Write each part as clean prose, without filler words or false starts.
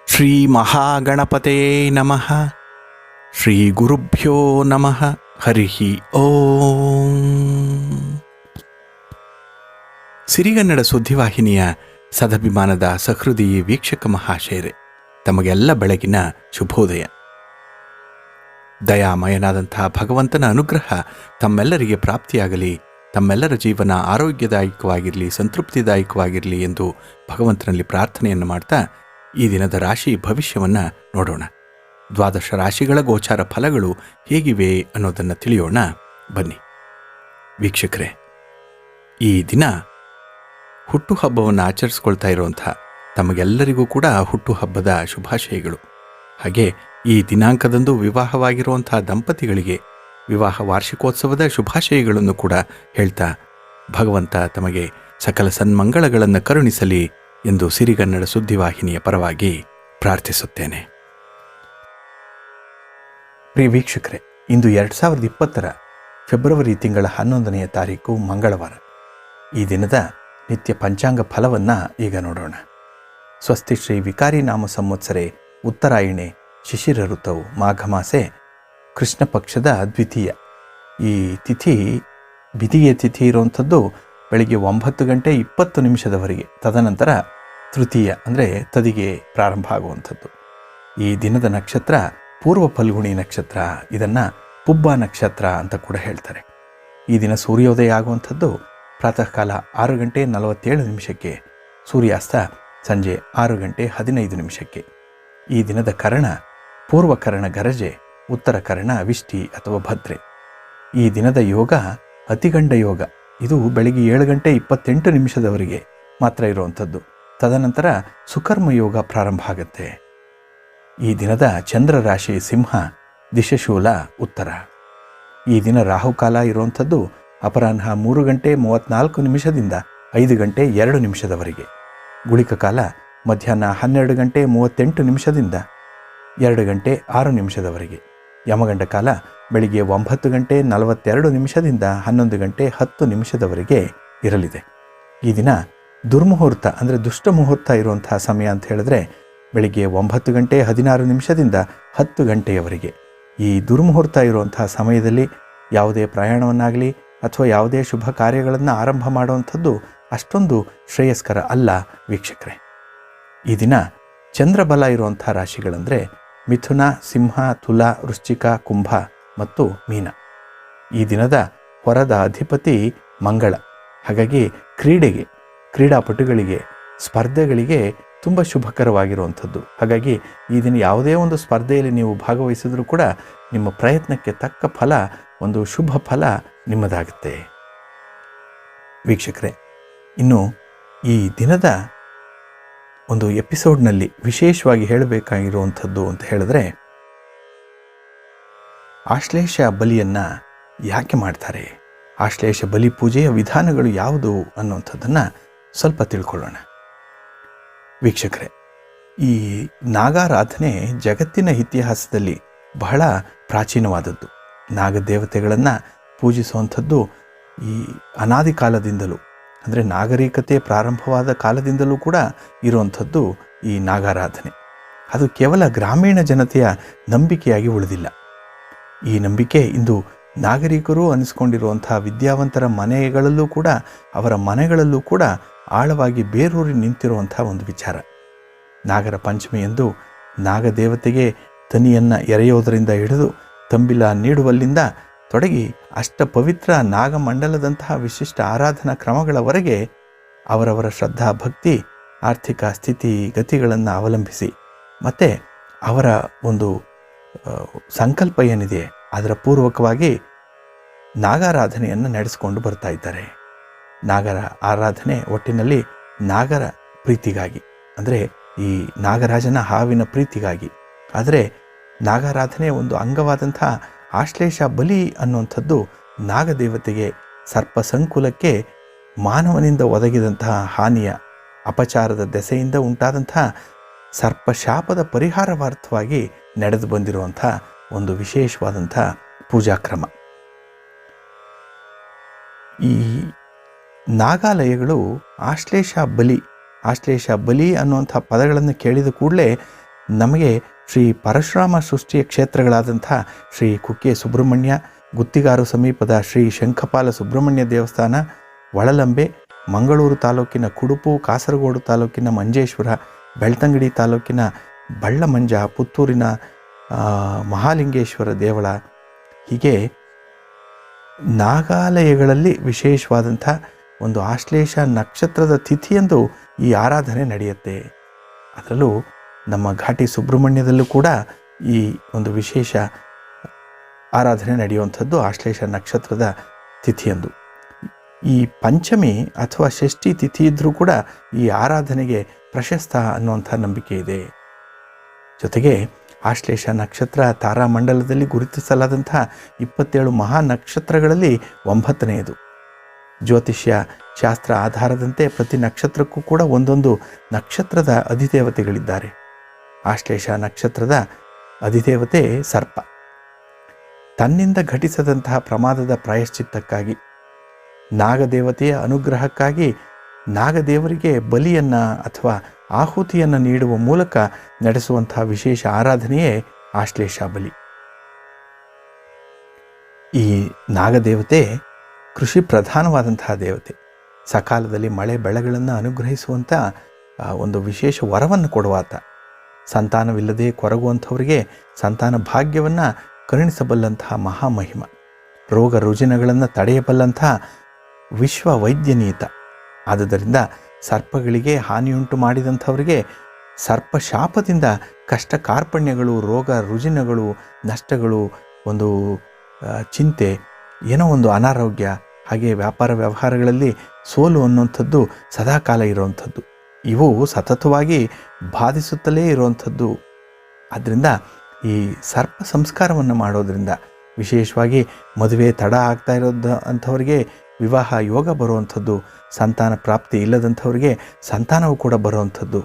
ಶ್ರೀ ಮಹಾಗಣಪತಯೇ ನಮಃ. ಶ್ರೀ ಗುರುಭ್ಯೋ ನಮಃ. ಹರಿ ಓಂ. ಸಿರಿಗನ್ನಡ ಸುದ್ದಿವಾಹಿನಿಯ ಸದಭಿಮಾನದ ಸಹೃದಯಿ ವೀಕ್ಷಕ ಮಹಾಶಯರೇ, ತಮಗೆಲ್ಲ ಬೆಳಗಿನ ಶುಭೋದಯ. ದಯಾಮಯನಾದಂಥ ಭಗವಂತನ ಅನುಗ್ರಹ ತಮ್ಮೆಲ್ಲರಿಗೆ ಪ್ರಾಪ್ತಿಯಾಗಲಿ, ತಮ್ಮೆಲ್ಲರ ಜೀವನ ಆರೋಗ್ಯದಾಯಕವಾಗಿರಲಿ, ಸಂತೃಪ್ತಿದಾಯಕವಾಗಿರಲಿ ಎಂದು ಭಗವಂತನಲ್ಲಿ ಪ್ರಾರ್ಥನೆಯನ್ನು ಮಾಡ್ತಾ ಈ ದಿನದ ರಾಶಿ ಭವಿಷ್ಯವನ್ನು ನೋಡೋಣ. ದ್ವಾದಶ ರಾಶಿಗಳ ಗೋಚಾರ ಫಲಗಳು ಹೇಗಿವೆ ಅನ್ನೋದನ್ನು ತಿಳಿಯೋಣ ಬನ್ನಿ. ವೀಕ್ಷಕರೇ, ಈ ದಿನ ಹುಟ್ಟುಹಬ್ಬವನ್ನು ಆಚರಿಸ್ಕೊಳ್ತಾ ಇರುವಂಥ ತಮಗೆಲ್ಲರಿಗೂ ಕೂಡ ಹುಟ್ಟುಹಬ್ಬದ ಶುಭಾಶಯಗಳು. ಹಾಗೆ ಈ ದಿನಾಂಕದಂದು ವಿವಾಹವಾಗಿರುವಂಥ ದಂಪತಿಗಳಿಗೆ ವಿವಾಹ ವಾರ್ಷಿಕೋತ್ಸವದ ಶುಭಾಶಯಗಳನ್ನು ಕೂಡ ಹೇಳ್ತಾ ಭಗವಂತ ತಮಗೆ ಸಕಲ ಸನ್ಮಂಗಳಗಳನ್ನು ಕರುಣಿಸಲಿ ಎಂದು ಸಿರಿಗನ್ನಡ ಸುದ್ದಿವಾಹಿನಿಯ ಪರವಾಗಿ ಪ್ರಾರ್ಥಿಸುತ್ತೇನೆ. ಪ್ರಿಯ ವೀಕ್ಷಕರೇ, ಇಂದು 2020 ಫೆಬ್ರವರಿ ತಿಂಗಳ 11ನೇ ತಾರೀಕು ಮಂಗಳವಾರ. ಈ ದಿನದ ನಿತ್ಯ ಪಂಚಾಂಗ ಫಲವನ್ನು ಈಗ ನೋಡೋಣ. ಸ್ವಸ್ತಿ ಶ್ರೀ ವಿಕಾರಿ ನಾಮ ಸಂವತ್ಸರೆ ಉತ್ತರಾಯಣೆ ಶಿಶಿರ ಋತವು ಮಾಘಮಾಸೆ ಕೃಷ್ಣ ಪಕ್ಷದ ದ್ವಿತೀಯ. ಈ ತಿಥಿ ಬಿದಿಗೆ ತಿಥಿ ಇರುವಂಥದ್ದು ಬೆಳಿಗ್ಗೆ 9:20 ತದನಂತರ ತೃತೀಯ ಅಂದರೆ ತದಿಗೆ ಪ್ರಾರಂಭ ಆಗುವಂಥದ್ದು. ಈ ದಿನದ ನಕ್ಷತ್ರ ಪೂರ್ವ ಫಲ್ಗುಣಿ ನಕ್ಷತ್ರ. ಇದನ್ನು ಪುಬ್ಬ ನಕ್ಷತ್ರ ಅಂತ ಕೂಡ ಹೇಳ್ತಾರೆ. ಈ ದಿನ ಸೂರ್ಯೋದಯ ಆಗುವಂಥದ್ದು ಪ್ರಾತಃ ಕಾಲ 6:47, ಸೂರ್ಯಾಸ್ತ ಸಂಜೆ 6:15. ಈ ದಿನದ ಕರ್ಣ ಪೂರ್ವಕರ್ಣ ಗರಜೆ, ಉತ್ತರ ಕರ್ಣ ವಿಷ್ಟಿ ಅಥವಾ ಭದ್ರೆ. ಈ ದಿನದ ಯೋಗ ಅತಿಗಂಡ ಯೋಗ. ಇದು ಬೆಳಿಗ್ಗೆ 7:28 ಮಾತ್ರ ಇರುವಂಥದ್ದು. ತದನಂತರ ಸುಕರ್ಮ ಯೋಗ ಪ್ರಾರಂಭ ಆಗುತ್ತೆ. ಈ ದಿನದ ಚಂದ್ರ ರಾಶಿ ಸಿಂಹ, ದಿಶಶೂಲ ಉತ್ತರ. ಈ ದಿನ ರಾಹುಕಾಲ ಇರುವಂಥದ್ದು ಅಪರಾಹ್ನ 3:34 5:02 ಗುಳಿಕ ಕಾಲ ಮಧ್ಯಾಹ್ನ 12:38 2:06 ಯಮಗಂಡ ಕಾಲ ಬೆಳಿಗ್ಗೆ 9:42 11:10 ಇರಲಿದೆ. ಈ ದಿನ ದುರ್ಮುಹೂರ್ತ ಅಂದರೆ ದುಷ್ಟ ಮುಹೂರ್ತ ಇರುವಂತಹ ಸಮಯ ಅಂತ ಹೇಳಿದ್ರೆ ಬೆಳಿಗ್ಗೆ 9:16 10 ಈ ದುರ್ಮುಹೂರ್ತ ಇರುವಂತಹ ಸಮಯದಲ್ಲಿ ಯಾವುದೇ ಪ್ರಯಾಣವನ್ನಾಗಲಿ ಅಥವಾ ಯಾವುದೇ ಶುಭ ಕಾರ್ಯಗಳನ್ನು ಆರಂಭ ಮಾಡುವಂಥದ್ದು ಅಷ್ಟೊಂದು ಶ್ರೇಯಸ್ಕರ ಅಲ್ಲ ವೀಕ್ಷಕರೇ. ಈ ದಿನ ಚಂದ್ರಬಲ ಇರುವಂಥ ರಾಶಿಗಳಂದರೆ ಮಿಥುನ, ಸಿಂಹ, ತುಲಾ, ವೃಶ್ಚಿಕ, ಕುಂಭ ಮತ್ತು ಮೀನ. ಈ ದಿನದ ಹೊರದ ಅಧಿಪತಿ ಮಂಗಳ. ಹಾಗಾಗಿ ಕ್ರೀಡಾಪಟುಗಳಿಗೆ, ಸ್ಪರ್ಧೆಗಳಿಗೆ ತುಂಬ ಶುಭಕರವಾಗಿರುವಂಥದ್ದು. ಹಾಗಾಗಿ ಈ ದಿನ ಯಾವುದೇ ಒಂದು ಸ್ಪರ್ಧೆಯಲ್ಲಿ ನೀವು ಭಾಗವಹಿಸಿದ್ರೂ ಕೂಡ ನಿಮ್ಮ ಪ್ರಯತ್ನಕ್ಕೆ ತಕ್ಕ ಫಲ, ಒಂದು ಶುಭ ಫಲ ನಿಮ್ಮದಾಗುತ್ತೆ ವೀಕ್ಷಕರೇ. ಇನ್ನು ಈ ದಿನದ ಒಂದು ಎಪಿಸೋಡ್ನಲ್ಲಿ ವಿಶೇಷವಾಗಿ ಹೇಳಬೇಕಾಗಿರುವಂಥದ್ದು ಅಂತ ಹೇಳಿದ್ರೆ, ಆಶ್ಲೇಷ ಬಲಿಯನ್ನು ಯಾಕೆ ಮಾಡ್ತಾರೆ, ಆಶ್ಲೇಷ ಬಲಿ ಪೂಜೆಯ ವಿಧಾನಗಳು ಯಾವುದು ಅನ್ನುವಂಥದ್ದನ್ನು ಸ್ವಲ್ಪ ತಿಳ್ಕೊಳ್ಳೋಣ ವೀಕ್ಷಕರೇ. ಈ ನಾಗಾರಾಧನೆ ಜಗತ್ತಿನ ಇತಿಹಾಸದಲ್ಲಿ ಬಹಳ ಪ್ರಾಚೀನವಾದದ್ದು. ನಾಗದೇವತೆಗಳನ್ನು ಪೂಜಿಸುವಂಥದ್ದು ಈ ಅನಾದಿ ಕಾಲದಿಂದಲೂ, ಅಂದರೆ ನಾಗರಿಕತೆ ಪ್ರಾರಂಭವಾದ ಕಾಲದಿಂದಲೂ ಕೂಡ ಇರುವಂಥದ್ದು ಈ ನಾಗಾರಾಧನೆ. ಅದು ಕೇವಲ ಗ್ರಾಮೀಣ ಜನತೆಯ ನಂಬಿಕೆಯಾಗಿ ಉಳಿದಿಲ್ಲ. ಈ ನಂಬಿಕೆ ಇಂದು ನಾಗರಿಕರು ಅನಿಸ್ಕೊಂಡಿರುವಂಥ ವಿದ್ಯಾವಂತರ ಮನೆಗಳಲ್ಲೂ ಕೂಡ, ಅವರ ಮನೆಗಳಲ್ಲೂ ಕೂಡ ಆಳವಾಗಿ ಬೇರೂರಿ ನಿಂತಿರುವಂಥ ಒಂದು ವಿಚಾರ. ನಾಗರ ಪಂಚಮಿಯಂದು ನಾಗದೇವತೆಗೆ ತನಿಯನ್ನು ಎರೆಯೋದರಿಂದ ಹಿಡಿದು ತಂಬಿಲ ನೀಡುವಲ್ಲಿಂದ ತೊಡಗಿ ಅಷ್ಟ ಪವಿತ್ರ ನಾಗಮಂಡಲದಂತಹ ವಿಶಿಷ್ಟ ಆರಾಧನಾ ಕ್ರಮಗಳವರೆಗೆ ಅವರವರ ಶ್ರದ್ಧಾ ಭಕ್ತಿ, ಆರ್ಥಿಕ ಸ್ಥಿತಿ ಗತಿಗಳನ್ನು ಅವಲಂಬಿಸಿ ಮತ್ತು ಅವರ ಒಂದು ಸಂಕಲ್ಪ ಏನಿದೆ ಅದರ ಪೂರ್ವಕವಾಗಿ ನಾಗಾರಾಧನೆಯನ್ನು ನಡೆಸಿಕೊಂಡು ಬರ್ತಾ ಇದ್ದಾರೆ. ನಾಗರ ಆರಾಧನೆ ಒಟ್ಟಿನಲ್ಲಿ ನಾಗರ ಪ್ರೀತಿಗಾಗಿ, ಅಂದರೆ ಈ ನಾಗರಾಜನ ಹಾವಿನ ಪ್ರೀತಿಗಾಗಿ. ಆದರೆ ನಾಗಾರಾಧನೆ ಒಂದು ಅಂಗವಾದಂಥ ಆಶ್ಲೇಷ ಬಲಿ ಅನ್ನುವಂಥದ್ದು ನಾಗದೇವತೆಗೆ, ಸರ್ಪ ಸಂಕುಲಕ್ಕೆ ಮಾನವನಿಂದ ಒದಗಿದಂತಹ ಹಾನಿಯ, ಅಪಚಾರದ ದೆಸೆಯಿಂದ ಉಂಟಾದಂಥ ಸರ್ಪಶಾಪದ ಪರಿಹಾರಾರ್ಥವಾಗಿ ನಡೆದು ಬಂದಿರುವಂಥ ಒಂದು ವಿಶೇಷವಾದಂಥ ಪೂಜಾಕ್ರಮ. ಈ ನಾಗಾಲಯಗಳು ಆಶ್ಲೇಷ ಬಲಿ ಆಶ್ಲೇಷ ಬಲಿ ಅನ್ನುವಂಥ ಪದಗಳನ್ನು ಕೇಳಿದ ಕೂಡಲೇ ನಮಗೆ ಶ್ರೀ ಪರಶುರಾಮ ಸೃಷ್ಟಿಯ ಕ್ಷೇತ್ರಗಳಾದಂಥ ಶ್ರೀ ಕುಕ್ಕೆ ಸುಬ್ರಹ್ಮಣ್ಯ, ಗುತ್ತಿಗಾರು ಸಮೀಪದ ಶ್ರೀ ಶಂಖಪಾಲ ಸುಬ್ರಹ್ಮಣ್ಯ ದೇವಸ್ಥಾನ, ಒಳಲಂಬೆ, ಮಂಗಳೂರು ತಾಲೂಕಿನ ಕುಡುಪು, ಕಾಸರಗೋಡು ತಾಲೂಕಿನ ಮಂಜೇಶ್ವರ, ಬೆಳ್ತಂಗಡಿ ತಾಲೂಕಿನ ಬಳ್ಳಮಂಜ, ಪುತ್ತೂರಿನ ಮಹಾಲಿಂಗೇಶ್ವರ ದೇವಳ, ಹೀಗೆ ನಾಗಾಲಯಗಳಲ್ಲಿ ವಿಶೇಷವಾದಂಥ ಒಂದು ಆಶ್ಲೇಷ ನಕ್ಷತ್ರದ ತಿಥಿಯಂದು ಈ ಆರಾಧನೆ ನಡೆಯುತ್ತೆ. ಅದರಲ್ಲೂ ನಮ್ಮ ಘಾಟಿ ಸುಬ್ರಹ್ಮಣ್ಯದಲ್ಲೂ ಕೂಡ ಈ ಒಂದು ವಿಶೇಷ ಆರಾಧನೆ ನಡೆಯುವಂಥದ್ದು ಆಶ್ಲೇಷ ನಕ್ಷತ್ರದ ತಿಥಿಯಂದು. ಈ ಪಂಚಮಿ ಅಥವಾ ಷಷ್ಠಿ ತಿಥಿ ಇದ್ದರೂ ಕೂಡ ಈ ಆರಾಧನೆಗೆ ಪ್ರಶಸ್ತ ಅನ್ನುವಂಥ ನಂಬಿಕೆ ಇದೆ. ಜೊತೆಗೆ ಆಶ್ಲೇಷ ನಕ್ಷತ್ರ ತಾರಾಮಂಡಲದಲ್ಲಿ ಗುರುತಿಸಲಾದಂಥ 27 ಮಹಾ ನಕ್ಷತ್ರಗಳಲ್ಲಿ 9ನೇದು. ಜ್ಯೋತಿಷ್ಯ ಶಾಸ್ತ್ರ ಆಧಾರದಂತೆ ಪ್ರತಿ ನಕ್ಷತ್ರಕ್ಕೂ ಕೂಡ ಒಂದೊಂದು ನಕ್ಷತ್ರದ ಅಧಿದೇವತೆಗಳಿದ್ದಾರೆ. ಆಶ್ಲೇಷ ನಕ್ಷತ್ರದ ಅಧಿದೇವತೆ ಸರ್ಪ. ತನ್ನಿಂದ ಘಟಿಸದಂತಹ ಪ್ರಮಾದದ ಪ್ರಾಯಶ್ಚಿತ್ತಕ್ಕಾಗಿ, ನಾಗದೇವತೆಯ ಅನುಗ್ರಹಕ್ಕಾಗಿ ನಾಗದೇವರಿಗೆ ಬಲಿಯನ್ನು ಅಥವಾ ಆಹುತಿಯನ್ನು ನೀಡುವ ಮೂಲಕ ನಡೆಸುವಂತಹ ವಿಶೇಷ ಆರಾಧನೆಯೇ ಆಶ್ಲೇಷ ಬಲಿ. ಈ ನಾಗದೇವತೆ ಕೃಷಿ ಪ್ರಧಾನವಾದಂತಹ ದೇವತೆ. ಸಕಾಲದಲ್ಲಿ ಮಳೆ ಬೆಳೆಗಳನ್ನು ಅನುಗ್ರಹಿಸುವಂಥ ಒಂದು ವಿಶೇಷ ವರವನ್ನು ಕೊಡುವಾತ. ಸಂತಾನವಿಲ್ಲದೆ ಕೊರಗುವಂಥವರಿಗೆ ಸಂತಾನ ಭಾಗ್ಯವನ್ನು ಕರುಣಿಸಬಲ್ಲಂತಹ ಮಹಾಮಹಿಮ. ರೋಗ ರುಜಿನಗಳನ್ನು ತಡೆಯಬಲ್ಲಂಥ ವಿಶ್ವ ವೈದ್ಯನೀತ. ಆದುದರಿಂದ ಸರ್ಪಗಳಿಗೆ ಹಾನಿಯುಂಟು ಮಾಡಿದಂಥವರಿಗೆ ಸರ್ಪಶಾಪದಿಂದ ಕಷ್ಟ ಕಾರ್ಪಣ್ಯಗಳು, ರೋಗ ರುಜಿನಗಳು, ನಷ್ಟಗಳು, ಒಂದು ಚಿಂತೆ, ಏನೋ ಒಂದು ಅನಾರೋಗ್ಯ, ಹಾಗೆ ವ್ಯಾಪಾರ ವ್ಯವಹಾರಗಳಲ್ಲಿ ಸೋಲು ಅನ್ನುವಂಥದ್ದು ಸದಾಕಾಲ ಇರುವಂಥದ್ದು. ಇವು ಸತತವಾಗಿ ಬಾಧಿಸುತ್ತಲೇ ಇರುವಂಥದ್ದು. ಆದ್ದರಿಂದ ಈ ಸರ್ಪ ಸಂಸ್ಕಾರವನ್ನು ಮಾಡೋದರಿಂದ, ವಿಶೇಷವಾಗಿ ಮದುವೆ ತಡ ಆಗ್ತಾ ಅಂಥವರಿಗೆ ವಿವಾಹ ಯೋಗ ಬರುವಂಥದ್ದು, ಸಂತಾನ ಪ್ರಾಪ್ತಿ ಇಲ್ಲದಂಥವರಿಗೆ ಸಂತಾನವು ಕೂಡ ಬರುವಂಥದ್ದು,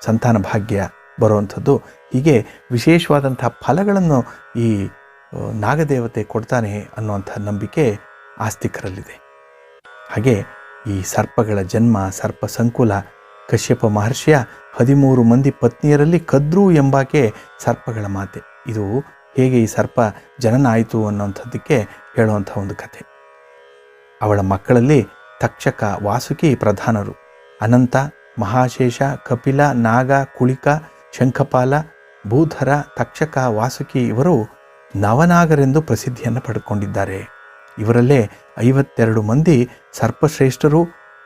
ಸಂತಾನ ಭಾಗ್ಯ ಬರುವಂಥದ್ದು, ಹೀಗೆ ವಿಶೇಷವಾದಂಥ ಫಲಗಳನ್ನು ಈ ನಾಗದೇವತೆ ಕೊಡ್ತಾನೆ ಅನ್ನುವಂಥ ನಂಬಿಕೆ ಆಸ್ತಿಕರಲ್ಲಿದೆ. ಹಾಗೆ ಈ ಸರ್ಪಗಳ ಜನ್ಮ, ಸರ್ಪ ಸಂಕುಲ, ಕಶ್ಯಪ ಮಹರ್ಷಿಯ 13 ಮಂದಿ ಪತ್ನಿಯರಲ್ಲಿ ಕದ್ರು ಎಂಬಾಕೆ ಸರ್ಪಗಳ ಮಾತೆ. ಇದು ಹೇಗೆ ಈ ಸರ್ಪ ಜನನ ಆಯಿತು ಅನ್ನೋಂಥದ್ದಕ್ಕೆ ಹೇಳುವಂಥ ಒಂದು ಕಥೆ. ಅವಳ ಮಕ್ಕಳಲ್ಲಿ ತಕ್ಷಕ, ವಾಸುಕಿ ಪ್ರಧಾನರು. ಅನಂತ, ಮಹಾಶೇಷ, ಕಪಿಲ, ನಾಗ, ಕುಳಿಕ, ಶಂಖಪಾಲ, ಭೂಧರ, ತಕ್ಷಕ, ವಾಸುಕಿ ಇವರು ನವನಾಗರೆಂದು ಪ್ರಸಿದ್ಧಿಯನ್ನು ಪಡ್ಕೊಂಡಿದ್ದಾರೆ. ಇವರಲ್ಲೇ 52 ಮಂದಿ ಸರ್ಪಶ್ರೇಷ್ಠರು,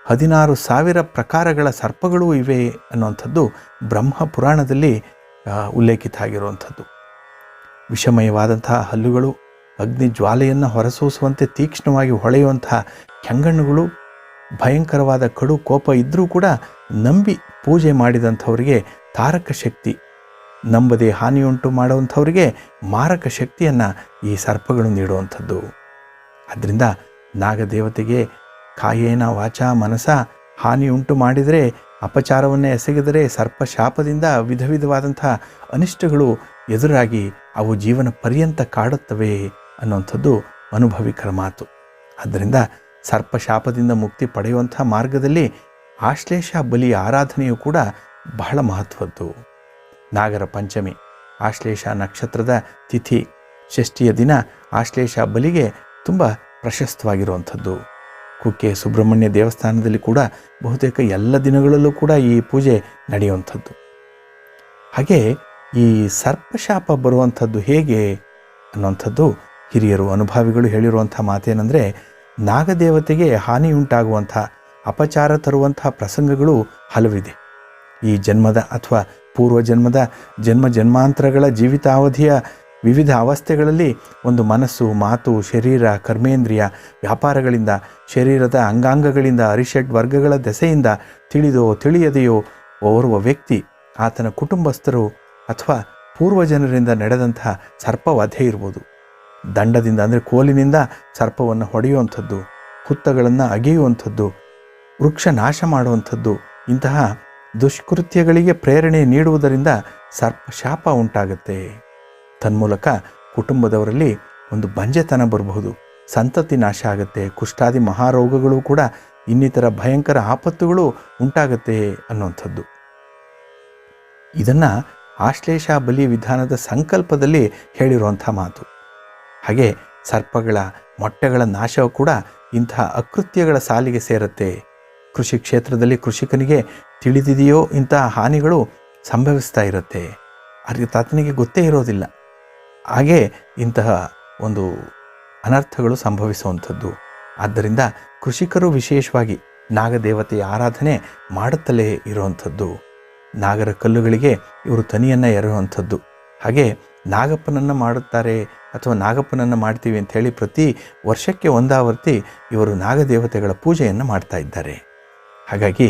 16,000 ಪ್ರಕಾರಗಳ ಸರ್ಪಗಳೂ ಇವೆ ಅನ್ನುವಂಥದ್ದು ಬ್ರಹ್ಮ ಪುರಾಣದಲ್ಲಿ ಉಲ್ಲೇಖಿತ ಆಗಿರುವಂಥದ್ದು. ವಿಷಮಯವಾದಂತಹ ಹಲ್ಲುಗಳು, ಅಗ್ನಿ ಜ್ವಾಲೆಯನ್ನು ಹೊರಸೂಸುವಂತೆ ತೀಕ್ಷ್ಣವಾಗಿ ಹೊಳೆಯುವಂತಹ ಕೆಂಗಣ್ಣುಗಳು, ಭಯಂಕರವಾದ ಕಡು ಕೋಪ ಇದ್ದರೂ ಕೂಡ ನಂಬಿ ಪೂಜೆ ಮಾಡಿದಂಥವರಿಗೆ ತಾರಕ ಶಕ್ತಿ, ನಂಬದೆ ಹಾನಿಯುಂಟು ಮಾಡುವಂಥವರಿಗೆ ಮಾರಕ ಶಕ್ತಿಯನ್ನು ಈ ಸರ್ಪಗಳು ನೀಡುವಂಥದ್ದು. ಆದ್ದರಿಂದ ನಾಗದೇವತೆಗೆ ಕಾಯೇನ ವಾಚ ಮನಸ ಹಾನಿಯುಂಟು ಮಾಡಿದರೆ, ಅಪಚಾರವನ್ನು ಎಸಗಿದರೆ ಸರ್ಪಶಾಪದಿಂದ ವಿಧ ವಿಧವಾದಂಥ ಅನಿಷ್ಟಗಳು ಎದುರಾಗಿ ಅವು ಜೀವನ ಪರ್ಯಂತ ಕಾಡುತ್ತವೆ ಅನ್ನುವಂಥದ್ದು ಅನುಭವಿಕರ ಮಾತು. ಆದ್ದರಿಂದ ಸರ್ಪಶಾಪದಿಂದ ಮುಕ್ತಿ ಪಡೆಯುವಂಥ ಮಾರ್ಗದಲ್ಲಿ ಆಶ್ಲೇಷ ಬಲಿಯ ಆರಾಧನೆಯು ಕೂಡ ಬಹಳ ಮಹತ್ವದ್ದು. ನಾಗರ ಪಂಚಮಿ, ಆಶ್ಲೇಷ ನಕ್ಷತ್ರದ ತಿಥಿ, ಷಷ್ಠಿಯ ದಿನ ಆಶ್ಲೇಷ ಬಲಿಗೆ ತುಂಬ ಪ್ರಶಸ್ತವಾಗಿರುವಂಥದ್ದು. ಕುಕ್ಕೆ ಸುಬ್ರಹ್ಮಣ್ಯ ದೇವಸ್ಥಾನದಲ್ಲಿ ಕೂಡ ಬಹುತೇಕ ಎಲ್ಲ ದಿನಗಳಲ್ಲೂ ಕೂಡ ಈ ಪೂಜೆ ನಡೆಯುವಂಥದ್ದು. ಹಾಗೆ ಈ ಸರ್ಪಶಾಪ ಬರುವಂಥದ್ದು ಹೇಗೆ ಅನ್ನುವಂಥದ್ದು ಹಿರಿಯರು, ಅನುಭವಿಗಳು ಹೇಳಿರುವಂಥ ಮಾತೇನೆಂದರೆ, ನಾಗದೇವತೆಗೆ ಹಾನಿಯುಂಟಾಗುವಂಥ, ಅಪಚಾರ ತರುವಂಥ ಪ್ರಸಂಗಗಳು ಹಲವಿದೆ. ಈ ಜನ್ಮದ ಅಥವಾ ಪೂರ್ವಜನ್ಮದ ಜನ್ಮಾಂತರಗಳ ಜೀವಿತಾವಧಿಯ ವಿವಿಧ ಅವಸ್ಥೆಗಳಲ್ಲಿ ಒಂದು ಮನಸ್ಸು, ಮಾತು, ಶರೀರ, ಕರ್ಮೇಂದ್ರಿಯ, ವ್ಯಾಪಾರಗಳಿಂದ, ಶರೀರದ ಅಂಗಾಂಗಗಳಿಂದ, ಅರಿಷಡ್ ವರ್ಗಗಳ ದೆಸೆಯಿಂದ ತಿಳಿದೋ ತಿಳಿಯದೆಯೋ ಓರ್ವ ವ್ಯಕ್ತಿ, ಆತನ ಕುಟುಂಬಸ್ಥರು ಅಥವಾ ಪೂರ್ವಜನರಿಂದ ನಡೆದಂತಹ ಸರ್ಪವಧೆ ಇರ್ಬೋದು. ದಂಡದಿಂದ ಅಂದರೆ ಕೋಲಿನಿಂದ ಸರ್ಪವನ್ನು ಹೊಡೆಯುವಂಥದ್ದು, ಹುತ್ತಗಳನ್ನು ಅಗೆಯುವಂಥದ್ದು, ವೃಕ್ಷ ನಾಶ ಮಾಡುವಂಥದ್ದು, ಇಂತಹ ದುಷ್ಕೃತ್ಯಗಳಿಗೆ ಪ್ರೇರಣೆ ನೀಡುವುದರಿಂದ ಸರ್ಪಶಾಪ ಉಂಟಾಗುತ್ತೆ. ತನ್ಮೂಲಕ ಕುಟುಂಬದವರಲ್ಲಿ ಒಂದು ಬಂಜೆತನ ಬರಬಹುದು, ಸಂತತಿ ನಾಶ ಆಗುತ್ತೆ, ಕುಷ್ಠಾದಿ ಮಹಾರೋಗಗಳು ಕೂಡ ಇನ್ನಿತರ ಭಯಂಕರ ಆಪತ್ತುಗಳು ಉಂಟಾಗುತ್ತೆ ಅನ್ನುವಂಥದ್ದು. ಇದನ್ನು ಆಶ್ಲೇಷ ಬಲಿ ವಿಧಾನದ ಸಂಕಲ್ಪದಲ್ಲಿ ಹೇಳಿರುವಂಥ ಮಾತು. ಹಾಗೆ ಸರ್ಪಗಳ ಮೊಟ್ಟೆಗಳ ನಾಶವು ಕೂಡ ಇಂತಹ ಅಕೃತ್ಯಗಳ ಸಾಲಿಗೆ ಸೇರುತ್ತೆ. ಕೃಷಿ ಕ್ಷೇತ್ರದಲ್ಲಿ ಕೃಷಿಕನಿಗೆ ತಿಳಿದಿದೆಯೋ ಇಂತಹ ಹಾನಿಗಳು ಸಂಭವಿಸ್ತಾ ಇರುತ್ತೆ, ಆತನಿಗೆ ಗೊತ್ತೇ ಇರೋದಿಲ್ಲ. ಹಾಗೆ ಇಂತಹ ಒಂದು ಅನರ್ಥಗಳು ಸಂಭವಿಸುವಂಥದ್ದು. ಆದ್ದರಿಂದ ಕೃಷಿಕರು ವಿಶೇಷವಾಗಿ ನಾಗದೇವತೆಯ ಆರಾಧನೆ ಮಾಡುತ್ತಲೇ ಇರುವಂಥದ್ದು. ನಾಗರ ಕಲ್ಲುಗಳಿಗೆ ಇವರು ತನಿಯನ್ನು ಎರೆಯುವಂಥದ್ದು. ಹಾಗೆ ನಾಗಪ್ಪನನ್ನು ಮಾಡುತ್ತಾರೆ ಅಥವಾ ನಾಗಪ್ಪನನ್ನು ಮಾಡ್ತೀವಿ ಅಂಥೇಳಿ ಪ್ರತಿ ವರ್ಷಕ್ಕೆ ಒಂದಾವರ್ತಿ ಇವರು ನಾಗದೇವತೆಗಳ ಪೂಜೆಯನ್ನು ಮಾಡ್ತಾ ಇದ್ದಾರೆ. ಹಾಗಾಗಿ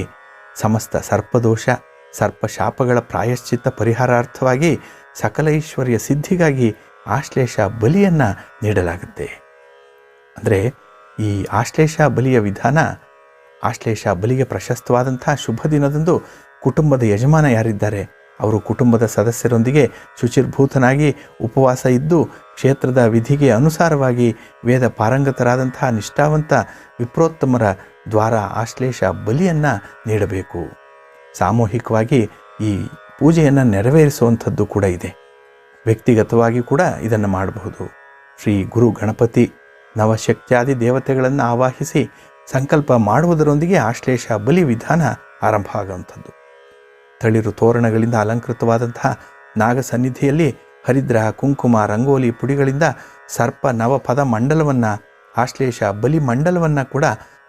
ಸಮಸ್ತ ಸರ್ಪದೋಷ ಸರ್ಪಶಾಪಗಳ ಪ್ರಾಯಶ್ಚಿತ್ತ ಪರಿಹಾರಾರ್ಥವಾಗಿ ಸಕಲ ಐಶ್ವರ್ಯ ಸಿದ್ಧಿಗಾಗಿ ಆಶ್ಲೇಷ ಬಲಿಯನ್ನು ನೀಡಲಾಗುತ್ತೆ. ಅಂದರೆ ಈ ಆಶ್ಲೇಷ ಬಲಿಯ ವಿಧಾನ, ಆಶ್ಲೇಷ ಬಲಿಗೆ ಪ್ರಶಸ್ತವಾದಂಥ ಶುಭ ದಿನದಂದು ಕುಟುಂಬದ ಯಜಮಾನ ಯಾರಿದ್ದಾರೆ ಅವರು ಕುಟುಂಬದ ಸದಸ್ಯರೊಂದಿಗೆ ಶುಚಿರ್ಭೂತನಾಗಿ ಉಪವಾಸ ಇದ್ದು ಕ್ಷೇತ್ರದ ವಿಧಿಗೆ ಅನುಸಾರವಾಗಿ ವೇದ ಪಾರಂಗತರಾದಂಥ ನಿಷ್ಠಾವಂತ ವಿಪ್ರೋತ್ತಮರ ದ್ವಾರ ಆಶ್ಲೇಷ ಬಲಿಯನ್ನು ನೀಡಬೇಕು. ಸಾಮೂಹಿಕವಾಗಿ ಈ ಪೂಜೆಯನ್ನು ನೆರವೇರಿಸುವಂಥದ್ದು ಕೂಡ ಇದೆ. ವ್ಯಕ್ತಿಗತವಾಗಿ ಕೂಡ ಇದನ್ನು ಮಾಡಬಹುದು. ಶ್ರೀ ಗುರು ಗಣಪತಿ ನವಶಕ್ತ್ಯಾದಿ ದೇವತೆಗಳನ್ನು ಆವಾಹಿಸಿ ಸಂಕಲ್ಪ ಮಾಡುವುದರೊಂದಿಗೆ ಆಶ್ಲೇಷ ಬಲಿ ವಿಧಾನ ಆರಂಭ ಆಗುವಂಥದ್ದು. ತಳಿರು ತೋರಣಗಳಿಂದ ಅಲಂಕೃತವಾದಂತಹ ನಾಗ ಸನ್ನಿಧಿಯಲ್ಲಿ ಹರಿದ್ರ ಕುಂಕುಮ ರಂಗೋಲಿ ಪುಡಿಗಳಿಂದ ಸರ್ಪ ನವಪದ ಮಂಡಲವನ್ನು ಆಶ್ಲೇಷ ಬಲಿ ಮಂಡಲವನ್ನು ಕೂಡ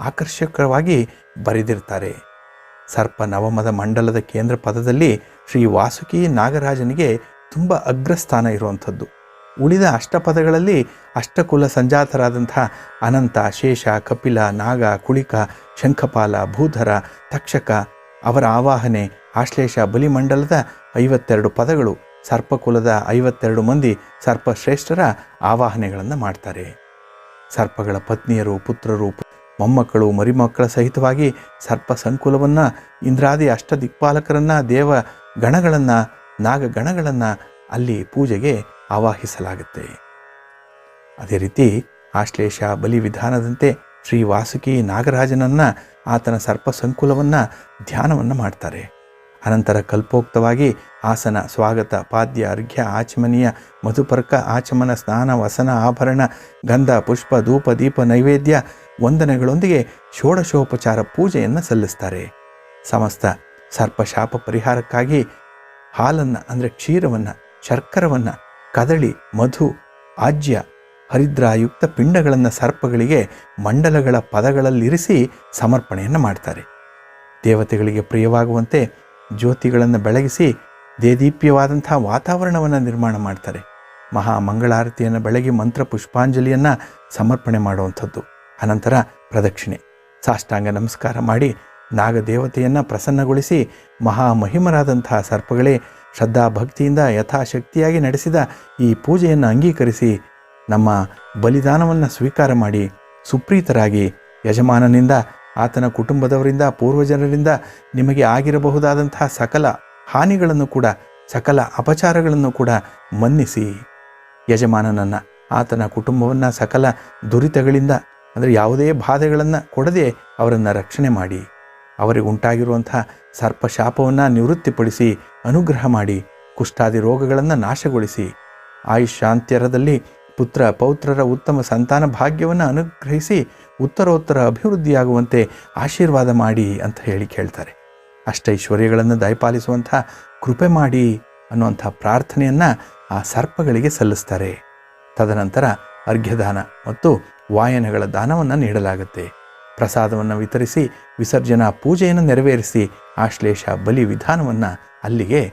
ಆಕರ್ಷಕವಾಗಿ ಬರೆದಿರ್ತಾರೆ. ಸರ್ಪ ನವಮದ ಮಂಡಲದ ಕೇಂದ್ರ ಪದದಲ್ಲಿ ಶ್ರೀ ವಾಸುಕಿ ನಾಗರಾಜನಿಗೆ ತುಂಬ ಅಗ್ರಸ್ಥಾನ ಇರುವಂಥದ್ದು. ಉಳಿದ ಅಷ್ಟಪದಗಳಲ್ಲಿ ಅಷ್ಟಕುಲ ಸಂಜಾತರಾದಂಥ ಅನಂತ, ಶೇಷ, ಕಪಿಲ, ನಾಗ, ಕುಳಿಕ, ಶಂಖಪಾಲ, ಭೂಧರ, ತಕ್ಷಕ ಅವರ ಆವಾಹನೆ, ಆಶ್ಲೇಷ ಬಲಿಮಂಡಲದ 52 ಪದಗಳು, ಸರ್ಪಕುಲದ 52 ಮಂದಿ ಸರ್ಪಶ್ರೇಷ್ಠರ ಆವಾಹನೆಗಳನ್ನು ಮಾಡ್ತಾರೆ. ಸರ್ಪಗಳ ಪತ್ನಿಯರು, ಪುತ್ರರು, ಮೊಮ್ಮಕ್ಕಳು, ಮರಿಮಕ್ಕಳ ಸಹಿತವಾಗಿ ಸರ್ಪ ಸಂಕುಲವನ್ನು, ಇಂದ್ರಾದಿ ಅಷ್ಟದಿಕ್ಪಾಲಕರನ್ನು, ದೇವ ಗಣಗಳನ್ನು, ನಾಗಗಣಗಳನ್ನು ಅಲ್ಲಿ ಪೂಜೆಗೆ ಆವಾಹಿಸಲಾಗುತ್ತೆ. ಅದೇ ರೀತಿ ಆಶ್ಲೇಷ ಬಲಿ ವಿಧಾನದಂತೆ ಶ್ರೀ ವಾಸುಕಿ ನಾಗರಾಜನನ್ನು, ಆತನ ಸರ್ಪ ಸಂಕುಲವನ್ನು ಧ್ಯಾನವನ್ನು ಮಾಡ್ತಾರೆ. ಅನಂತರ ಕಲ್ಪೋಕ್ತವಾಗಿ ಆಸನ, ಸ್ವಾಗತ, ಪಾದ್ಯ, ಅರ್ಘ್ಯ, ಆಚಮನೀಯ, ಮಧುಪರ್ಕ, ಆಚಮನ, ಸ್ನಾನ, ವಸನ, ಆಭರಣ, ಗಂಧ, ಪುಷ್ಪ, ಧೂಪ, ದೀಪ, ನೈವೇದ್ಯ ವಂದನೆಗಳೊಂದಿಗೆ ಷೋಡಶೋಪಚಾರ ಪೂಜೆಯನ್ನು ಸಲ್ಲಿಸ್ತಾರೆ. ಸಮಸ್ತ ಸರ್ಪಶಾಪ ಪರಿಹಾರಕ್ಕಾಗಿ ಹಾಲನ್ನು ಅಂದರೆ ಕ್ಷೀರವನ್ನು, ಶರ್ಕರವನ್ನು, ಕದಳಿ, ಮಧು, ಆಜ್ಯ, ಹರಿದ್ರಾಯುಕ್ತ ಪಿಂಡಗಳನ್ನು ಸರ್ಪಗಳಿಗೆ ಮಂಡಲಗಳ ಪದಗಳಲ್ಲಿರಿಸಿ ಸಮರ್ಪಣೆಯನ್ನು ಮಾಡ್ತಾರೆ. ದೇವತೆಗಳಿಗೆ ಪ್ರಿಯವಾಗುವಂತೆ ಜ್ಯೋತಿಗಳನ್ನು ಬೆಳಗಿಸಿ ದೇದೀಪ್ಯವಾದಂಥ ವಾತಾವರಣವನ್ನು ನಿರ್ಮಾಣ ಮಾಡ್ತಾರೆ. ಮಹಾಮಂಗಳಾರತಿಯನ್ನು ಬೆಳಗಿ ಮಂತ್ರ ಪುಷ್ಪಾಂಜಲಿಯನ್ನು ಸಮರ್ಪಣೆ ಮಾಡುವಂಥದ್ದು. ಅನಂತರ ಪ್ರದಕ್ಷಿಣೆ, ಸಾಷ್ಟಾಂಗ ನಮಸ್ಕಾರ ಮಾಡಿ ನಾಗದೇವತೆಯನ್ನು ಪ್ರಸನ್ನಗೊಳಿಸಿ ಮಹಾಮಹಿಮರಾದಂಥ ಸರ್ಪಗಳೇ, ಶ್ರದ್ಧಾ ಭಕ್ತಿಯಿಂದ ಯಥಾಶಕ್ತಿಯಾಗಿ ನಡೆಸಿದ ಈ ಪೂಜೆಯನ್ನು ಅಂಗೀಕರಿಸಿ ನಮ್ಮ ಬಲಿದಾನವನ್ನು ಸ್ವೀಕಾರ ಮಾಡಿ ಸುಪ್ರೀತರಾಗಿ ಯಜಮಾನನಿಂದ, ಆತನ ಕುಟುಂಬದವರಿಂದ, ಪೂರ್ವಜನರಿಂದ ನಿಮಗೆ ಆಗಿರಬಹುದಾದಂತಹ ಸಕಲ ಹಾನಿಗಳನ್ನು ಕೂಡ, ಸಕಲ ಅಪಚಾರಗಳನ್ನು ಕೂಡ ಮನ್ನಿಸಿ ಯಜಮಾನನನ್ನು, ಆತನ ಕುಟುಂಬವನ್ನು ಸಕಲ ದುರಿತಗಳಿಂದ ಅಂದರೆ ಯಾವುದೇ ಬಾಧೆಗಳನ್ನು ಕೊಡದೆ ಅವರನ್ನು ರಕ್ಷಣೆ ಮಾಡಿ, ಅವರಿಗೆ ಉಂಟಾಗಿರುವಂಥ ಸರ್ಪಶಾಪವನ್ನು ನಿವೃತ್ತಿಪಡಿಸಿ ಅನುಗ್ರಹ ಮಾಡಿ, ಕುಷ್ಠಾದಿ ರೋಗಗಳನ್ನು ನಾಶಗೊಳಿಸಿ, ಆಯುಷ್ಯಾಂತ್ಯರದಲ್ಲಿ ಪುತ್ರ ಪೌತ್ರರ ಉತ್ತಮ ಸಂತಾನ ಭಾಗ್ಯವನ್ನು ಅನುಗ್ರಹಿಸಿ ಉತ್ತರೋತ್ತರ ಅಭಿವೃದ್ಧಿಯಾಗುವಂತೆ ಆಶೀರ್ವಾದ ಮಾಡಿ ಅಂತ ಹೇಳಿ ಕೇಳ್ತಾರೆ. ಅಷ್ಟೈಶ್ವರ್ಯಗಳನ್ನು ದಯಪಾಲಿಸುವಂಥ ಕೃಪೆ ಮಾಡಿ ಅನ್ನುವಂಥ ಪ್ರಾರ್ಥನೆಯನ್ನು ಆ ಸರ್ಪಗಳಿಗೆ ಸಲ್ಲಿಸ್ತಾರೆ. ತದನಂತರ ಅರ್ಘ್ಯದಾನ ಮತ್ತು ವಾಯನಗಳ ದಾನವನ್ನು ನೀಡಲಾಗುತ್ತೆ. ಪ್ರಸಾದವನ್ನು ವಿತರಿಸಿ ವಿಸರ್ಜನಾ ಪೂಜೆಯನ್ನು ನೆರವೇರಿಸಿ ಆಶ್ಲೇಷ ಬಲಿ ವಿಧಾನವನ್ನು ಅಲ್ಲಿಗೆ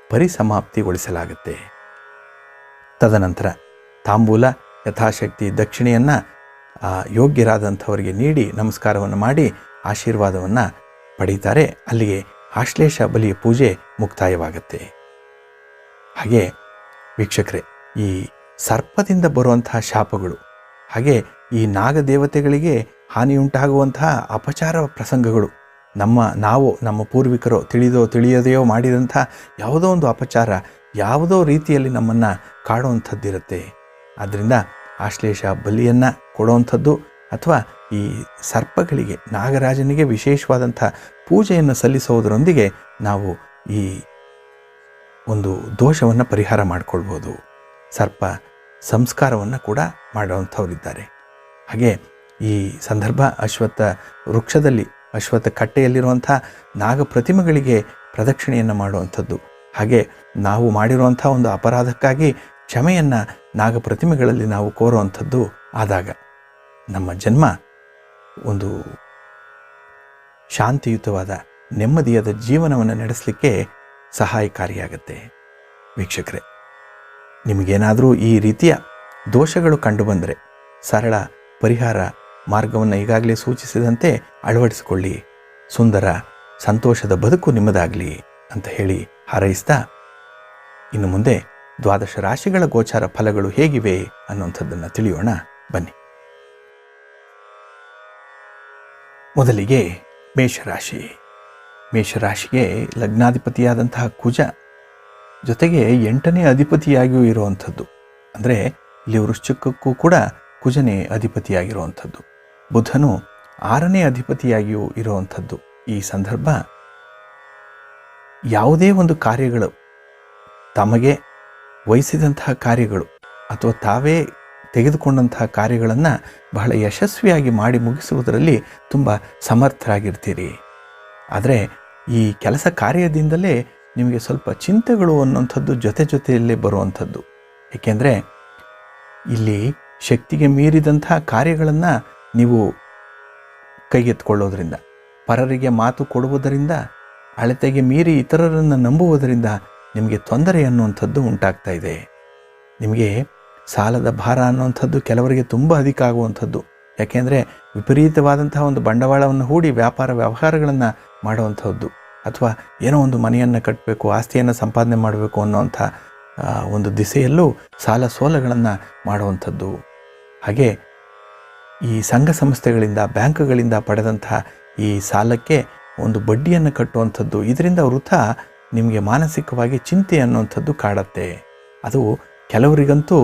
ಪರಿಸಮಾಪ್ತಿಗೊಳಿಸಲಾಗುತ್ತೆ. ತದನಂತರ ತಾಂಬೂಲ, ಯಥಾಶಕ್ತಿ ದಕ್ಷಿಣೆಯನ್ನು ಯೋಗ್ಯರಾದಂಥವರಿಗೆ ನೀಡಿ ನಮಸ್ಕಾರವನ್ನು ಮಾಡಿ ಆಶೀರ್ವಾದವನ್ನು ಪಡೀತಾರೆ. ಅಲ್ಲಿಗೆ ಆಶ್ಲೇಷ ಬಲಿಯ ಪೂಜೆ ಮುಕ್ತಾಯವಾಗುತ್ತೆ. ಹಾಗೆ ವೀಕ್ಷಕರೇ, ಈ ಸರ್ಪದಿಂದ ಬರುವಂತಹ ಶಾಪಗಳು, ಹಾಗೆ ಈ ನಾಗದೇವತೆಗಳಿಗೆ ಹಾನಿಯುಂಟಾಗುವಂತಹ ಅಪಚಾರ ಪ್ರಸಂಗಗಳು, ನಮ್ಮ ಪೂರ್ವಿಕರು ತಿಳಿದೋ ತಿಳಿಯದೆಯೋ ಮಾಡಿದಂಥ ಯಾವುದೋ ಒಂದು ಅಪಚಾರ ಯಾವುದೋ ರೀತಿಯಲ್ಲಿ ನಮ್ಮನ್ನು ಕಾಡುವಂಥದ್ದಿರುತ್ತೆ. ಆದ್ದರಿಂದ ಆಶ್ಲೇಷ ಬಲಿಯನ್ನು ಕೊಡುವಂಥದ್ದು, ಅಥವಾ ಈ ಸರ್ಪಗಳಿಗೆ, ನಾಗರಾಜನಿಗೆ ವಿಶೇಷವಾದಂಥ ಪೂಜೆಯನ್ನು ಸಲ್ಲಿಸೋದರೊಂದಿಗೆ ನಾವು ಈ ಒಂದು ದೋಷವನ್ನು ಪರಿಹಾರ ಮಾಡಿಕೊಳ್ಬೋದು. ಸರ್ಪ ಸಂಸ್ಕಾರವನ್ನು ಕೂಡ ಮಾಡುವಂಥವರಿದ್ದಾರೆ. ಹಾಗೆ ಈ ಸಂದರ್ಭ ಅಶ್ವತ್ಥ ವೃಕ್ಷದಲ್ಲಿ, ಅಶ್ವತ್ಥ ಕಟ್ಟೆಯಲ್ಲಿರುವಂಥ ನಾಗ ಪ್ರತಿಮೆಗಳಿಗೆ ಪ್ರದಕ್ಷಿಣೆಯನ್ನು ಮಾಡುವಂಥದ್ದು. ಹಾಗೆ ನಾವು ಮಾಡಿರುವಂಥ ಒಂದು ಅಪರಾಧಕ್ಕಾಗಿ ಕ್ಷಮೆಯನ್ನು ನಾಗ ಪ್ರತಿಮೆಗಳಲ್ಲಿ ನಾವು ಕೋರುವಂಥದ್ದು ಆದಾಗ ನಮ್ಮ ಜನ್ಮ ಒಂದು ಶಾಂತಿಯುತವಾದ ನೆಮ್ಮದಿಯಾದ ಜೀವನವನ್ನು ನಡೆಸಲಿಕ್ಕೆ ಸಹಾಯಕಾರಿಯಾಗುತ್ತೆ. ವೀಕ್ಷಕರೇ, ನಿಮಗೇನಾದರೂ ಈ ರೀತಿಯ ದೋಷಗಳು ಕಂಡುಬಂದರೆ ಸರಳ ಪರಿಹಾರ ಮಾರ್ಗವನ್ನು ಈಗಾಗಲೇ ಸೂಚಿಸಿದಂತೆ ಅಳವಡಿಸಿಕೊಳ್ಳಿ. ಸುಂದರ ಸಂತೋಷದ ಬದುಕು ನಿಮ್ಮದಾಗಲಿ ಅಂತ ಹೇಳಿ ಹಾರೈಸ್ತಾ, ಇನ್ನು ಮುಂದೆ 12 ರಾಶಿಗಳ ಗೋಚಾರ ಫಲಗಳು ಹೇಗಿವೆ ಅನ್ನುವಂಥದ್ದನ್ನು ತಿಳಿಯೋಣ ಬನ್ನಿ. ಮೊದಲಿಗೆ ಮೇಷರಾಶಿ. ಮೇಷರಾಶಿಗೆ ಲಗ್ನಾಧಿಪತಿಯಾದಂತಹ ಕುಜ ಜೊತೆಗೆ 8ನೇ ಅಧಿಪತಿಯಾಗಿಯೂ ಇರುವಂಥದ್ದು. ಅಂದರೆ ಇಲ್ಲಿ ವೃಶ್ಚಿಕಕ್ಕೂ ಕೂಡ ಕುಜನೇ ಅಧಿಪತಿಯಾಗಿರುವಂಥದ್ದು. ಬುಧನು 6ನೇ ಅಧಿಪತಿಯಾಗಿಯೂ ಇರುವಂಥದ್ದು. ಈ ಸಂದರ್ಭ ಯಾವುದೇ ಒಂದು ಕಾರ್ಯಗಳು, ತಮಗೆ ವಹಿಸಿದಂತಹ ಕಾರ್ಯಗಳು ಅಥವಾ ತಾವೇ ತೆಗೆದುಕೊಂಡಂತಹ ಕಾರ್ಯಗಳನ್ನು ಬಹಳ ಯಶಸ್ವಿಯಾಗಿ ಮಾಡಿ ಮುಗಿಸುವುದರಲ್ಲಿ ತುಂಬ ಸಮರ್ಥರಾಗಿರ್ತೀರಿ. ಆದರೆ ಈ ಕೆಲಸ ಕಾರ್ಯದಿಂದಲೇ ನಿಮಗೆ ಸ್ವಲ್ಪ ಚಿಂತೆಗಳು ಅನ್ನುವಂಥದ್ದು ಜೊತೆಯಲ್ಲೇ ಬರುವಂಥದ್ದು. ಏಕೆಂದರೆ ಇಲ್ಲಿ ಶಕ್ತಿಗೆ ಮೀರಿದಂಥ ಕಾರ್ಯಗಳನ್ನು ನೀವು ಕೈಗೆತ್ತಿಕೊಳ್ಳೋದ್ರಿಂದ, ಪರರಿಗೆ ಮಾತು ಕೊಡುವುದರಿಂದ, ಅಳತೆಗೆ ಮೀರಿ ಇತರರನ್ನು ನಂಬುವುದರಿಂದ ನಿಮಗೆ ತೊಂದರೆ ಅನ್ನುವಂಥದ್ದು ಉಂಟಾಗ್ತಾ ಇದೆ. ನಿಮಗೆ ಸಾಲದ ಭಾರ ಅನ್ನುವಂಥದ್ದು ಕೆಲವರಿಗೆ ತುಂಬ ಅಧಿಕ ಆಗುವಂಥದ್ದು. ಯಾಕೆಂದರೆ ವಿಪರೀತವಾದಂತಹ ಒಂದು ಬಂಡವಾಳವನ್ನು ಹೂಡಿ ವ್ಯಾಪಾರ ವ್ಯವಹಾರಗಳನ್ನು ಮಾಡುವಂಥದ್ದು, ಅಥವಾ ಏನೋ ಒಂದು ಮನೆಯನ್ನು ಕಟ್ಟಬೇಕು, ಆಸ್ತಿಯನ್ನು ಸಂಪಾದನೆ ಮಾಡಬೇಕು ಅನ್ನೋವಂಥ ಒಂದು ದಿಸೆಯಲ್ಲೂ ಸಾಲ ಸೋಲಗಳನ್ನು ಮಾಡುವಂಥದ್ದು. ಹಾಗೆ ಈ ಸಂಘ ಸಂಸ್ಥೆಗಳಿಂದ, ಬ್ಯಾಂಕ್ಗಳಿಂದ ಪಡೆದಂತಹ ಈ ಸಾಲಕ್ಕೆ ಒಂದು ಬಡ್ಡಿಯನ್ನು ಕಟ್ಟುವಂಥದ್ದು, ಇದರಿಂದ ವೃಥ ನಿಮಗೆ ಮಾನಸಿಕವಾಗಿ ಚಿಂತೆ ಅನ್ನುವಂಥದ್ದು ಕಾಡುತ್ತೆ. ಅದು ಕೆಲವರಿಗಂತೂ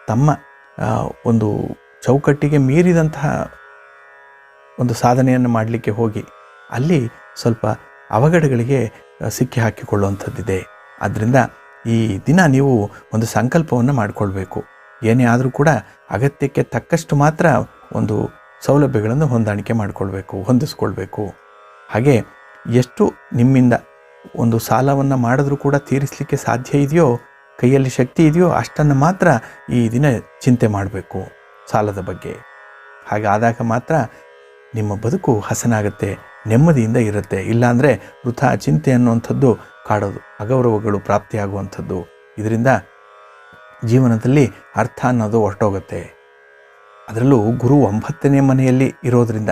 ತಮ್ಮ ಒಂದು ಚೌಕಟ್ಟಿಗೆ ಮೀರಿದಂತಹ ಒಂದು ಸಾಧನೆಯನ್ನು ಮಾಡಲಿಕ್ಕೆ ಹೋಗಿ ಅಲ್ಲಿ ಸ್ವಲ್ಪ ಅವಘಡಗಳಿಗೆ ಸಿಕ್ಕಿ ಹಾಕಿಕೊಳ್ಳುವಂಥದ್ದಿದೆ. ಆದ್ದರಿಂದ ಈ ದಿನ ನೀವು ಒಂದು ಸಂಕಲ್ಪವನ್ನು ಮಾಡಿಕೊಳ್ಬೇಕು. ಏನೇ ಆದರೂ ಕೂಡ ಅಗತ್ಯಕ್ಕೆ ತಕ್ಕಷ್ಟು ಮಾತ್ರ ಒಂದು ಸೌಲಭ್ಯಗಳನ್ನು ಹೊಂದಾಣಿಕೆ ಮಾಡಿಕೊಳ್ಬೇಕು, ಹೊಂದಿಸ್ಕೊಳ್ಬೇಕು. ಹಾಗೆ ಎಷ್ಟು ನಿಮ್ಮಿಂದ ಒಂದು ಸಾಲವನ್ನು ಮಾಡಿದ್ರೂ ಕೂಡ ತೀರಿಸಲಿಕ್ಕೆ ಸಾಧ್ಯ ಇದೆಯೋ, ಕೈಯಲ್ಲಿ ಶಕ್ತಿ ಇದೆಯೋ ಅಷ್ಟನ್ನು ಮಾತ್ರ ಈ ದಿನ ಚಿಂತೆ ಮಾಡಬೇಕು ಸಾಲದ ಬಗ್ಗೆ. ಹಾಗಾದಾಗ ಮಾತ್ರ ನಿಮ್ಮ ಬದುಕು ಹಸನಾಗುತ್ತೆ, ನೆಮ್ಮದಿಯಿಂದ ಇರುತ್ತೆ. ಇಲ್ಲಾಂದರೆ ವೃಥಾ ಚಿಂತೆ ಅನ್ನುವಂಥದ್ದು ಕಾಡೋದು, ಅಗೌರವಗಳು ಪ್ರಾಪ್ತಿಯಾಗುವಂಥದ್ದು. ಇದರಿಂದ ಜೀವನದಲ್ಲಿ ಅರ್ಥ ಅನ್ನೋದು ಹೊರಟೋಗುತ್ತೆ. ಅದರಲ್ಲೂ ಗುರು 9ನೇ ಮನೆಯಲ್ಲಿ ಇರೋದರಿಂದ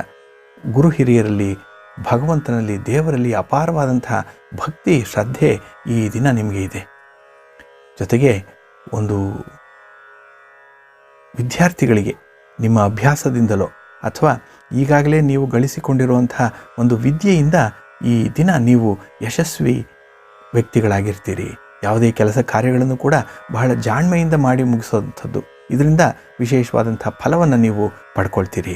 ಗುರು ಹಿರಿಯರಲ್ಲಿ, ಭಗವಂತನಲ್ಲಿ, ದೇವರಲ್ಲಿ ಅಪಾರವಾದಂತಹ ಭಕ್ತಿ, ಶ್ರದ್ಧೆ ಈ ದಿನ ನಿಮಗೆ ಇದೆ. ಜೊತೆಗೆ ಒಂದು ವಿದ್ಯಾರ್ಥಿಗಳಿಗೆ ನಿಮ್ಮ ಅಭ್ಯಾಸದಿಂದಲೋ ಅಥವಾ ಈಗಾಗಲೇ ನೀವು ಗಳಿಸಿಕೊಂಡಿರುವಂತಹ ಒಂದು ವಿದ್ಯೆಯಿಂದ ಈ ದಿನ ನೀವು ಯಶಸ್ವಿ ವ್ಯಕ್ತಿಗಳಾಗಿರ್ತೀರಿ. ಯಾವುದೇ ಕೆಲಸ ಕಾರ್ಯಗಳನ್ನು ಕೂಡ ಬಹಳ ಜಾಣ್ಮೆಯಿಂದ ಮಾಡಿ ಮುಗಿಸೋವಂಥದ್ದು. ಇದರಿಂದ ವಿಶೇಷವಾದಂಥ ಫಲವನ್ನು ನೀವು ಪಡ್ಕೊಳ್ತೀರಿ.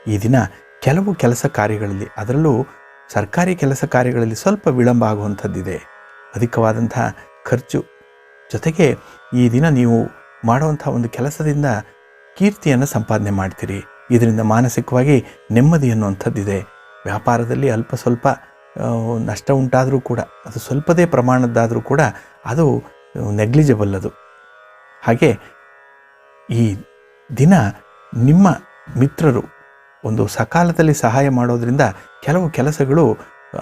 ಈ ದಿನ ಕೆಲವು ಕೆಲಸ ಕಾರ್ಯಗಳಲ್ಲಿ, ಅದರಲ್ಲೂ ಸರ್ಕಾರಿ ಕೆಲಸ ಕಾರ್ಯಗಳಲ್ಲಿ ಸ್ವಲ್ಪ ವಿಳಂಬ ಆಗುವಂಥದ್ದಿದೆ. ಅಧಿಕವಾದಂಥ ಖರ್ಚು, ಜೊತೆಗೆ ಈ ದಿನ ನೀವು ಮಾಡುವಂಥ ಒಂದು ಕೆಲಸದಿಂದ ಕೀರ್ತಿಯನ್ನು ಸಂಪಾದನೆ ಮಾಡ್ತೀರಿ. ಇದರಿಂದ ಮಾನಸಿಕವಾಗಿ ನೆಮ್ಮದಿ ಅನ್ನುವಂಥದ್ದಿದೆ. ವ್ಯಾಪಾರದಲ್ಲಿ ಅಲ್ಪ ಸ್ವಲ್ಪ ನಷ್ಟ ಉಂಟಾದರೂ ಕೂಡ, ಅದು ಸ್ವಲ್ಪದೇ ಪ್ರಮಾಣದ್ದಾದರೂ ಕೂಡ ಅದು ನೆಗ್ಲಿಜಿಬಲ್ ಅದು. ಹಾಗೆ ಈ ದಿನ ನಿಮ್ಮ ಮಿತ್ರರು ಒಂದು ಸಕಾಲದಲ್ಲಿ ಸಹಾಯ ಮಾಡೋದರಿಂದ ಕೆಲವು ಕೆಲಸಗಳು,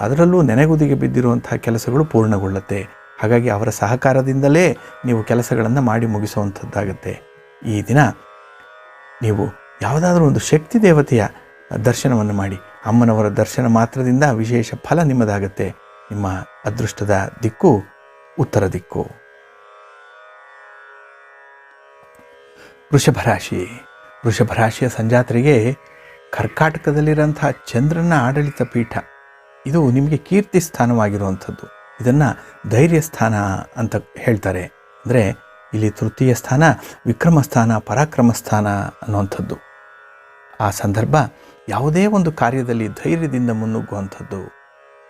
ಅದರಲ್ಲೂ ನೆನೆಗುದಿಗೆ ಬಿದ್ದಿರುವಂತಹ ಕೆಲಸಗಳು ಪೂರ್ಣಗೊಳ್ಳುತ್ತೆ. ಹಾಗಾಗಿ ಅವರ ಸಹಕಾರದಿಂದಲೇ ನೀವು ಕೆಲಸಗಳನ್ನು ಮಾಡಿ ಮುಗಿಸುವಂಥದ್ದಾಗುತ್ತೆ. ಈ ದಿನ ನೀವು ಯಾವುದಾದ್ರೂ ಒಂದು ಶಕ್ತಿ ದೇವತೆಯ ದರ್ಶನವನ್ನು ಮಾಡಿ, ಅಮ್ಮನವರ ದರ್ಶನ ಮಾತ್ರದಿಂದ ವಿಶೇಷ ಫಲ ನಿಮ್ಮದಾಗುತ್ತೆ. ನಿಮ್ಮ ಅದೃಷ್ಟದ ದಿಕ್ಕು ಉತ್ತರ ದಿಕ್ಕು. ವೃಷಭ ರಾಶಿ. ವೃಷಭ ರಾಶಿಯ ಸಂಜಾತರಿಗೆ ಕರ್ಕಾಟಕದಲ್ಲಿರೋಂಥ ಚಂದ್ರನ ಆಡಳಿತ ಪೀಠ ಇದು ನಿಮಗೆ ಕೀರ್ತಿ ಸ್ಥಾನವಾಗಿರುವಂಥದ್ದು. ಇದನ್ನು ಧೈರ್ಯ ಸ್ಥಾನ ಅಂತ ಹೇಳ್ತಾರೆ. ಅಂದರೆ ಇಲ್ಲಿ ತೃತೀಯ ಸ್ಥಾನ ವಿಕ್ರಮ ಸ್ಥಾನ, ಪರಾಕ್ರಮ ಸ್ಥಾನ ಅನ್ನುವಂಥದ್ದು. ಆ ಸಂದರ್ಭ ಯಾವುದೇ ಒಂದು ಕಾರ್ಯದಲ್ಲಿ ಧೈರ್ಯದಿಂದ ಮುನ್ನುಗ್ಗುವಂಥದ್ದು.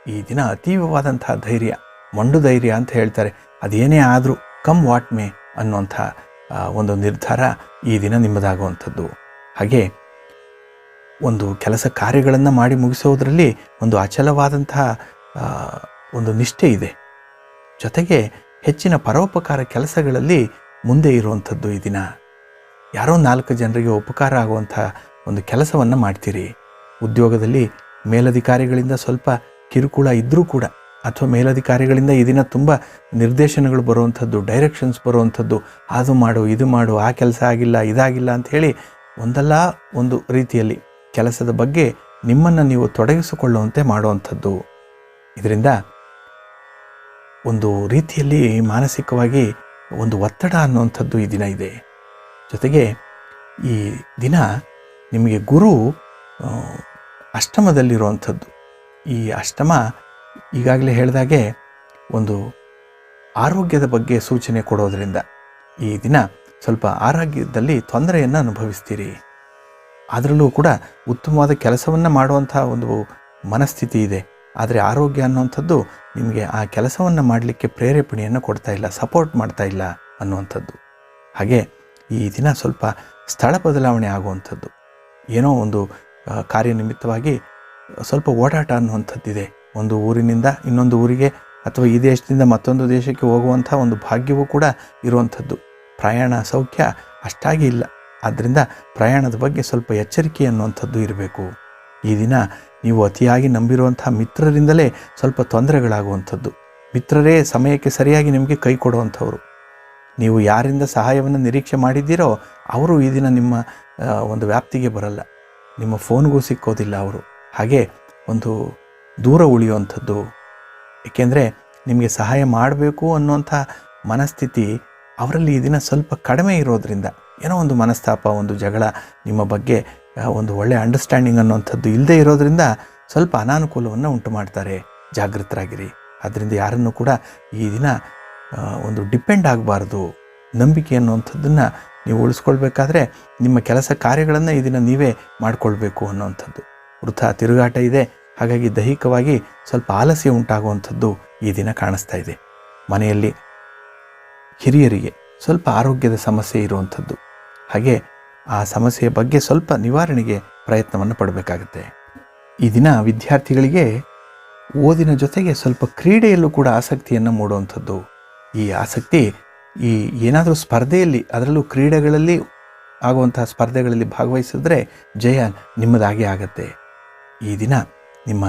ಈ ದಿನ ಅತೀವವಾದಂಥ ಧೈರ್ಯ, ಮಂಡು ಧೈರ್ಯ ಅಂತ ಹೇಳ್ತಾರೆ. ಅದೇನೇ ಆದರೂ ಕಮ್ ವಾಟ್ ಮೇ ಅನ್ನುವಂಥ ಒಂದು ನಿರ್ಧಾರ ಈ ದಿನ ನಿಮ್ಮದಾಗುವಂಥದ್ದು. ಹಾಗೆ ಒಂದು ಕೆಲಸ ಕಾರ್ಯಗಳನ್ನು ಮಾಡಿ ಮುಗಿಸೋದ್ರಲ್ಲಿ ಒಂದು ಅಚಲವಾದಂತಹ ಒಂದು ನಿಷ್ಠೆ ಇದೆ. ಜೊತೆಗೆ ಹೆಚ್ಚಿನ ಪರೋಪಕಾರ ಕೆಲಸಗಳಲ್ಲಿ ಮುಂದೆ ಇರುವಂಥದ್ದು ಈ ದಿನ. ಯಾರೋ 4 ಜನರಿಗೆ ಉಪಕಾರ ಆಗುವಂಥ ಒಂದು ಕೆಲಸವನ್ನು ಮಾಡ್ತೀರಿ. ಉದ್ಯೋಗದಲ್ಲಿ ಮೇಲಧಿಕಾರಿಗಳಿಂದ ಸ್ವಲ್ಪ ಕಿರುಕುಳ ಇದ್ದರೂ ಕೂಡ, ಅಥವಾ ಮೇಲಧಿಕಾರಿಗಳಿಂದ ಈ ದಿನ ತುಂಬ ನಿರ್ದೇಶನಗಳು ಬರುವಂಥದ್ದು, ಡೈರೆಕ್ಷನ್ಸ್ ಬರುವಂಥದ್ದು, ಅದು ಮಾಡು ಇದು ಮಾಡು, ಆ ಕೆಲಸ ಆಗಿಲ್ಲ ಇದಾಗಿಲ್ಲ ಅಂಥೇಳಿ ಒಂದಲ್ಲ ಒಂದು ರೀತಿಯಲ್ಲಿ ಕೆಲಸದ ಬಗ್ಗೆ ನಿಮ್ಮನ್ನು ನೀವು ತೊಡಗಿಸಿಕೊಳ್ಳುವಂತೆ ಮಾಡುವಂಥದ್ದು. ಇದರಿಂದ ಒಂದು ರೀತಿಯಲ್ಲಿ ಮಾನಸಿಕವಾಗಿ ಒಂದು ಒತ್ತಡ ಅನ್ನುವಂಥದ್ದು ಈ ದಿನ ಇದೆ. ಜೊತೆಗೆ ಈ ದಿನ ನಿಮಗೆ ಗುರು ಅಷ್ಟಮದಲ್ಲಿರುವಂಥದ್ದು. ಈ ಅಷ್ಟಮ ಈಗಾಗಲೇ ಹೇಳಿದಾಗೆ ಒಂದು ಆರೋಗ್ಯದ ಬಗ್ಗೆ ಸೂಚನೆ ಕೊಡೋದರಿಂದ ಈ ದಿನ ಸ್ವಲ್ಪ ಆರೋಗ್ಯದಲ್ಲಿ ತೊಂದರೆಯನ್ನು ಅನುಭವಿಸ್ತೀರಿ. ಅದರಲ್ಲೂ ಕೂಡ ಉತ್ತಮವಾದ ಕೆಲಸವನ್ನು ಮಾಡುವಂಥ ಒಂದು ಮನಸ್ಥಿತಿ ಇದೆ. ಆದರೆ ಆರೋಗ್ಯ ಅನ್ನುವಂಥದ್ದು ನಿಮಗೆ ಆ ಕೆಲಸವನ್ನು ಮಾಡಲಿಕ್ಕೆ ಪ್ರೇರೇಪಣೆಯನ್ನು ಕೊಡ್ತಾ ಇಲ್ಲ, ಸಪೋರ್ಟ್ ಮಾಡ್ತಾ ಇಲ್ಲ ಅನ್ನುವಂಥದ್ದು. ಹಾಗೆ ಈ ದಿನ ಸ್ವಲ್ಪ ಸ್ಥಳ ಬದಲಾವಣೆ ಆಗುವಂಥದ್ದು. ಏನೋ ಒಂದು ಕಾರ್ಯನಿಮಿತ್ತವಾಗಿ ಸ್ವಲ್ಪ ಓಡಾಟ ಅನ್ನುವಂಥದ್ದಿದೆ. ಒಂದು ಊರಿನಿಂದ ಇನ್ನೊಂದು ಊರಿಗೆ ಅಥವಾ ಈ ದೇಶದಿಂದ ಮತ್ತೊಂದು ದೇಶಕ್ಕೆ ಹೋಗುವಂಥ ಒಂದು ಭಾಗ್ಯವೂ ಕೂಡ ಇರುವಂಥದ್ದು. ಪ್ರಯಾಣ ಸೌಖ್ಯ ಅಷ್ಟಾಗಿ ಇಲ್ಲ. ಆದ್ದರಿಂದ ಪ್ರಯಾಣದ ಬಗ್ಗೆ ಸ್ವಲ್ಪ ಎಚ್ಚರಿಕೆ ಅನ್ನುವಂಥದ್ದು ಇರಬೇಕು. ಈ ದಿನ ನೀವು ಅತಿಯಾಗಿ ನಂಬಿರುವಂಥ ಮಿತ್ರರಿಂದಲೇ ಸ್ವಲ್ಪ ತೊಂದರೆಗಳಾಗುವಂಥದ್ದು. ಮಿತ್ರರೇ ಸಮಯಕ್ಕೆ ಸರಿಯಾಗಿ ನಿಮಗೆ ಕೈ ಕೊಡುವಂಥವ್ರು. ನೀವು ಯಾರಿಂದ ಸಹಾಯವನ್ನು ನಿರೀಕ್ಷೆ ಮಾಡಿದ್ದೀರೋ ಅವರು ಈ ದಿನ ನಿಮ್ಮ ಒಂದು ವ್ಯಾಪ್ತಿಗೆ ಬರಲ್ಲ, ನಿಮ್ಮ ಫೋನ್ಗೂ ಸಿಕ್ಕೋದಿಲ್ಲ ಅವರು. ಹಾಗೆ ಒಂದು ದೂರ ಉಳಿಯುವಂಥದ್ದು. ಏಕೆಂದರೆ ನಿಮಗೆ ಸಹಾಯ ಮಾಡಬೇಕು ಅನ್ನುವಂಥ ಮನಸ್ಥಿತಿ ಅವರಲ್ಲಿ ಈ ದಿನ ಸ್ವಲ್ಪ ಕಡಿಮೆ ಇರೋದರಿಂದ, ಏನೋ ಒಂದು ಮನಸ್ತಾಪ, ಒಂದು ಜಗಳ, ನಿಮ್ಮ ಬಗ್ಗೆ ಒಂದು ಒಳ್ಳೆಯ ಅಂಡರ್ಸ್ಟ್ಯಾಂಡಿಂಗ್ ಅನ್ನುವಂಥದ್ದು ಇಲ್ಲದೆ ಇರೋದರಿಂದ ಸ್ವಲ್ಪ ಅನಾನುಕೂಲವನ್ನು ಉಂಟು ಮಾಡ್ತಾರೆ. ಜಾಗೃತರಾಗಿರಿ. ಅದರಿಂದ ಯಾರನ್ನು ಕೂಡ ಈ ದಿನ ಒಂದು ಡಿಪೆಂಡ್ ಆಗಬಾರ್ದು. ನಂಬಿಕೆ ಅನ್ನುವಂಥದ್ದನ್ನು ನೀವು ಉಳಿಸ್ಕೊಳ್ಬೇಕಾದ್ರೆ ನಿಮ್ಮ ಕೆಲಸ ಕಾರ್ಯಗಳನ್ನು ಈ ದಿನ ನೀವೇ ಮಾಡಿಕೊಳ್ಬೇಕು ಅನ್ನುವಂಥದ್ದು. ವೃಥಾ ತಿರುಗಾಟ ಇದೆ. ಹಾಗಾಗಿ ದೈಹಿಕವಾಗಿ ಸ್ವಲ್ಪ ಆಲಸ್ಯ ಉಂಟಾಗುವಂಥದ್ದು ಈ ದಿನ ಕಾಣಿಸ್ತಾ ಇದೆ. ಮನೆಯಲ್ಲಿ ಹಿರಿಯರಿಗೆ ಸ್ವಲ್ಪ ಆರೋಗ್ಯದ ಸಮಸ್ಯೆ ಇರುವಂಥದ್ದು. ಹಾಗೆ ಆ ಸಮಸ್ಯೆಯ ಬಗ್ಗೆ ಸ್ವಲ್ಪ ನಿವಾರಣೆಗೆ ಪ್ರಯತ್ನವನ್ನು ಪಡಬೇಕಾಗುತ್ತೆ. ಈ ದಿನ ವಿದ್ಯಾರ್ಥಿಗಳಿಗೆ ಓದಿನ ಜೊತೆಗೆ ಸ್ವಲ್ಪ ಕ್ರೀಡೆಯಲ್ಲೂ ಕೂಡ ಆಸಕ್ತಿಯನ್ನು ಮೂಡುವಂಥದ್ದು. ಈ ಆಸಕ್ತಿ ಈ ಏನಾದರೂ ಸ್ಪರ್ಧೆಯಲ್ಲಿ, ಅದರಲ್ಲೂ ಕ್ರೀಡೆಗಳಲ್ಲಿ ಆಗುವಂತಹ ಸ್ಪರ್ಧೆಗಳಲ್ಲಿ ಭಾಗವಹಿಸಿದ್ರೆ ಜಯ ನಿಮ್ಮದಾಗೇ ಆಗತ್ತೆ. ಈ ದಿನ ನಿಮ್ಮ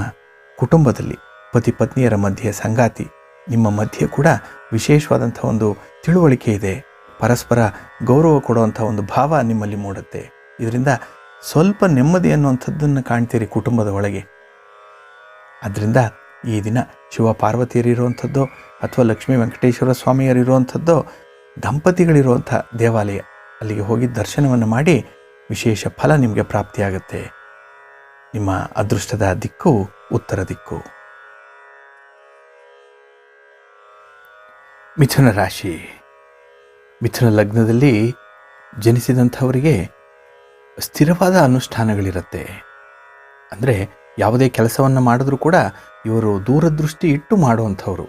ಕುಟುಂಬದಲ್ಲಿ ಪತಿ ಪತ್ನಿಯರ ಮಧ್ಯೆ, ಸಂಗಾತಿ ನಿಮ್ಮ ಮಧ್ಯೆ ಕೂಡ ವಿಶೇಷವಾದಂಥ ಒಂದು ತಿಳುವಳಿಕೆ ಇದೆ. ಪರಸ್ಪರ ಗೌರವ ಕೊಡುವಂಥ ಒಂದು ಭಾವ ನಿಮ್ಮಲ್ಲಿ ಮೂಡುತ್ತೆ. ಇದರಿಂದ ಸ್ವಲ್ಪ ನೆಮ್ಮದಿ ಅನ್ನುವಂಥದ್ದನ್ನು ಕಾಣ್ತೀರಿ ಕುಟುಂಬದ ಒಳಗೆ. ಆದ್ದರಿಂದ ಈ ದಿನ ಶಿವ ಪಾರ್ವತಿಯರಿರುವಂಥದ್ದೋ ಅಥವಾ ಲಕ್ಷ್ಮೀ ವೆಂಕಟೇಶ್ವರ ಸ್ವಾಮಿಯರಿರುವಂಥದ್ದೋ, ದಂಪತಿಗಳಿರುವಂಥ ದೇವಾಲಯ ಅಲ್ಲಿಗೆ ಹೋಗಿ ದರ್ಶನವನ್ನು ಮಾಡಿ ವಿಶೇಷ ಫಲ ನಿಮಗೆ ಪ್ರಾಪ್ತಿಯಾಗುತ್ತೆ. ನಿಮ್ಮ ಅದೃಷ್ಟದ ದಿಕ್ಕು ಉತ್ತರ ದಿಕ್ಕು. ಮಿಥುನ ರಾಶಿ. ಮಿಥುನ ಲಗ್ನದಲ್ಲಿ ಜನಿಸಿದಂಥವರಿಗೆ ಸ್ಥಿರವಾದ ಅನುಷ್ಠಾನಗಳಿರುತ್ತೆ. ಅಂದರೆ ಯಾವುದೇ ಕೆಲಸವನ್ನು ಮಾಡಿದ್ರೂ ಕೂಡ ಇವರು ದೂರದೃಷ್ಟಿ ಇಟ್ಟು ಮಾಡುವಂಥವ್ರು.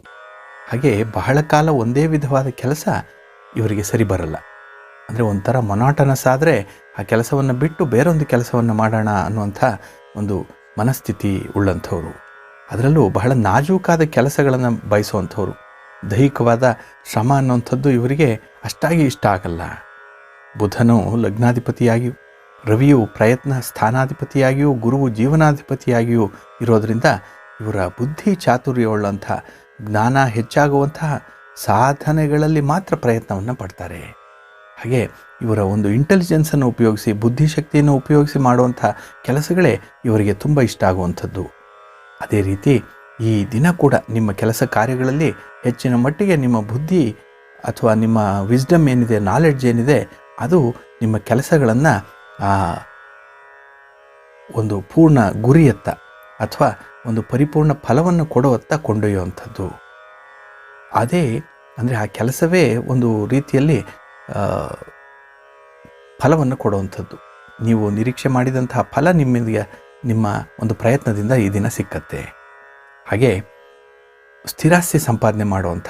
ಹಾಗೆ ಬಹಳ ಕಾಲ ಒಂದೇ ವಿಧವಾದ ಕೆಲಸ ಇವರಿಗೆ ಸರಿ ಬರಲ್ಲ. ಅಂದರೆ ಒಂಥರ ಮೊನಾಟನಸ್ ಆದರೆ ಆ ಕೆಲಸವನ್ನು ಬಿಟ್ಟು ಬೇರೊಂದು ಕೆಲಸವನ್ನು ಮಾಡೋಣ ಅನ್ನುವಂಥ ಒಂದು ಮನಸ್ಥಿತಿ ಉಳ್ಳಂಥವ್ರು. ಅದರಲ್ಲೂ ಬಹಳ ನಾಜೂಕಾದ ಕೆಲಸಗಳನ್ನು ಬಯಸುವಂಥವ್ರು. ದೈಹಿಕವಾದ ಶ್ರಮ ಅನ್ನುವಂಥದ್ದು ಇವರಿಗೆ ಅಷ್ಟಾಗಿ ಇಷ್ಟ ಆಗಲ್ಲ. ಬುಧನು ಲಗ್ನಾಧಿಪತಿಯಾಗಿಯೂ, ರವಿಯು ಪ್ರಯತ್ನ ಸ್ಥಾನಾಧಿಪತಿಯಾಗಿಯೂ, ಗುರುವು ಜೀವನಾಧಿಪತಿಯಾಗಿಯೂ ಇರೋದರಿಂದ ಇವರ ಬುದ್ಧಿ ಚಾತುರ್ಯವುಳ್ಳಂಥ, ಜ್ಞಾನ ಹೆಚ್ಚಾಗುವಂತಹ ಸಾಧನೆಗಳಲ್ಲಿ ಮಾತ್ರ ಪ್ರಯತ್ನವನ್ನು ಪಡ್ತಾರೆ. ಹಾಗೆ ಇವರ ಒಂದು ಇಂಟೆಲಿಜೆನ್ಸನ್ನು ಉಪಯೋಗಿಸಿ, ಬುದ್ಧಿಶಕ್ತಿಯನ್ನು ಉಪಯೋಗಿಸಿ ಮಾಡುವಂಥ ಕೆಲಸಗಳೇ ಇವರಿಗೆ ತುಂಬ ಇಷ್ಟ ಆಗುವಂಥದ್ದು. ಅದೇ ರೀತಿ ಈ ದಿನ ಕೂಡ ನಿಮ್ಮ ಕೆಲಸ ಕಾರ್ಯಗಳಲ್ಲಿ ಹೆಚ್ಚಿನ ಮಟ್ಟಿಗೆ ನಿಮ್ಮ ಬುದ್ಧಿ ಅಥವಾ ನಿಮ್ಮ ವಿಸ್ಡಮ್ ಏನಿದೆ, ನಾಲೆಡ್ಜ್ ಏನಿದೆ, ಅದು ನಿಮ್ಮ ಕೆಲಸಗಳನ್ನು ಒಂದು ಪೂರ್ಣ ಗುರಿಯತ್ತ ಅಥವಾ ಒಂದು ಪರಿಪೂರ್ಣ ಫಲವನ್ನು ಕೊಡುವತ್ತ ಕೊಂಡೊಯ್ಯುವಂಥದ್ದು. ಅದೇ ಅಂದರೆ ಆ ಕೆಲಸವೇ ಒಂದು ರೀತಿಯಲ್ಲಿ ಫಲವನ್ನು ಕೊಡುವಂಥದ್ದು. ನೀವು ನಿರೀಕ್ಷೆ ಮಾಡಿದಂತಹ ಫಲ ನಿಮಗೆ ನಿಮ್ಮ ಒಂದು ಪ್ರಯತ್ನದಿಂದ ಈ ದಿನ ಸಿಕ್ಕತ್ತೆ. ಹಾಗೆ ಸ್ಥಿರಾಸ್ತಿ ಸಂಪಾದನೆ ಮಾಡುವಂಥ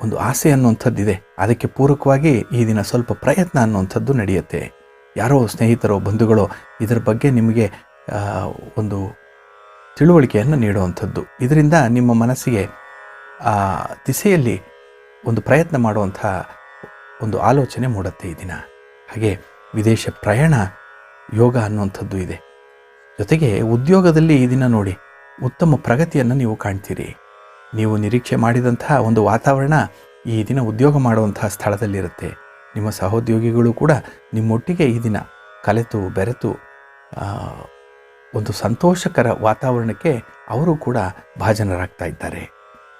ಒಂದು ಆಸೆ ಅನ್ನುವಂಥದ್ದಿದೆ. ಅದಕ್ಕೆ ಪೂರಕವಾಗಿ ಈ ದಿನ ಸ್ವಲ್ಪ ಪ್ರಯತ್ನ ಅನ್ನುವಂಥದ್ದು ನಡೆಯುತ್ತೆ. ಯಾರೋ ಸ್ನೇಹಿತರೋ ಬಂಧುಗಳೋ ಇದರ ಬಗ್ಗೆ ನಿಮಗೆ ಒಂದು ತಿಳುವಳಿಕೆಯನ್ನು ನೀಡುವಂಥದ್ದು. ಇದರಿಂದ ನಿಮ್ಮ ಮನಸ್ಸಿಗೆ ಆ ದಿಸೆಯಲ್ಲಿ ಒಂದು ಪ್ರಯತ್ನ ಮಾಡುವಂಥ ಒಂದು ಆಲೋಚನೆ ಮೂಡುತ್ತೆ ಈ ದಿನ. ಹಾಗೆ ವಿದೇಶ ಪ್ರಯಾಣ ಯೋಗ ಅನ್ನುವಂಥದ್ದು ಇದೆ. ಜೊತೆಗೆ ಉದ್ಯೋಗದಲ್ಲಿ ಈ ದಿನ ನೋಡಿ ಉತ್ತಮ ಪ್ರಗತಿಯನ್ನು ನೀವು ಕಾಣ್ತೀರಿ. ನೀವು ನಿರೀಕ್ಷೆ ಮಾಡಿದಂತಹ ಒಂದು ವಾತಾವರಣ ಈ ದಿನ ಉದ್ಯೋಗ ಮಾಡುವಂತಹ ಸ್ಥಳದಲ್ಲಿರುತ್ತೆ. ನಿಮ್ಮ ಸಹೋದ್ಯೋಗಿಗಳು ಕೂಡ ನಿಮ್ಮೊಟ್ಟಿಗೆ ಈ ದಿನ ಕಲೆತು ಬೆರೆತು ಒಂದು ಸಂತೋಷಕರ ವಾತಾವರಣಕ್ಕೆ ಅವರು ಕೂಡ ಭಾಜನರಾಗ್ತಾ ಇದ್ದಾರೆ.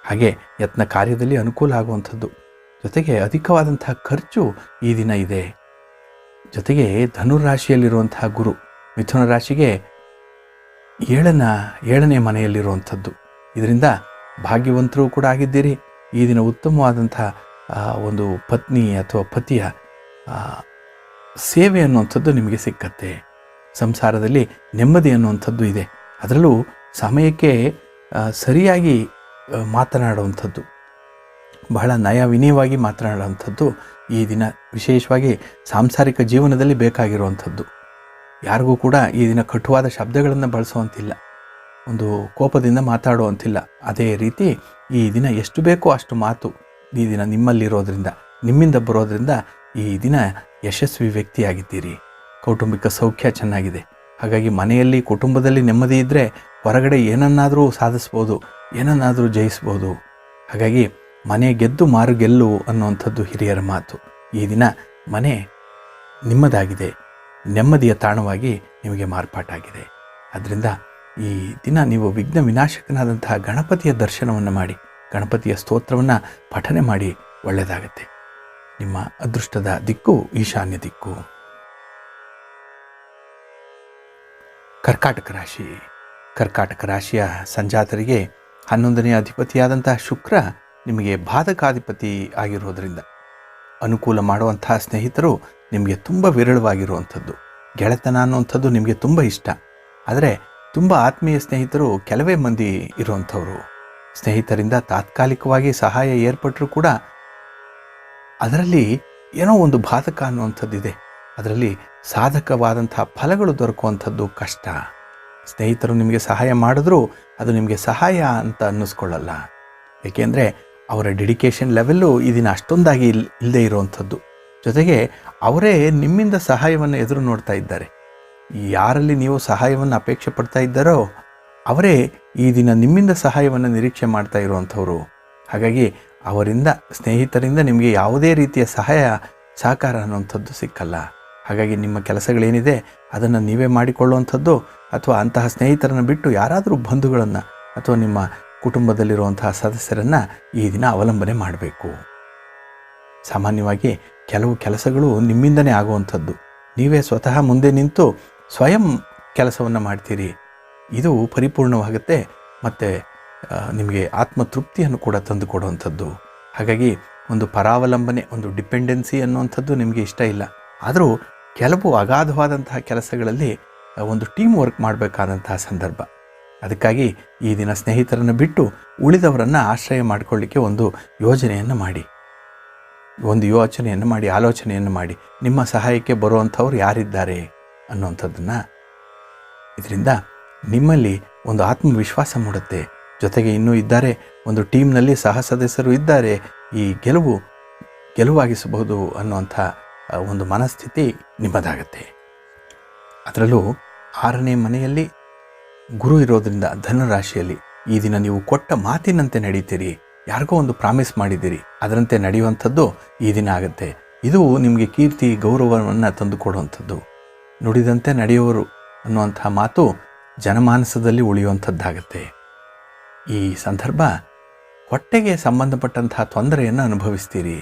ಹಾಗೆ ಯತ್ನ ಕಾರ್ಯದಲ್ಲಿ ಅನುಕೂಲ ಆಗುವಂಥದ್ದು. ಜೊತೆಗೆ ಅಧಿಕವಾದಂತಹ ಖರ್ಚು ಈ ದಿನ ಇದೆ. ಜೊತೆಗೆ ಧನುರಾಶಿಯಲ್ಲಿರುವಂತಹ ಗುರು ಮಿಥುನ ರಾಶಿಗೆ ಏಳನೇ ಮನೆಯಲ್ಲಿರುವಂಥದ್ದು. ಇದರಿಂದ ಭಾಗ್ಯವಂತರು ಕೂಡ ಆಗಿದ್ದೀರಿ. ಈ ದಿನ ಉತ್ತಮವಾದಂಥ ಒಂದು ಪತ್ನಿ ಅಥವಾ ಪತಿಯ ಸೇವೆ ಅನ್ನುವಂಥದ್ದು ನಿಮಗೆ ಸಿಕ್ಕತ್ತೆ. ಸಂಸಾರದಲ್ಲಿ ನೆಮ್ಮದಿ ಅನ್ನುವಂಥದ್ದು ಇದೆ. ಅದರಲ್ಲೂ ಸಮಯಕ್ಕೆ ಸರಿಯಾಗಿ ಮಾತನಾಡುವಂಥದ್ದು, ಬಹಳ ನಯ ವಿನಯವಾಗಿ ಮಾತನಾಡುವಂಥದ್ದು ಈ ದಿನ ವಿಶೇಷವಾಗಿ ಸಾಂಸಾರಿಕ ಜೀವನದಲ್ಲಿ ಬೇಕಾಗಿರುವಂಥದ್ದು. ಯಾರಿಗೂ ಕೂಡ ಈ ದಿನ ಕಟುವಾದ ಶಬ್ದಗಳನ್ನು ಬಳಸುವಂತಿಲ್ಲ, ಒಂದು ಕೋಪದಿಂದ ಮಾತಾಡುವಂತಿಲ್ಲ. ಅದೇ ರೀತಿ ಈ ದಿನ ಎಷ್ಟು ಬೇಕೋ ಅಷ್ಟು ಮಾತು ಈ ದಿನ ನಿಮ್ಮಲ್ಲಿರೋದ್ರಿಂದ, ನಿಮ್ಮಿಂದ ಬರೋದ್ರಿಂದ ಈ ದಿನ ಯಶಸ್ವಿ ವ್ಯಕ್ತಿಯಾಗಿದ್ದೀರಿ. ಕೌಟುಂಬಿಕ ಸೌಖ್ಯ ಚೆನ್ನಾಗಿದೆ. ಹಾಗಾಗಿ ಮನೆಯಲ್ಲಿ ಕುಟುಂಬದಲ್ಲಿ ನೆಮ್ಮದಿ ಇದ್ದರೆ ಹೊರಗಡೆ ಏನನ್ನಾದರೂ ಸಾಧಿಸ್ಬೋದು, ಏನನ್ನಾದರೂ ಜಯಿಸ್ಬೋದು. ಹಾಗಾಗಿ ಮನೆ ಗೆದ್ದು ಮಾರು ಗೆಲ್ಲು ಅನ್ನುವಂಥದ್ದು ಹಿರಿಯರ ಮಾತು. ಈ ದಿನ ಮನೆ ನಿಮ್ಮದಾಗಿದೆ, ನೆಮ್ಮದಿಯ ತಾಣವಾಗಿ ನಿಮಗೆ ಮಾರ್ಪಾಟಾಗಿದೆ. ಆದ್ದರಿಂದ ಈ ದಿನ ನೀವು ವಿಘ್ನ ವಿನಾಶಕನಾದಂತಹ ಗಣಪತಿಯ ದರ್ಶನವನ್ನು ಮಾಡಿ, ಗಣಪತಿಯ ಸ್ತೋತ್ರವನ್ನು ಪಠನೆ ಮಾಡಿ ಒಳ್ಳೆಯದಾಗತ್ತೆ. ನಿಮ್ಮ ಅದೃಷ್ಟದ ದಿಕ್ಕು ಈಶಾನ್ಯ ದಿಕ್ಕು. ಕರ್ಕಾಟಕ ರಾಶಿ. ಕರ್ಕಾಟಕ ರಾಶಿಯ ಸಂಜಾತರಿಗೆ 11ನೇ ಅಧಿಪತಿಯಾದಂತಹ ಶುಕ್ರ ನಿಮಗೆ ಬಾಧಕಾಧಿಪತಿ ಆಗಿರೋದರಿಂದ ಅನುಕೂಲ ಮಾಡುವಂತಹ ಸ್ನೇಹಿತರು ನಿಮಗೆ ತುಂಬ ವಿರಳವಾಗಿರುವಂಥದ್ದು. ಗೆಳೆತನ ಅನ್ನುವಂಥದ್ದು ನಿಮಗೆ ತುಂಬ ಇಷ್ಟ. ಆದರೆ ತುಂಬ ಆತ್ಮೀಯ ಸ್ನೇಹಿತರು ಕೆಲವೇ ಮಂದಿ ಇರುವಂಥವರು. ಸ್ನೇಹಿತರಿಂದ ತಾತ್ಕಾಲಿಕವಾಗಿ ಸಹಾಯ ಏರ್ಪಟ್ಟರೂ ಕೂಡ ಅದರಲ್ಲಿ ಏನೋ ಒಂದು ಬಾಧಕ ಅನ್ನುವಂಥದ್ದಿದೆ. ಅದರಲ್ಲಿ ಸಾಧಕವಾದಂಥ ಫಲಗಳು ದೊರಕುವಂಥದ್ದು ಕಷ್ಟ. ಸ್ನೇಹಿತರು ನಿಮಗೆ ಸಹಾಯ ಮಾಡಿದ್ರೂ ಅದು ನಿಮಗೆ ಸಹಾಯ ಅಂತ ಅನ್ನಿಸ್ಕೊಳ್ಳಲ್ಲ. ಏಕೆಂದರೆ ಅವರ ಡೆಡಿಕೇಶನ್ ಲೆವೆಲ್ಲು ಈ ದಿನ ಅಷ್ಟೊಂದಾಗಿ ಇಲ್ಲದೇ ಇರುವಂಥದ್ದು. ಜೊತೆಗೆ ಅವರೇ ನಿಮ್ಮಿಂದ ಸಹಾಯವನ್ನು ಎದುರು ನೋಡ್ತಾ ಇದ್ದಾರೆ. ಯಾರಲ್ಲಿ ನೀವು ಸಹಾಯವನ್ನು ಅಪೇಕ್ಷೆ ಪಡ್ತಾ ಇದ್ದಾರೋ ಅವರೇ ಈ ದಿನ ನಿಮ್ಮಿಂದ ಸಹಾಯವನ್ನು ನಿರೀಕ್ಷೆ ಮಾಡ್ತಾ ಇರುವಂಥವ್ರು. ಹಾಗಾಗಿ ಅವರಿಂದ, ಸ್ನೇಹಿತರಿಂದ ನಿಮಗೆ ಯಾವುದೇ ರೀತಿಯ ಸಹಕಾರ ಅನ್ನುವಂಥದ್ದು ಸಿಕ್ಕಲ್ಲ. ಹಾಗಾಗಿ ನಿಮ್ಮ ಕೆಲಸಗಳೇನಿದೆ ಅದನ್ನು ನೀವೇ ಮಾಡಿಕೊಳ್ಳುವಂಥದ್ದು, ಅಥವಾ ಅಂತಹ ಸ್ನೇಹಿತರನ್ನು ಬಿಟ್ಟು ಯಾರಾದರೂ ಬಂಧುಗಳನ್ನು ಅಥವಾ ನಿಮ್ಮ ಕುಟುಂಬದಲ್ಲಿರುವಂತಹ ಸದಸ್ಯರನ್ನು ಈ ದಿನ ಅವಲಂಬನೆ ಮಾಡಬೇಕು. ಸಾಮಾನ್ಯವಾಗಿ ಕೆಲವು ಕೆಲಸಗಳು ನಿಮ್ಮಿಂದನೇ ಆಗುವಂಥದ್ದು. ನೀವೇ ಸ್ವತಃ ಮುಂದೆ ನಿಂತು ಸ್ವಯಂ ಕೆಲಸವನ್ನು ಮಾಡ್ತೀರಿ. ಇದು ಪರಿಪೂರ್ಣವಾಗುತ್ತೆ ಮತ್ತು ನಿಮಗೆ ಆತ್ಮತೃಪ್ತಿಯನ್ನು ಕೂಡ ತಂದು ಕೊಡುವಂಥದ್ದು. ಹಾಗಾಗಿ ಒಂದು ಪರಾವಲಂಬನೆ, ಒಂದು ಡಿಪೆಂಡೆನ್ಸಿ ಅನ್ನುವಂಥದ್ದು ನಿಮಗೆ ಇಷ್ಟ ಇಲ್ಲ. ಆದರೂ ಕೆಲವು ಅಗಾಧವಾದಂತಹ ಕೆಲಸಗಳಲ್ಲಿ ಒಂದು ಟೀಮ್ ವರ್ಕ್ ಮಾಡಬೇಕಾದಂತಹ ಸಂದರ್ಭ. ಅದಕ್ಕಾಗಿ ಈ ದಿನ ಸ್ನೇಹಿತರನ್ನು ಬಿಟ್ಟು ಉಳಿದವರನ್ನು ಆಶ್ರಯ ಮಾಡಿಕೊಳ್ಳಿಕ್ಕೆ ಒಂದು ಯೋಜನೆಯನ್ನು ಮಾಡಿ, ಆಲೋಚನೆಯನ್ನು ಮಾಡಿ ನಿಮ್ಮ ಸಹಾಯಕ್ಕೆ ಬರುವಂಥವ್ರು ಯಾರಿದ್ದಾರೆ ಅನ್ನುವಂಥದ್ದನ್ನು. ಇದರಿಂದ ನಿಮ್ಮಲ್ಲಿ ಒಂದು ಆತ್ಮವಿಶ್ವಾಸ ಮೂಡುತ್ತೆ. ಜೊತೆಗೆ ಇನ್ನೂ ಇದ್ದಾರೆ, ಒಂದು ಟೀಮ್ನಲ್ಲಿ ಸಹ ಸದಸ್ಯರು ಇದ್ದಾರೆ, ಈ ಗೆಲುವಾಗಿಸಬಹುದು ಅನ್ನುವಂಥ ಒಂದು ಮನಸ್ಥಿತಿ ನಿಮ್ಮದಾಗತ್ತೆ. ಅದರಲ್ಲೂ 6ನೇ ಮನೆಯಲ್ಲಿ ಗುರು ಇರೋದ್ರಿಂದ ಧನುರಾಶಿಯಲ್ಲಿ ಈ ದಿನ ನೀವು ಕೊಟ್ಟ ಮಾತಿನಂತೆ ನಡೀತೀರಿ. ಯಾರಿಗೋ ಒಂದು ಪ್ರಾಮಿಸ್ ಮಾಡಿದ್ದೀರಿ, ಅದರಂತೆ ನಡೆಯುವಂಥದ್ದು ಈ ದಿನ ಆಗುತ್ತೆ. ಇದು ನಿಮಗೆ ಕೀರ್ತಿ ಗೌರವವನ್ನು ತಂದುಕೊಡುವಂಥದ್ದು. ನುಡಿದಂತೆ ನಡೆಯುವರು ಅನ್ನುವಂಥ ಮಾತು ಜನಮಾನಸದಲ್ಲಿ ಉಳಿಯುವಂಥದ್ದಾಗತ್ತೆ. ಈ ಸಂದರ್ಭ ಹೊಟ್ಟೆಗೆ ಸಂಬಂಧಪಟ್ಟಂತಹ ತೊಂದರೆಯನ್ನು ಅನುಭವಿಸ್ತೀರಿ.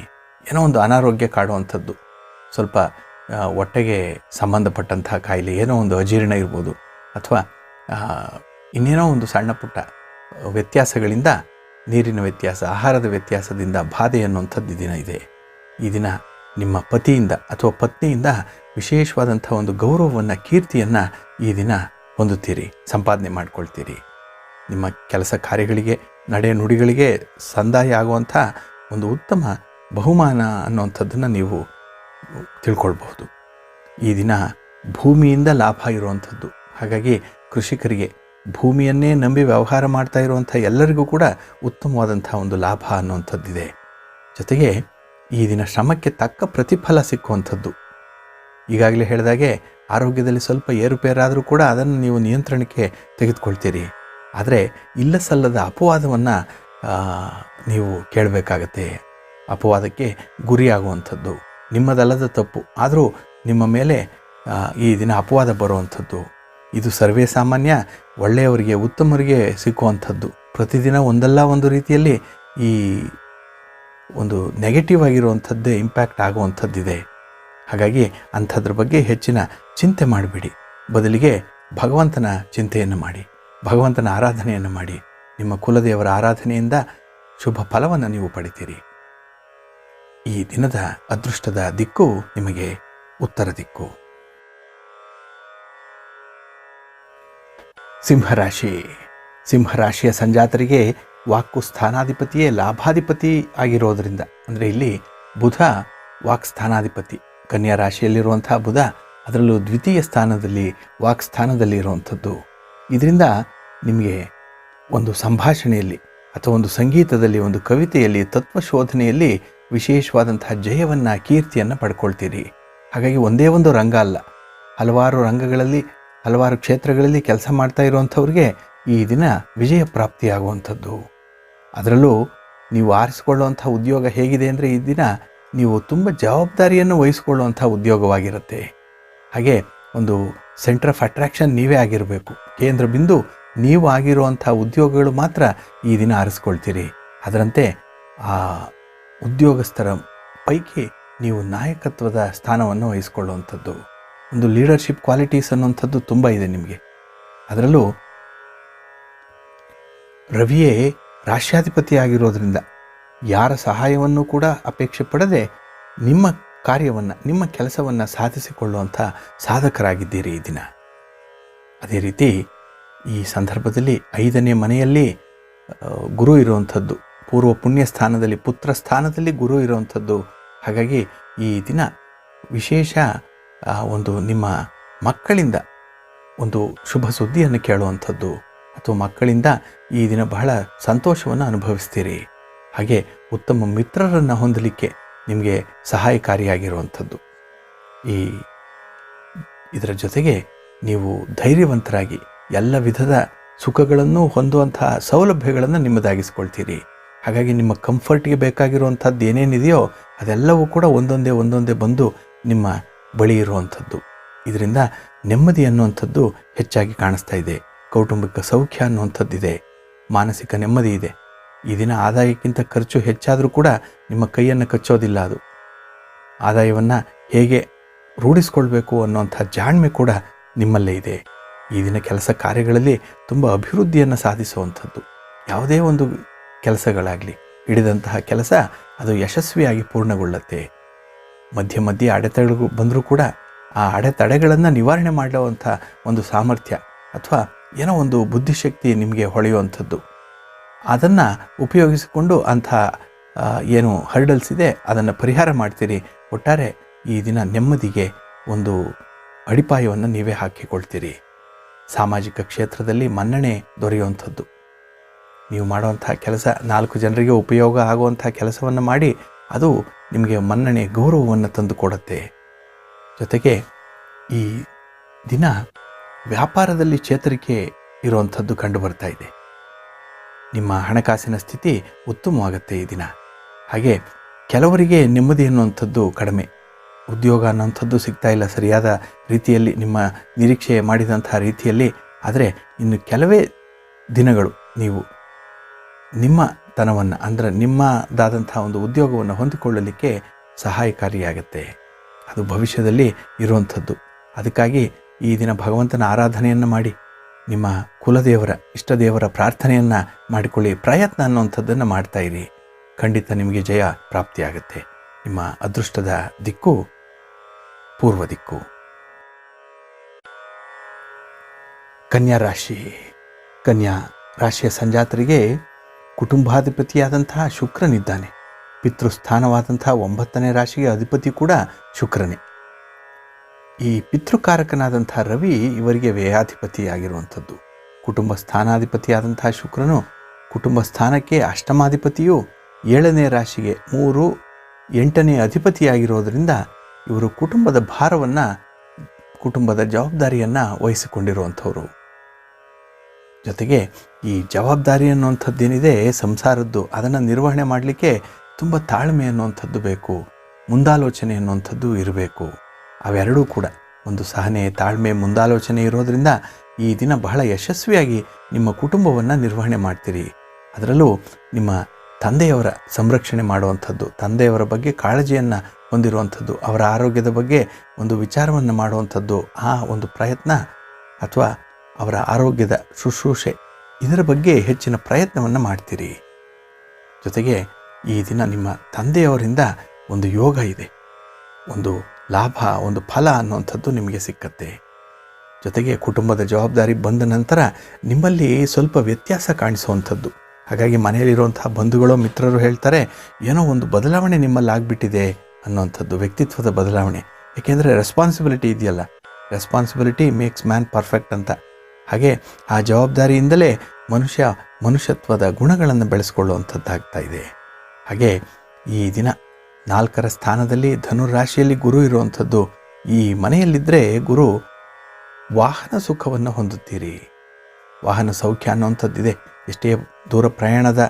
ಏನೋ ಒಂದು ಅನಾರೋಗ್ಯ ಕಾಡುವಂಥದ್ದು, ಸ್ವಲ್ಪ ಹೊಟ್ಟೆಗೆ ಸಂಬಂಧಪಟ್ಟಂತಹ ಕಾಯಿಲೆ, ಏನೋ ಒಂದು ಅಜೀರ್ಣ ಇರ್ಬೋದು, ಅಥವಾ ಇನ್ನೇನೋ ಒಂದು ಸಣ್ಣ ಪುಟ್ಟ ವ್ಯತ್ಯಾಸಗಳಿಂದ, ನೀರಿನ ವ್ಯತ್ಯಾಸ, ಆಹಾರದ ವ್ಯತ್ಯಾಸದಿಂದ ಬಾಧೆ ಅನ್ನುವಂಥದ್ದು ಈ ದಿನ ಇದೆ. ಈ ದಿನ ನಿಮ್ಮ ಪತಿಯಿಂದ ಅಥವಾ ಪತ್ನಿಯಿಂದ ವಿಶೇಷವಾದಂಥ ಒಂದು ಗೌರವವನ್ನು, ಕೀರ್ತಿಯನ್ನು ಈ ದಿನ ಹೊಂದುತ್ತೀರಿ, ಸಂಪಾದನೆ ಮಾಡಿಕೊಳ್ತೀರಿ. ನಿಮ್ಮ ಕೆಲಸ ಕಾರ್ಯಗಳಿಗೆ, ನಡೆ ನುಡಿಗಳಿಗೆ ಸಂದಾಯ ಆಗುವಂಥ ಒಂದು ಉತ್ತಮ ಬಹುಮಾನ ಅನ್ನುವಂಥದ್ದನ್ನು ನೀವು ತಿಳ್ಕೊಳ್ಬಹುದು. ಈ ದಿನ ಭೂಮಿಯಿಂದ ಲಾಭ ಇರುವಂಥದ್ದು. ಹಾಗಾಗಿ ಕೃಷಿಕರಿಗೆ, ಭೂಮಿಯನ್ನೇ ನಂಬಿ ವ್ಯವಹಾರ ಮಾಡ್ತಾ ಇರುವಂಥ ಎಲ್ಲರಿಗೂ ಕೂಡ ಉತ್ತಮವಾದಂಥ ಒಂದು ಲಾಭ ಅನ್ನುವಂಥದ್ದಿದೆ. ಜೊತೆಗೆ ಈ ದಿನ ಶ್ರಮಕ್ಕೆ ತಕ್ಕ ಪ್ರತಿಫಲ ಸಿಕ್ಕುವಂಥದ್ದು. ಈಗಾಗಲೇ ಹೇಳಿದಾಗೆ ಆರೋಗ್ಯದಲ್ಲಿ ಸ್ವಲ್ಪ ಏರುಪೇರಾದರೂ ಕೂಡ ಅದನ್ನು ನೀವು ನಿಯಂತ್ರಣಕ್ಕೆ ತೆಗೆದುಕೊಳ್ತೀರಿ. ಆದರೆ ಇಲ್ಲ ಸಲ್ಲದ ಅಪವಾದವನ್ನು ನೀವು ಕೇಳಬೇಕಾಗತ್ತೆ. ಅಪವಾದಕ್ಕೆ ಗುರಿಯಾಗುವಂಥದ್ದು ನಿಮ್ಮದಲ್ಲದ ತಪ್ಪು, ಆದರೂ ನಿಮ್ಮ ಮೇಲೆ ಈ ದಿನ ಅಪವಾದ ಬರುವಂಥದ್ದು. ಇದು ಸರ್ವೇ ಸಾಮಾನ್ಯ, ಒಳ್ಳೆಯವರಿಗೆ, ಉತ್ತಮರಿಗೆ ಸಿಕ್ಕುವಂಥದ್ದು. ಪ್ರತಿದಿನ ಒಂದಲ್ಲ ಒಂದು ರೀತಿಯಲ್ಲಿ ಈ ಒಂದು ನೆಗೆಟಿವ್ ಆಗಿರುವಂಥದ್ದೇ ಇಂಪ್ಯಾಕ್ಟ್ ಆಗುವಂಥದ್ದಿದೆ. ಹಾಗಾಗಿ ಅಂಥದ್ರ ಬಗ್ಗೆ ಹೆಚ್ಚಿನ ಚಿಂತೆ ಮಾಡಿಬಿಡಿ. ಬದಲಿಗೆ ಭಗವಂತನ ಚಿಂತೆಯನ್ನು ಮಾಡಿ, ಭಗವಂತನ ಆರಾಧನೆಯನ್ನು ಮಾಡಿ. ನಿಮ್ಮ ಕುಲದೇವರ ಆರಾಧನೆಯಿಂದ ಶುಭ ಫಲವನ್ನು ನೀವು ಪಡಿತೀರಿ. ಈ ದಿನದ ಅದೃಷ್ಟದ ದಿಕ್ಕು ನಿಮಗೆ ಉತ್ತರ ದಿಕ್ಕು. ಸಿಂಹರಾಶಿ. ಸಿಂಹರಾಶಿಯ ಸಂಜಾತರಿಗೆ ವಾಕ್ಕು ಸ್ಥಾನಾಧಿಪತಿಯೇ ಲಾಭಾಧಿಪತಿ ಆಗಿರೋದರಿಂದ, ಅಂದರೆ ಇಲ್ಲಿ ಬುಧ ವಾಕ್ ಸ್ಥಾನಾಧಿಪತಿ, ಕನ್ಯಾ ರಾಶಿಯಲ್ಲಿರುವಂಥ ಬುಧ ಅದರಲ್ಲೂ ದ್ವಿತೀಯ ಸ್ಥಾನದಲ್ಲಿ, ವಾಕ್ ಸ್ಥಾನದಲ್ಲಿ ಇರುವಂಥದ್ದು. ಇದರಿಂದ ನಿಮಗೆ ಒಂದು ಸಂಭಾಷಣೆಯಲ್ಲಿ ಅಥವಾ ಒಂದು ಸಂಗೀತದಲ್ಲಿ, ಒಂದು ಕವಿತೆಯಲ್ಲಿ, ತತ್ವಶೋಧನೆಯಲ್ಲಿ ವಿಶೇಷವಾದಂತಹ ಜಯವನ್ನು, ಕೀರ್ತಿಯನ್ನು ಪಡ್ಕೊಳ್ತೀರಿ. ಹಾಗಾಗಿ ಒಂದೇ ಒಂದು ರಂಗ ಅಲ್ಲ, ಹಲವಾರು ರಂಗಗಳಲ್ಲಿ, ಹಲವಾರು ಕ್ಷೇತ್ರಗಳಲ್ಲಿ ಕೆಲಸ ಮಾಡ್ತಾ ಇರುವಂಥವ್ರಿಗೆ ಈ ದಿನ ವಿಜಯ ಪ್ರಾಪ್ತಿಯಾಗುವಂಥದ್ದು. ಅದರಲ್ಲೂ ನೀವು ಆರಿಸಿಕೊಳ್ಳುವಂಥ ಉದ್ಯೋಗ ಹೇಗಿದೆ ಅಂದರೆ, ಈ ದಿನ ನೀವು ತುಂಬ ಜವಾಬ್ದಾರಿಯನ್ನು ವಹಿಸಿಕೊಳ್ಳುವಂಥ ಉದ್ಯೋಗವಾಗಿರುತ್ತೆ. ಹಾಗೆ ಒಂದು ಸೆಂಟರ್ ಆಫ್ ಅಟ್ರಾಕ್ಷನ್ ನೀವೇ ಆಗಿರಬೇಕು, ಕೇಂದ್ರ ಬಿಂದು ನೀವು ಆಗಿರುವಂಥ ಉದ್ಯೋಗಗಳು ಮಾತ್ರ ಈ ದಿನ ಆರಿಸ್ಕೊಳ್ತೀರಿ. ಅದರಂತೆ ಆ ಉದ್ಯೋಗಸ್ಥರ ಪೈಕಿ ನೀವು ನಾಯಕತ್ವದ ಸ್ಥಾನವನ್ನು ವಹಿಸಿಕೊಳ್ಳುವಂಥದ್ದು, ಒಂದು ಲೀಡರ್ಶಿಪ್ ಕ್ವಾಲಿಟೀಸ್ ಅನ್ನುವಂಥದ್ದು ತುಂಬ ಇದೆ ನಿಮಗೆ. ಅದರಲ್ಲೂ ರವಿಯೇ ರಾಶ್ಯಾಧಿಪತಿ ಆಗಿರೋದ್ರಿಂದ ಯಾರ ಸಹಾಯವನ್ನು ಕೂಡ ಅಪೇಕ್ಷೆ ಪಡದೆ ನಿಮ್ಮ ಕಾರ್ಯವನ್ನು, ನಿಮ್ಮ ಕೆಲಸವನ್ನು ಸಾಧಿಸಿಕೊಳ್ಳುವಂಥ ಸಾಧಕರಾಗಿದ್ದೀರಿ ಈ ದಿನ. ಅದೇ ರೀತಿ ಈ ಸಂದರ್ಭದಲ್ಲಿ 5ನೇ ಮನೆಯಲ್ಲಿ ಗುರು ಇರುವಂಥದ್ದು, ಪೂರ್ವ ಪುಣ್ಯ ಸ್ಥಾನದಲ್ಲಿ, ಪುತ್ರ ಸ್ಥಾನದಲ್ಲಿ ಗುರು ಇರುವಂಥದ್ದು. ಹಾಗಾಗಿ ಈ ದಿನ ವಿಶೇಷ ಒಂದು ನಿಮ್ಮ ಮಕ್ಕಳಿಂದ ಒಂದು ಶುಭ ಸುದ್ದಿಯನ್ನು ಕೇಳುವಂಥದ್ದು, ಅಥವಾ ಮಕ್ಕಳಿಂದ ಈ ದಿನ ಬಹಳ ಸಂತೋಷವನ್ನು ಅನುಭವಿಸ್ತೀರಿ. ಹಾಗೆ ಉತ್ತಮ ಮಿತ್ರರನ್ನು ಹೊಂದಲಿಕ್ಕೆ ನಿಮಗೆ ಸಹಾಯಕಾರಿಯಾಗಿರುವಂಥದ್ದು. ಇದರ ಜೊತೆಗೆ ನೀವು ಧೈರ್ಯವಂತರಾಗಿ ಎಲ್ಲ ವಿಧದ ಸುಖಗಳನ್ನು ಹೊಂದುವಂತಹ ಸೌಲಭ್ಯಗಳನ್ನು ನಿಮ್ಮದಾಗಿಸ್ಕೊಳ್ತೀರಿ. ಹಾಗಾಗಿ ನಿಮ್ಮ ಕಂಫರ್ಟ್ಗೆ ಬೇಕಾಗಿರುವಂಥದ್ದು ಏನೇನಿದೆಯೋ ಅದೆಲ್ಲವೂ ಕೂಡ ಒಂದೊಂದೇ ಬಂದು ನಿಮ್ಮ ಬಳಿ ಇರುವಂಥದ್ದು. ಇದರಿಂದ ನೆಮ್ಮದಿ ಅನ್ನುವಂಥದ್ದು ಹೆಚ್ಚಾಗಿ ಕಾಣಿಸ್ತಾ ಇದೆ. ಕೌಟುಂಬಿಕ ಸೌಖ್ಯ ಅನ್ನುವಂಥದ್ದಿದೆ, ಮಾನಸಿಕ ನೆಮ್ಮದಿ ಇದೆ. ಈ ದಿನ ಆದಾಯಕ್ಕಿಂತ ಖರ್ಚು ಹೆಚ್ಚಾದರೂ ಕೂಡ ನಿಮ್ಮ ಕೈಯನ್ನು ಕಚ್ಚೋದಿಲ್ಲ. ಅದು ಆದಾಯವನ್ನು ಹೇಗೆ ರೂಢಿಸ್ಕೊಳ್ಬೇಕು ಅನ್ನುವಂಥ ಜಾಣ್ಮೆ ಕೂಡ ನಿಮ್ಮಲ್ಲೇ ಇದೆ. ಈ ದಿನ ಕೆಲಸ ಕಾರ್ಯಗಳಲ್ಲಿ ತುಂಬ ಅಭಿವೃದ್ಧಿಯನ್ನು ಸಾಧಿಸುವಂಥದ್ದು. ಯಾವುದೇ ಒಂದು ಕೆಲಸಗಳಾಗಲಿ, ಹಿಡಿದಂತಹ ಕೆಲಸ ಅದು ಯಶಸ್ವಿಯಾಗಿ ಪೂರ್ಣಗೊಳ್ಳುತ್ತೆ. ಮಧ್ಯೆ ಅಡೆತಡೆಗಳು ಬಂದರೂ ಕೂಡ ಆ ಅಡೆತಡೆಗಳನ್ನು ನಿವಾರಣೆ ಮಾಡುವಂಥ ಒಂದು ಸಾಮರ್ಥ್ಯ ಅಥವಾ ಏನೋ ಒಂದು ಬುದ್ಧಿಶಕ್ತಿ ನಿಮಗೆ ಹೊಳೆಯುವಂಥದ್ದು, ಅದನ್ನು ಉಪಯೋಗಿಸಿಕೊಂಡು ಅಂಥ ಏನು ಹರ್ಡಲ್ಸ್ ಇದೆ ಅದನ್ನು ಪರಿಹಾರ ಮಾಡ್ತೀರಿ. ಒಟ್ಟಾರೆ ಈ ದಿನ ನೆಮ್ಮದಿಗೆ ಒಂದು ಅಡಿಪಾಯವನ್ನು ನೀವೇ ಹಾಕಿಕೊಳ್ತೀರಿ. ಸಾಮಾಜಿಕ ಕ್ಷೇತ್ರದಲ್ಲಿ ಮನ್ನಣೆ ದೊರೆಯುವಂಥದ್ದು, ನೀವು ಮಾಡುವಂಥ ಕೆಲಸ 4 ಜನರಿಗೆ ಉಪಯೋಗ ಆಗುವಂಥ ಕೆಲಸವನ್ನು ಮಾಡಿ ಅದು ನಿಮಗೆ ಮನ್ನಣೆ, ಗೌರವವನ್ನು ತಂದುಕೊಡುತ್ತೆ. ಜೊತೆಗೆ ಈ ದಿನ ವ್ಯಾಪಾರದಲ್ಲಿ ಚೇತರಿಕೆ ಇರುವಂಥದ್ದು ಕಂಡು ಬರ್ತಾ ಇದೆ. ನಿಮ್ಮ ಹಣಕಾಸಿನ ಸ್ಥಿತಿ ಉತ್ತಮವಾಗುತ್ತೆ ಈ ದಿನ. ಹಾಗೆ ಕೆಲವರಿಗೆ ನೆಮ್ಮದಿ ಅನ್ನುವಂಥದ್ದು ಕಡಿಮೆ, ಉದ್ಯೋಗ ಅನ್ನೋಂಥದ್ದು ಸಿಗ್ತಾ ಇಲ್ಲ ಸರಿಯಾದ ರೀತಿಯಲ್ಲಿ, ನಿಮ್ಮ ನಿರೀಕ್ಷೆ ಮಾಡಿದಂಥ ರೀತಿಯಲ್ಲಿ. ಆದರೆ ಇನ್ನು ಕೆಲವೇ ದಿನಗಳು ನೀವು ನಿಮ್ಮ ತನವನ್ನು, ಅಂದರೆ ನಿಮ್ಮದಾದಂಥ ಒಂದು ಉದ್ಯೋಗವನ್ನು ಹೊಂದಿಕೊಳ್ಳಲಿಕ್ಕೆ ಸಹಾಯಕಾರಿಯಾಗುತ್ತೆ. ಅದು ಭವಿಷ್ಯದಲ್ಲಿ ಇರುವಂಥದ್ದು. ಅದಕ್ಕಾಗಿ ಈ ದಿನ ಭಗವಂತನ ಆರಾಧನೆಯನ್ನು ಮಾಡಿ, ನಿಮ್ಮ ಕುಲದೇವರ, ಇಷ್ಟದೇವರ ಪ್ರಾರ್ಥನೆಯನ್ನು ಮಾಡಿಕೊಳ್ಳಿ. ಪ್ರಯತ್ನ ಅನ್ನುವಂಥದ್ದನ್ನು ಮಾಡ್ತಾಯಿರಿ. ಖಂಡಿತ ನಿಮಗೆ ಜಯ ಪ್ರಾಪ್ತಿಯಾಗುತ್ತೆ. ನಿಮ್ಮ ಅದೃಷ್ಟದ ದಿಕ್ಕು ಪೂರ್ವ ದಿಕ್ಕು. ಕನ್ಯಾ ರಾಶಿ. ಕನ್ಯಾ ರಾಶಿಯ ಸಂಜಾತರಿಗೆ ಕುಟುಂಬಾಧಿಪತಿಯಾದಂತಹ ಶುಕ್ರನಿದ್ದಾನೆ. ಪಿತೃಸ್ಥಾನವಾದಂತಹ 9ನೇ ರಾಶಿಗೆ ಅಧಿಪತಿ ಕೂಡ ಶುಕ್ರನೇ. ಈ ಪಿತೃಕಾರಕನಾದಂಥ ರವಿ ಇವರಿಗೆ ವ್ಯಯಾಧಿಪತಿಯಾಗಿರುವಂಥದ್ದು. ಕುಟುಂಬ ಸ್ಥಾನಾಧಿಪತಿಯಾದಂತಹ ಶುಕ್ರನು ಕುಟುಂಬ ಸ್ಥಾನಕ್ಕೆ ಅಷ್ಟಮಾಧಿಪತಿಯು 7ನೇ ರಾಶಿಗೆ 3, 8ನೇ ಅಧಿಪತಿಯಾಗಿರೋದರಿಂದ ಇವರು ಕುಟುಂಬದ ಭಾರವನ್ನು, ಕುಟುಂಬದ ಜವಾಬ್ದಾರಿಯನ್ನು ವಹಿಸಿಕೊಂಡಿರುವಂಥವ್ರು. ಜೊತೆಗೆ ಈ ಜವಾಬ್ದಾರಿ ಅನ್ನುವಂಥದ್ದೇನಿದೆ ಸಂಸಾರದ್ದು, ಅದನ್ನು ನಿರ್ವಹಣೆ ಮಾಡಲಿಕ್ಕೆ ತುಂಬ ತಾಳ್ಮೆ ಅನ್ನುವಂಥದ್ದು ಬೇಕು, ಮುಂದಾಲೋಚನೆ ಅನ್ನುವಂಥದ್ದು ಇರಬೇಕು. ಅವೆರಡೂ ಕೂಡ ಒಂದು ಸಹನೆ, ತಾಳ್ಮೆ, ಮುಂದಾಲೋಚನೆ ಇರೋದರಿಂದ ಈ ದಿನ ಬಹಳ ಯಶಸ್ವಿಯಾಗಿ ನಿಮ್ಮ ಕುಟುಂಬವನ್ನು ನಿರ್ವಹಣೆ ಮಾಡ್ತೀರಿ. ಅದರಲ್ಲೂ ನಿಮ್ಮ ತಂದೆಯವರ ಸಂರಕ್ಷಣೆ ಮಾಡುವಂಥದ್ದು, ತಂದೆಯವರ ಬಗ್ಗೆ ಕಾಳಜಿಯನ್ನು ಹೊಂದಿರುವಂಥದ್ದು, ಅವರ ಆರೋಗ್ಯದ ಬಗ್ಗೆ ಒಂದು ವಿಚಾರವನ್ನು ಮಾಡುವಂಥದ್ದು, ಆ ಒಂದು ಪ್ರಯತ್ನ ಅಥವಾ ಅವರ ಆರೋಗ್ಯದ ಶುಶ್ರೂಷೆ, ಇದರ ಬಗ್ಗೆ ಹೆಚ್ಚಿನ ಪ್ರಯತ್ನವನ್ನು ಮಾಡ್ತೀರಿ. ಜೊತೆಗೆ ಈ ದಿನ ನಿಮ್ಮ ತಂದೆಯವರಿಂದ ಒಂದು ಯೋಗ ಇದೆ, ಒಂದು ಲಾಭ, ಒಂದು ಫಲ ಅನ್ನುವಂಥದ್ದು ನಿಮಗೆ ಸಿಕ್ಕತ್ತೆ. ಜೊತೆಗೆ ಕುಟುಂಬದ ಜವಾಬ್ದಾರಿ ಬಂದ ನಂತರ ನಿಮ್ಮಲ್ಲಿ ಸ್ವಲ್ಪ ವ್ಯತ್ಯಾಸ ಕಾಣಿಸುವಂಥದ್ದು. ಹಾಗಾಗಿ ಮನೆಯಲ್ಲಿರುವಂತಹ ಬಂಧುಗಳು, ಮಿತ್ರರು ಹೇಳ್ತಾರೆ ಏನೋ ಒಂದು ಬದಲಾವಣೆ ನಿಮ್ಮಲ್ಲಿ ಆಗಿಬಿಟ್ಟಿದೆ ಅನ್ನುವಂಥದ್ದು, ವ್ಯಕ್ತಿತ್ವದ ಬದಲಾವಣೆ. ಏಕೆಂದರೆ ರೆಸ್ಪಾನ್ಸಿಬಿಲಿಟಿ ಇದೆಯಲ್ಲ, ರೆಸ್ಪಾನ್ಸಿಬಿಲಿಟಿ ಮೇಕ್ಸ್ ಮ್ಯಾನ್ ಪರ್ಫೆಕ್ಟ್ ಅಂತ. ಹಾಗೆ ಆ ಜವಾಬ್ದಾರಿಯಿಂದಲೇ ಮನುಷ್ಯತ್ವದ ಗುಣಗಳನ್ನು ಬೆಳೆಸ್ಕೊಳ್ಳುವಂಥದ್ದಾಗ್ತಾ ಇದೆ. ಹಾಗೆ ಈ ದಿನ 4ರ ಸ್ಥಾನದಲ್ಲಿ ಧನುರಾಶಿಯಲ್ಲಿ ಗುರು ಇರುವಂಥದ್ದು. ಈ ಮನೆಯಲ್ಲಿದ್ದರೆ ಗುರು ವಾಹನ ಸುಖವನ್ನು ಹೊಂದುತ್ತೀರಿ. ವಾಹನ ಸೌಖ್ಯ ಅನ್ನುವಂಥದ್ದಿದೆ. ಎಷ್ಟೇ ದೂರ ಪ್ರಯಾಣದ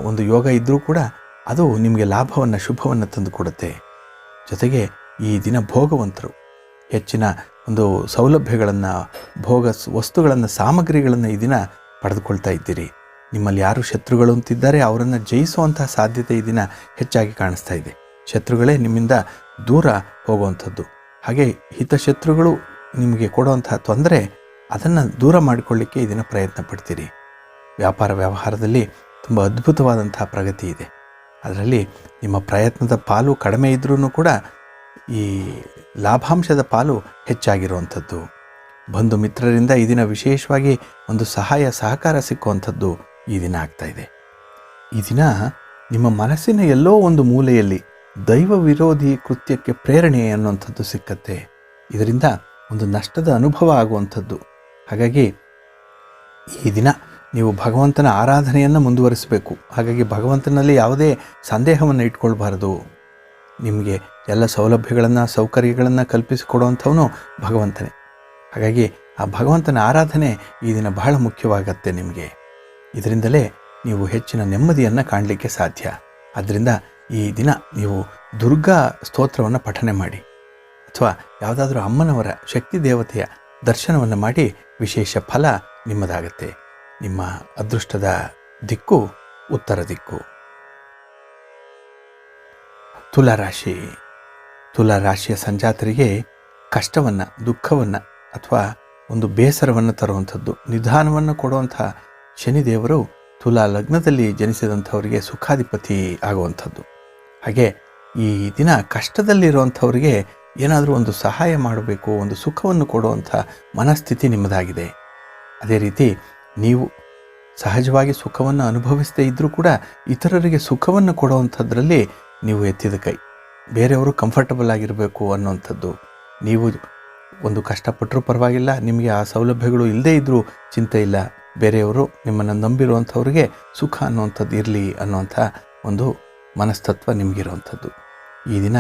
ಒಂದು ಯೋಗ ಇದ್ದರೂ ಕೂಡ ಅದು ನಿಮಗೆ ಲಾಭವನ್ನು, ಶುಭವನ್ನು ತಂದುಕೊಡುತ್ತೆ. ಜೊತೆಗೆ ಈ ದಿನ ಭೋಗವಂತರು, ಹೆಚ್ಚಿನ ಒಂದು ಸೌಲಭ್ಯಗಳನ್ನು, ಭೋಗ ವಸ್ತುಗಳನ್ನು, ಸಾಮಗ್ರಿಗಳನ್ನು ಈ ದಿನ ಪಡೆದುಕೊಳ್ತಾ ಇದ್ದೀರಿ. ನಿಮ್ಮಲ್ಲಿ ಯಾರು ಶತ್ರುಗಳು ಅಂತಿದ್ದಾರೆ ಅವರನ್ನು ಜಯಿಸುವಂತಹ ಸಾಧ್ಯತೆ ಈ ದಿನ ಹೆಚ್ಚಾಗಿ ಕಾಣಿಸ್ತಾ ಇದೆ. ಶತ್ರುಗಳೇ ನಿಮ್ಮಿಂದ ದೂರ ಹೋಗುವಂಥದ್ದು. ಹಾಗೆ ಹಿತಶತ್ರುಗಳು ನಿಮಗೆ ಕೊಡುವಂತಹ ತೊಂದರೆ, ಅದನ್ನು ದೂರ ಮಾಡಿಕೊಳ್ಳಿಕ್ಕೆ ಈ ದಿನ ಪ್ರಯತ್ನ ಪಡ್ತೀರಿ. ವ್ಯಾಪಾರ ವ್ಯವಹಾರದಲ್ಲಿ ತುಂಬ ಅದ್ಭುತವಾದಂತಹ ಪ್ರಗತಿ ಇದೆ. ಅದರಲ್ಲಿ ನಿಮ್ಮ ಪ್ರಯತ್ನದ ಪಾಲು ಕಡಿಮೆ ಇದ್ರೂ ಕೂಡ ಈ ಲಾಭಾಂಶದ ಪಾಲು ಹೆಚ್ಚಾಗಿರುವಂಥದ್ದು. ಬಂಧು ಮಿತ್ರರಿಂದ ಈ ದಿನ ವಿಶೇಷವಾಗಿ ಒಂದು ಸಹಾಯ ಸಹಕಾರ ಸಿಕ್ಕುವಂಥದ್ದು ಈ ದಿನ ಆಗ್ತಾ ಇದೆ. ಈ ದಿನ ನಿಮ್ಮ ಮನಸ್ಸಿನ ಎಲ್ಲೋ ಒಂದು ಮೂಲೆಯಲ್ಲಿ ದೈವ ವಿರೋಧಿ ಕೃತ್ಯಕ್ಕೆ ಪ್ರೇರಣೆ ಅನ್ನುವಂಥದ್ದು ಸಿಕ್ಕತ್ತೆ. ಇದರಿಂದ ಒಂದು ನಷ್ಟದ ಅನುಭವ ಆಗುವಂಥದ್ದು. ಹಾಗಾಗಿ ಈ ದಿನ ನೀವು ಭಗವಂತನ ಆರಾಧನೆಯನ್ನು ಮುಂದುವರಿಸಬೇಕು. ಹಾಗಾಗಿ ಭಗವಂತನಲ್ಲಿ ಯಾವುದೇ ಸಂದೇಹವನ್ನು ಇಟ್ಕೊಳ್ಬಾರದು. ನಿಮಗೆ ಎಲ್ಲ ಸೌಲಭ್ಯಗಳನ್ನು, ಸೌಕರ್ಯಗಳನ್ನು ಕಲ್ಪಿಸಿಕೊಡುವಂಥವನು ಭಗವಂತನೇ. ಹಾಗಾಗಿ ಆ ಭಗವಂತನ ಆರಾಧನೆ ಈ ದಿನ ಬಹಳ ಮುಖ್ಯವಾಗತ್ತೆ ನಿಮಗೆ. ಇದರಿಂದಲೇ ನೀವು ಹೆಚ್ಚಿನ ನೆಮ್ಮದಿಯನ್ನು ಕಾಣಲಿಕ್ಕೆ ಸಾಧ್ಯ. ಆದ್ದರಿಂದ ಈ ದಿನ ನೀವು ದುರ್ಗಾ ಸ್ತೋತ್ರವನ್ನು ಪಠನೆ ಮಾಡಿ, ಅಥವಾ ಯಾವುದಾದ್ರೂ ಅಮ್ಮನವರ ಶಕ್ತಿ ದೇವತೆಯ ದರ್ಶನವನ್ನು ಮಾಡಿ ವಿಶೇಷ ಫಲ ನಿಮ್ಮದಾಗತ್ತೆ. ನಿಮ್ಮ ಅದೃಷ್ಟದ ದಿಕ್ಕು ಉತ್ತರ ದಿಕ್ಕು. ತುಲಾರಾಶಿ. ತುಲಾರಾಶಿಯ ಸಂಜಾತರಿಗೆ ಕಷ್ಟವನ್ನು, ದುಃಖವನ್ನು ಅಥವಾ ಒಂದು ಬೇಸರವನ್ನು ತರುವಂಥದ್ದು, ನಿಧಾನವನ್ನು ಕೊಡುವಂಥ ಶನಿದೇವರು ತುಲಾ ಲಗ್ನದಲ್ಲಿ ಜನಿಸಿದಂಥವರಿಗೆ ಸುಖಾಧಿಪತಿ ಆಗುವಂಥದ್ದು. ಹಾಗೆ ಈ ದಿನ ಕಷ್ಟದಲ್ಲಿರುವಂಥವರಿಗೆ ಏನಾದರೂ ಒಂದು ಸಹಾಯ ಮಾಡಬೇಕು, ಒಂದು ಸುಖವನ್ನು ಕೊಡುವಂಥ ಮನಸ್ಥಿತಿ ನಿಮ್ಮದಾಗಿದೆ. ಅದೇ ರೀತಿ ನೀವು ಸಹಜವಾಗಿ ಸುಖವನ್ನು ಅನುಭವಿಸದೇ ಇದ್ದರೂ ಕೂಡ ಇತರರಿಗೆ ಸುಖವನ್ನು ಕೊಡುವಂಥದ್ರಲ್ಲಿ ನೀವು ಎತ್ತಿದ ಕೈ. ಬೇರೆಯವರು ಕಂಫರ್ಟಬಲ್ ಆಗಿರಬೇಕು ಅನ್ನುವಂಥದ್ದು. ನೀವು ಒಂದು ಕಷ್ಟಪಟ್ಟರೂ ಪರವಾಗಿಲ್ಲ, ನಿಮಗೆ ಆ ಸೌಲಭ್ಯಗಳು ಇಲ್ಲದೇ ಇದ್ದರೂ ಚಿಂತೆ ಇಲ್ಲ, ಬೇರೆಯವರು ನಿಮ್ಮನ್ನು ನಂಬಿರುವಂಥವ್ರಿಗೆ ಸುಖ ಅನ್ನುವಂಥದ್ದು ಇರಲಿ ಅನ್ನುವಂಥ ಒಂದು ಮನಸ್ತತ್ವ ನಿಮಗಿರುವಂಥದ್ದು. ಈ ದಿನ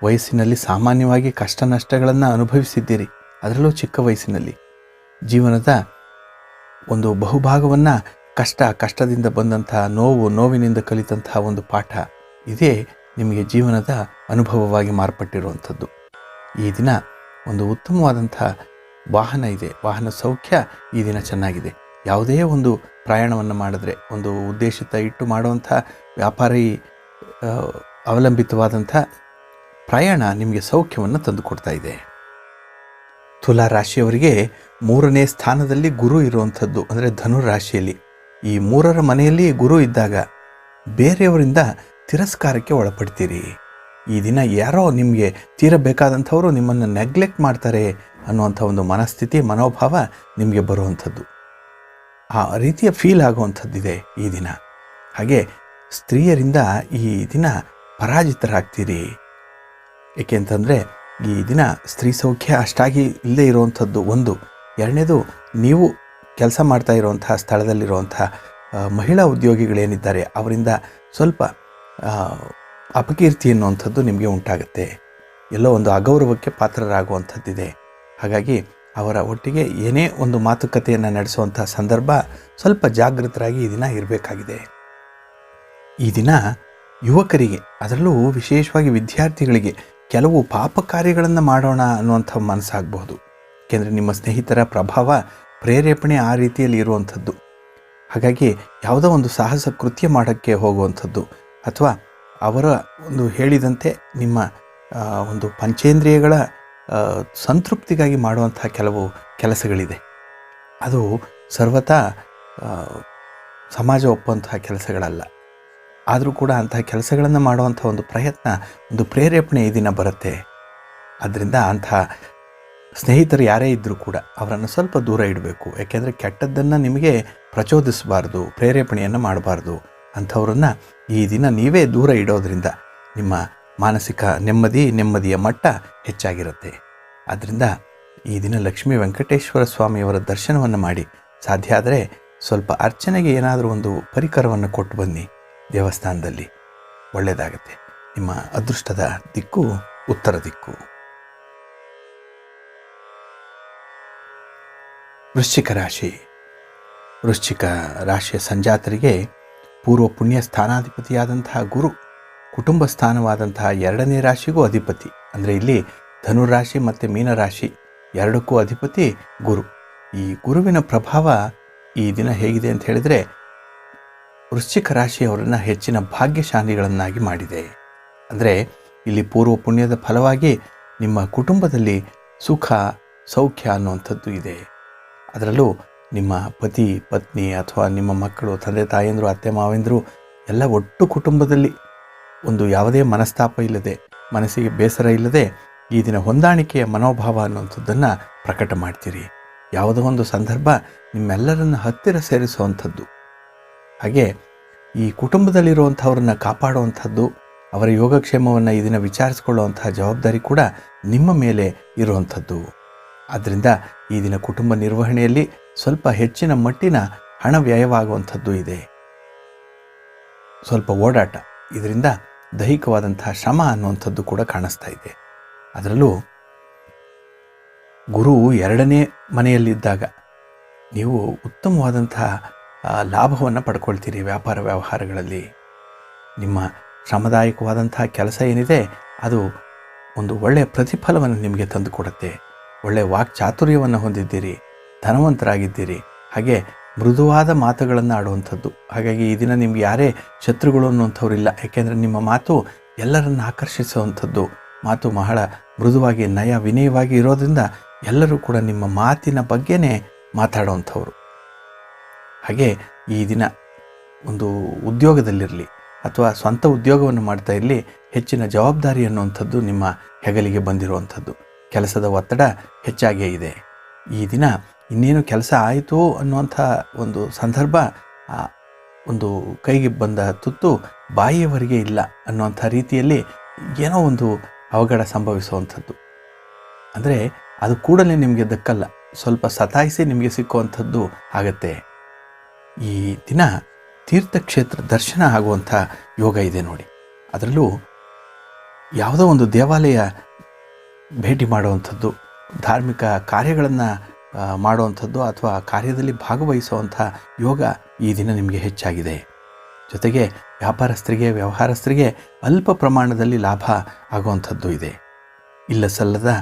ವಯಸ್ಸಿನಲ್ಲಿ ಸಾಮಾನ್ಯವಾಗಿ ಕಷ್ಟ ನಷ್ಟಗಳನ್ನು ಅನುಭವಿಸಿದ್ದೀರಿ. ಅದರಲ್ಲೂ ಚಿಕ್ಕ ವಯಸ್ಸಿನಲ್ಲಿ ಜೀವನದ ಒಂದು ಬಹುಭಾಗವನ್ನು ಕಷ್ಟದಿಂದ ಬಂದಂತಹ ನೋವಿನಿಂದ ಕಲಿತಂತಹ ಒಂದು ಪಾಠ ಇದೇ ನಿಮಗೆ ಜೀವನದ ಅನುಭವವಾಗಿ ಮಾರ್ಪಟ್ಟಿರುವಂಥದ್ದು. ಈ ದಿನ ಒಂದು ಉತ್ತಮವಾದಂಥ ವಾಹನ ಇದೆ, ವಾಹನ ಸೌಖ್ಯ ಈ ದಿನ ಚೆನ್ನಾಗಿದೆ. ಯಾವುದೇ ಒಂದು ಪ್ರಯಾಣವನ್ನು ಮಾಡಿದ್ರೆ, ಒಂದು ಉದ್ದೇಶಿತ ಇಟ್ಟು ಮಾಡುವಂಥ ವ್ಯಾಪಾರಿ ಅವಲಂಬಿತವಾದಂಥ ಪ್ರಯಾಣ ನಿಮಗೆ ಸೌಖ್ಯವನ್ನು ತಂದುಕೊಡ್ತಾ ಇದೆ. ತುಲಾ ರಾಶಿಯವರಿಗೆ 3ನೇ ಸ್ಥಾನದಲ್ಲಿ ಗುರು ಇರುವಂಥದ್ದು, ಅಂದರೆ ಧನುರಾಶಿಯಲ್ಲಿ. ಈ 3ರ ಮನೆಯಲ್ಲಿ ಗುರು ಇದ್ದಾಗ ಬೇರೆಯವರಿಂದ ತಿರಸ್ಕಾರಕ್ಕೆ ಒಳಪಡ್ತೀರಿ. ಈ ದಿನ ಯಾರೋ ನಿಮಗೆ ತೀರಬೇಕಾದಂಥವರು ನಿಮ್ಮನ್ನು ನೆಗ್ಲೆಕ್ಟ್ ಮಾಡ್ತಾರೆ ಅನ್ನುವಂಥ ಒಂದು ಮನಸ್ಥಿತಿ ಮನೋಭಾವ ನಿಮಗೆ ಬರುವಂಥದ್ದು, ಆ ರೀತಿಯ ಫೀಲ್ ಆಗುವಂಥದ್ದಿದೆ ಈ ದಿನ. ಹಾಗೆ ಸ್ತ್ರೀಯರಿಂದ ಈ ದಿನ ಪರಾಜಿತರಾಗ್ತೀರಿ. ಏಕೆಂತಂದರೆ ಈ ದಿನ ಸ್ತ್ರೀ ಸೌಖ್ಯ ಅಷ್ಟಾಗಿ ಇಲ್ಲದೇ ಇರುವಂಥದ್ದು ಒಂದು. ಎರಡನೇದು, ನೀವು ಕೆಲಸ ಮಾಡ್ತಾ ಇರುವಂತಹ ಸ್ಥಳದಲ್ಲಿರುವಂಥ ಮಹಿಳಾ ಉದ್ಯೋಗಿಗಳೇನಿದ್ದಾರೆ ಅವರಿಂದ ಸ್ವಲ್ಪ ಅಪಕೀರ್ತಿ ಅನ್ನುವಂಥದ್ದು ನಿಮಗೆ ಉಂಟಾಗುತ್ತೆ. ಎಲ್ಲೋ ಒಂದು ಅಗೌರವಕ್ಕೆ ಪಾತ್ರರಾಗುವಂಥದ್ದಿದೆ. ಹಾಗಾಗಿ ಅವರ ಒಟ್ಟಿಗೆ ಏನೇ ಒಂದು ಮಾತುಕತೆಯನ್ನು ನಡೆಸುವಂಥ ಸಂದರ್ಭ ಸ್ವಲ್ಪ ಜಾಗೃತರಾಗಿ ಈ ದಿನ ಇರಬೇಕಾಗಿದೆ. ಈ ದಿನ ಯುವಕರಿಗೆ, ಅದರಲ್ಲೂ ವಿಶೇಷವಾಗಿ ವಿದ್ಯಾರ್ಥಿಗಳಿಗೆ ಕೆಲವು ಪಾಪ ಕಾರ್ಯಗಳನ್ನು ಮಾಡೋಣ ಅನ್ನುವಂಥ ಮನಸ್ಸಾಗಬಹುದು. ಏಕೆಂದರೆ ನಿಮ್ಮ ಸ್ನೇಹಿತರ ಪ್ರಭಾವ ಪ್ರೇರೇಪಣೆ ಆ ರೀತಿಯಲ್ಲಿ ಇರುವಂಥದ್ದು. ಹಾಗಾಗಿ ಯಾವುದೋ ಒಂದು ಸಾಹಸ ಕೃತ್ಯ ಮಾಡೋಕ್ಕೆ ಹೋಗುವಂಥದ್ದು ಅಥವಾ ಅವರ ಒಂದು ಹೇಳಿದಂತೆ ನಿಮ್ಮ ಒಂದು ಪಂಚೇಂದ್ರಿಯಗಳ ಸಂತೃಪ್ತಿಗಾಗಿ ಮಾಡುವಂಥ ಕೆಲವು ಕೆಲಸಗಳಿದೆ. ಅದು ಸರ್ವತಾ ಸಮಾಜ ಒಪ್ಪುವಂತಹ ಕೆಲಸಗಳಲ್ಲ. ಆದರೂ ಕೂಡ ಅಂತಹ ಕೆಲಸಗಳನ್ನು ಮಾಡುವಂಥ ಒಂದು ಪ್ರಯತ್ನ, ಒಂದು ಪ್ರೇರೇಪಣೆ ಈ ದಿನ ಬರುತ್ತೆ. ಆದ್ದರಿಂದ ಅಂಥ ಸ್ನೇಹಿತರು ಯಾರೇ ಇದ್ದರೂ ಕೂಡ ಅವರನ್ನು ಸ್ವಲ್ಪ ದೂರ ಇಡಬೇಕು. ಯಾಕೆಂದರೆ ಕೆಟ್ಟದ್ದನ್ನು ನಿಮಗೆ ಪ್ರಚೋದಿಸಬಾರ್ದು, ಪ್ರೇರೇಪಣೆಯನ್ನು ಮಾಡಬಾರ್ದು. ಅಂಥವ್ರನ್ನು ಈ ದಿನ ನೀವೇ ದೂರ ಇಡೋದ್ರಿಂದ ನಿಮ್ಮ ಮಾನಸಿಕ ನೆಮ್ಮದಿಯ ಮಟ್ಟ ಹೆಚ್ಚಾಗಿರುತ್ತೆ. ಆದ್ದರಿಂದ ಈ ದಿನ ಲಕ್ಷ್ಮೀ ವೆಂಕಟೇಶ್ವರ ಸ್ವಾಮಿಯವರ ದರ್ಶನವನ್ನು ಮಾಡಿ, ಸಾಧ್ಯ ಆದರೆ ಸ್ವಲ್ಪ ಅರ್ಚನೆಗೆ ಏನಾದರೂ ಒಂದು ಪರಿಕರವನ್ನು ಕೊಟ್ಟು ಬನ್ನಿ ದೇವಸ್ಥಾನದಲ್ಲಿ, ಒಳ್ಳೆಯದಾಗತ್ತೆ. ನಿಮ್ಮ ಅದೃಷ್ಟದ ದಿಕ್ಕು ಉತ್ತರ ದಿಕ್ಕು. ವೃಶ್ಚಿಕ ರಾಶಿ. ವೃಶ್ಚಿಕ ರಾಶಿಯ ಸಂಜಾತರಿಗೆ ಪೂರ್ವ ಪುಣ್ಯ ಸ್ಥಾನಾಧಿಪತಿಯಾದಂತಹ ಗುರು ಕುಟುಂಬ ಸ್ಥಾನವಾದಂತಹ 2ನೇ ರಾಶಿಗೂ ಅಧಿಪತಿ. ಅಂದರೆ ಇಲ್ಲಿ ಧನುರಾಶಿ ಮತ್ತು ಮೀನರಾಶಿ ಎರಡಕ್ಕೂ ಅಧಿಪತಿ ಗುರು. ಈ ಗುರುವಿನ ಪ್ರಭಾವ ಈ ದಿನ ಹೇಗಿದೆ ಅಂತ ಹೇಳಿದರೆ, ವೃಶ್ಚಿಕ ರಾಶಿಯವರನ್ನು ಹೆಚ್ಚಿನ ಭಾಗ್ಯಶಾಲಿಗಳನ್ನಾಗಿ ಮಾಡಿದೆ. ಅಂದರೆ ಇಲ್ಲಿ ಪೂರ್ವ ಪುಣ್ಯದ ಫಲವಾಗಿ ನಿಮ್ಮ ಕುಟುಂಬದಲ್ಲಿ ಸುಖ ಸೌಖ್ಯ ಅನ್ನುವಂಥದ್ದು ಇದೆ. ಅದರಲ್ಲೂ ನಿಮ್ಮ ಪತಿ ಪತ್ನಿ ಅಥವಾ ನಿಮ್ಮ ಮಕ್ಕಳು, ತಂದೆ ತಾಯಂದರು, ಅತ್ತೆ ಮಾವಂದರು ಎಲ್ಲ ಒಟ್ಟು ಕುಟುಂಬದಲ್ಲಿ ಒಂದು ಯಾವುದೇ ಮನಸ್ತಾಪ ಇಲ್ಲದೆ, ಮನಸ್ಸಿಗೆ ಬೇಸರ ಇಲ್ಲದೆ ಈ ದಿನ ಹೊಂದಾಣಿಕೆಯ ಮನೋಭಾವ ಅನ್ನುವಂಥದ್ದನ್ನು ಪ್ರಕಟ ಮಾಡ್ತೀರಿ. ಯಾವುದೋ ಒಂದು ಸಂದರ್ಭ ನಿಮ್ಮೆಲ್ಲರನ್ನು ಹತ್ತಿರ ಸೇರಿಸುವಂಥದ್ದು. ಹಾಗೆ ಈ ಕುಟುಂಬದಲ್ಲಿರುವಂಥವ್ರನ್ನ ಕಾಪಾಡುವಂಥದ್ದು, ಅವರ ಯೋಗಕ್ಷೇಮವನ್ನು ಈ ದಿನ ವಿಚಾರಿಸಿಕೊಳ್ಳುವಂತಹ ಜವಾಬ್ದಾರಿ ಕೂಡ ನಿಮ್ಮ ಮೇಲೆ ಇರುವಂಥದ್ದು. ಆದ್ದರಿಂದ ಈ ದಿನ ಕುಟುಂಬ ನಿರ್ವಹಣೆಯಲ್ಲಿ ಸ್ವಲ್ಪ ಹೆಚ್ಚಿನ ಮಟ್ಟಿನ ಹಣ ವ್ಯಯವಾಗುವಂಥದ್ದು ಇದೆ. ಸ್ವಲ್ಪ ಓಡಾಟ, ಇದರಿಂದ ದೈಹಿಕವಾದಂತಹ ಶ್ರಮ ಅನ್ನುವಂಥದ್ದು ಕೂಡ ಕಾಣಿಸ್ತಾ ಇದೆ. ಅದರಲ್ಲೂ ಗುರು 2ನೇ ಮನೆಯಲ್ಲಿದ್ದಾಗ ನೀವು ಉತ್ತಮವಾದಂತಹ ಲಾಭವನ್ನು ಪಡ್ಕೊಳ್ತೀರಿ. ವ್ಯಾಪಾರ ವ್ಯವಹಾರಗಳಲ್ಲಿ ನಿಮ್ಮ ಶ್ರಮದಾಯಕವಾದಂತಹ ಕೆಲಸ ಏನಿದೆ ಅದು ಒಂದು ಒಳ್ಳೆಯ ಪ್ರತಿಫಲವನ್ನು ನಿಮಗೆ ತಂದು ಕೊಡುತ್ತೆ. ಒಳ್ಳೆಯ ವಾಕ್ಚಾತುರ್ಯವನ್ನು ಹೊಂದಿದ್ದೀರಿ, ಧನವಂತರಾಗಿದ್ದೀರಿ. ಹಾಗೆ ಮೃದುವಾದ ಮಾತುಗಳನ್ನು ಆಡುವಂಥದ್ದು. ಹಾಗಾಗಿ ಈ ದಿನ ನಿಮ್ಗೆ ಯಾರೇ ಶತ್ರುಗಳು ಅನ್ನುವಂಥವ್ರಿಲ್ಲ. ಯಾಕೆಂದರೆ ನಿಮ್ಮ ಮಾತು ಎಲ್ಲರನ್ನು ಆಕರ್ಷಿಸುವಂಥದ್ದು. ಮಾತು ಬಹಳ ಮೃದುವಾಗಿ ನಯ ವಿನಯವಾಗಿ ಇರೋದ್ರಿಂದ ಎಲ್ಲರೂ ಕೂಡ ನಿಮ್ಮ ಮಾತಿನ ಬಗ್ಗೆನೇ ಮಾತಾಡುವಂಥವ್ರು. ಹಾಗೆ ಈ ದಿನ ಒಂದು ಉದ್ಯೋಗದಲ್ಲಿರಲಿ ಅಥವಾ ಸ್ವಂತ ಉದ್ಯೋಗವನ್ನು ಮಾಡ್ತಾ ಇರಲಿ, ಹೆಚ್ಚಿನ ಜವಾಬ್ದಾರಿ ಅನ್ನುವಂಥದ್ದು ನಿಮ್ಮ ಹೆಗಲಿಗೆ ಬಂದಿರುವಂಥದ್ದು. ಕೆಲಸದ ಒತ್ತಡ ಹೆಚ್ಚಾಗೇ ಇದೆ. ಈ ದಿನ ಇನ್ನೇನು ಕೆಲಸ ಆಯಿತು ಅನ್ನುವಂಥ ಒಂದು ಸಂದರ್ಭ, ಒಂದು ಕೈಗೆ ಬಂದ ತುತ್ತು ಬಾಯಿಯವರೆಗೆ ಇಲ್ಲ ಅನ್ನುವಂಥ ರೀತಿಯಲ್ಲಿ ಏನೋ ಒಂದು ಅವಘಡ ಸಂಭವಿಸುವಂಥದ್ದು. ಅಂದರೆ ಅದು ಕೂಡಲೇ ನಿಮಗೆ ದಕ್ಕಲ್ಲ, ಸ್ವಲ್ಪ ಸತಾಯಿಸಿ ನಿಮಗೆ ಸಿಕ್ಕುವಂಥದ್ದು ಆಗತ್ತೆ. ಈ ದಿನ ತೀರ್ಥಕ್ಷೇತ್ರ ದರ್ಶನ ಆಗುವಂಥ ಯೋಗ ಇದೆ ನೋಡಿ. ಅದರಲ್ಲೂ ಯಾವುದೋ ಒಂದು ದೇವಾಲಯ ಭೇಟಿ ಮಾಡುವಂಥದ್ದು, ಧಾರ್ಮಿಕ ಕಾರ್ಯಗಳನ್ನು ಮಾಡುವಂಥದ್ದು ಅಥವಾ ಕಾರ್ಯದಲ್ಲಿ ಭಾಗವಹಿಸುವಂಥ ಯೋಗ ಈ ದಿನ ನಿಮಗೆ ಹೆಚ್ಚಾಗಿದೆ. ಜೊತೆಗೆ ವ್ಯಾಪಾರಸ್ಥರಿಗೆ, ವ್ಯವಹಾರಸ್ಥರಿಗೆ ಅಲ್ಪ ಪ್ರಮಾಣದಲ್ಲಿ ಲಾಭ ಆಗುವಂಥದ್ದು ಇದೆ. ಇಲ್ಲ ಸಲ್ಲದ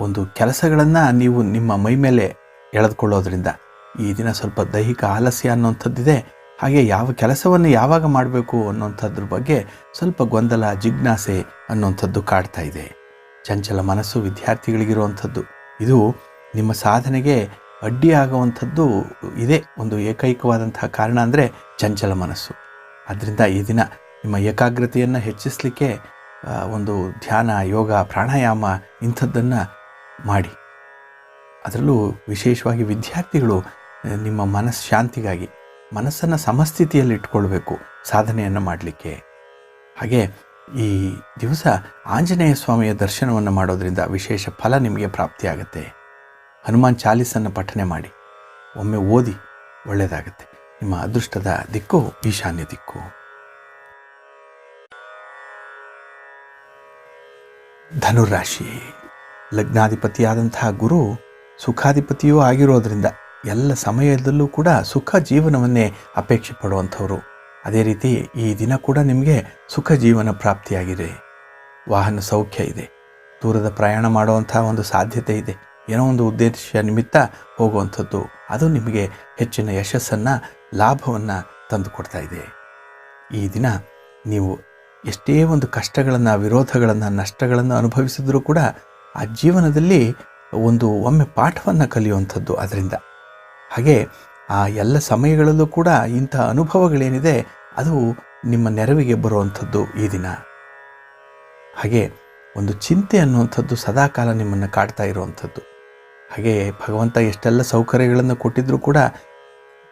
ಒಂದು ಕೆಲಸಗಳನ್ನು ನೀವು ನಿಮ್ಮ ಮೈ ಮೇಲೆ ಎಳೆದುಕೊಳ್ಳೋದ್ರಿಂದ ಈ ದಿನ ಸ್ವಲ್ಪ ದೈಹಿಕ ಆಲಸ್ಯ ಅನ್ನುವಂಥದ್ದಿದೆ. ಹಾಗೆ ಯಾವ ಕೆಲಸವನ್ನು ಯಾವಾಗ ಮಾಡಬೇಕು ಅನ್ನುವಂಥದ್ರ ಬಗ್ಗೆ ಸ್ವಲ್ಪ ಗೊಂದಲ, ಜಿಜ್ಞಾಸೆ ಅನ್ನುವಂಥದ್ದು ಕಾಡ್ತಾ ಇದೆ. ಚಂಚಲ ಮನಸ್ಸು ವಿದ್ಯಾರ್ಥಿಗಳಿಗಿರುವಂಥದ್ದು. ಇದು ನಿಮ್ಮ ಸಾಧನೆಗೆ ಅಡ್ಡಿಯಾಗುವಂಥದ್ದು ಇದೆ. ಒಂದು ಏಕೈಕವಾದಂತಹ ಕಾರಣ ಅಂದರೆ ಚಂಚಲ ಮನಸ್ಸು. ಆದ್ದರಿಂದ ಈ ದಿನ ನಿಮ್ಮ ಏಕಾಗ್ರತೆಯನ್ನು ಹೆಚ್ಚಿಸಲಿಕ್ಕೆ ಒಂದು ಧ್ಯಾನ, ಯೋಗ, ಪ್ರಾಣಾಯಾಮ ಇಂಥದ್ದನ್ನು ಮಾಡಿ. ಅದರಲ್ಲೂ ವಿಶೇಷವಾಗಿ ವಿದ್ಯಾರ್ಥಿಗಳು ನಿಮ್ಮ ಮನಃಶಾಂತಿಗಾಗಿ ಮನಸ್ಸನ್ನು ಸಮಸ್ಥಿತಿಯಲ್ಲಿ ಇಟ್ಕೊಳ್ಬೇಕು ಸಾಧನೆಯನ್ನು ಮಾಡಲಿಕ್ಕೆ. ಹಾಗೆ ಈ ದಿವಸ ಆಂಜನೇಯ ಸ್ವಾಮಿಯ ದರ್ಶನವನ್ನು ಮಾಡೋದರಿಂದ ವಿಶೇಷ ಫಲ ನಿಮಗೆ ಪ್ರಾಪ್ತಿಯಾಗುತ್ತೆ. ಹನುಮಾನ್ ಚಾಲೀಸನ್ನು ಪಠನೆ ಮಾಡಿ, ಒಮ್ಮೆ ಓದಿ, ಒಳ್ಳೆಯದಾಗುತ್ತೆ. ನಿಮ್ಮ ಅದೃಷ್ಟದ ದಿಕ್ಕು ಈಶಾನ್ಯ ದಿಕ್ಕು. ಧನುರಾಶಿ. ಲಗ್ನಾಧಿಪತಿಯಾದಂತಹ ಗುರು ಸುಖಾಧಿಪತಿಯೂ ಆಗಿರೋದರಿಂದ ಎಲ್ಲ ಸಮಯದಲ್ಲೂ ಕೂಡ ಸುಖ ಜೀವನವನ್ನೇ ಅಪೇಕ್ಷೆ ಪಡುವಂಥವ್ರು. ಅದೇ ರೀತಿ ಈ ದಿನ ಕೂಡ ನಿಮಗೆ ಸುಖ ಜೀವನ ಪ್ರಾಪ್ತಿಯಾಗಿದೆ. ವಾಹನ ಸೌಖ್ಯ ಇದೆ. ದೂರದ ಪ್ರಯಾಣ ಮಾಡುವಂಥ ಒಂದು ಸಾಧ್ಯತೆ ಇದೆ. ಏನೋ ಒಂದು ಉದ್ದೇಶ ನಿಮಿತ್ತ ಹೋಗುವಂಥದ್ದು, ಅದು ನಿಮಗೆ ಹೆಚ್ಚಿನ ಯಶಸ್ಸನ್ನು, ಲಾಭವನ್ನು ತಂದುಕೊಡ್ತಾ ಇದೆ. ಈ ದಿನ ನೀವು ಎಷ್ಟೇ ಒಂದು ಕಷ್ಟಗಳನ್ನು, ವಿರೋಧಗಳನ್ನು, ನಷ್ಟಗಳನ್ನು ಅನುಭವಿಸಿದರೂ ಕೂಡ ಆ ಜೀವನದಲ್ಲಿ ಒಮ್ಮೆ ಪಾಠವನ್ನು ಕಲಿಯುವಂಥದ್ದು ಅದರಿಂದ. ಹಾಗೆ ಆ ಎಲ್ಲ ಸಮಯಗಳಲ್ಲೂ ಕೂಡ ಇಂಥ ಅನುಭವಗಳೇನಿದೆ ಅದು ನಿಮ್ಮ ನೆರವಿಗೆ ಬರುವಂಥದ್ದು ಈ ದಿನ. ಹಾಗೆ ಒಂದು ಚಿಂತೆ ಅನ್ನುವಂಥದ್ದು ಸದಾಕಾಲ ನಿಮ್ಮನ್ನು ಕಾಡ್ತಾ ಇರುವಂಥದ್ದು. ಹಾಗೆ ಭಗವಂತ ಎಷ್ಟೆಲ್ಲ ಸೌಕರ್ಯಗಳನ್ನು ಕೊಟ್ಟಿದ್ದರೂ ಕೂಡ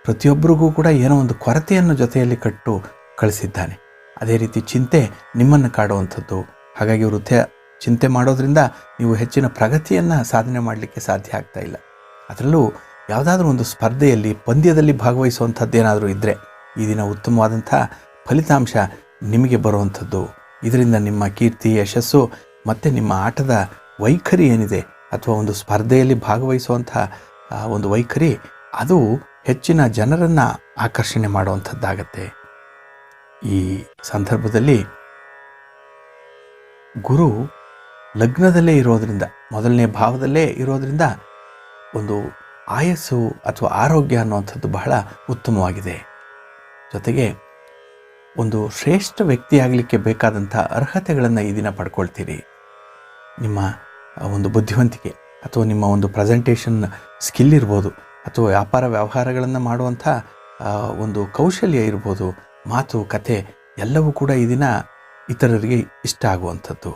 ಪ್ರತಿಯೊಬ್ಬರಿಗೂ ಕೂಡ ಏನೋ ಒಂದು ಕೊರತೆಯನ್ನು ಜೊತೆಯಲ್ಲಿ ಕಟ್ಟು ಕಳಿಸಿದ್ದಾನೆ. ಅದೇ ರೀತಿ ಚಿಂತೆ ನಿಮ್ಮನ್ನು ಕಾಡುವಂಥದ್ದು. ಹಾಗಾಗಿ ವೃದ್ಧ ಚಿಂತೆ ಮಾಡೋದ್ರಿಂದ ನೀವು ಹೆಚ್ಚಿನ ಪ್ರಗತಿಯನ್ನು ಸಾಧನೆ ಮಾಡಲಿಕ್ಕೆ ಸಾಧ್ಯ ಆಗ್ತಾ ಇಲ್ಲ. ಅದರಲ್ಲೂ ಯಾವುದಾದ್ರೂ ಒಂದು ಸ್ಪರ್ಧೆಯಲ್ಲಿ, ಪಂದ್ಯದಲ್ಲಿ ಭಾಗವಹಿಸುವಂಥದ್ದೇನಾದರೂ ಇದ್ದರೆ ಈ ದಿನ ಉತ್ತಮವಾದಂಥ ಫಲಿತಾಂಶ ನಿಮಗೆ ಬರುವಂಥದ್ದು. ಇದರಿಂದ ನಿಮ್ಮ ಕೀರ್ತಿ, ಯಶಸ್ಸು ಮತ್ತು ನಿಮ್ಮ ಆಟದ ವೈಖರಿ ಏನಿದೆ, ಅಥವಾ ಒಂದು ಸ್ಪರ್ಧೆಯಲ್ಲಿ ಭಾಗವಹಿಸುವಂಥ ಒಂದು ವೈಖರಿ, ಅದು ಹೆಚ್ಚಿನ ಜನರನ್ನು ಆಕರ್ಷಣೆ ಮಾಡುವಂಥದ್ದಾಗತ್ತೆ. ಈ ಸಂದರ್ಭದಲ್ಲಿ ಗುರು ಲಗ್ನದಲ್ಲೇ ಇರೋದರಿಂದ, ಮೊದಲನೇ ಭಾವದಲ್ಲೇ ಇರೋದರಿಂದ ಒಂದು ಆಯಸ್ಸು ಅಥವಾ ಆರೋಗ್ಯ ಅನ್ನುವಂಥದ್ದು ಬಹಳ ಉತ್ತಮವಾಗಿದೆ. ಜೊತೆಗೆ ಒಂದು ಶ್ರೇಷ್ಠ ವ್ಯಕ್ತಿಯಾಗಲಿಕ್ಕೆ ಬೇಕಾದಂಥ ಅರ್ಹತೆಗಳನ್ನು ಈ ದಿನ ಪಡ್ಕೊಳ್ತೀರಿ. ನಿಮ್ಮ ಒಂದು ಬುದ್ಧಿವಂತಿಕೆ ಅಥವಾ ನಿಮ್ಮ ಒಂದು ಪ್ರೆಸೆಂಟೇಷನ್ ಸ್ಕಿಲ್ ಇರ್ಬೋದು, ಅಥವಾ ವ್ಯಾಪಾರ ವ್ಯವಹಾರಗಳನ್ನು ಮಾಡುವಂಥ ಒಂದು ಕೌಶಲ್ಯ ಇರ್ಬೋದು, ಮಾತು ಕತೆ ಎಲ್ಲವೂ ಕೂಡ ಈ ದಿನ ಇತರರಿಗೆ ಇಷ್ಟ ಆಗುವಂಥದ್ದು.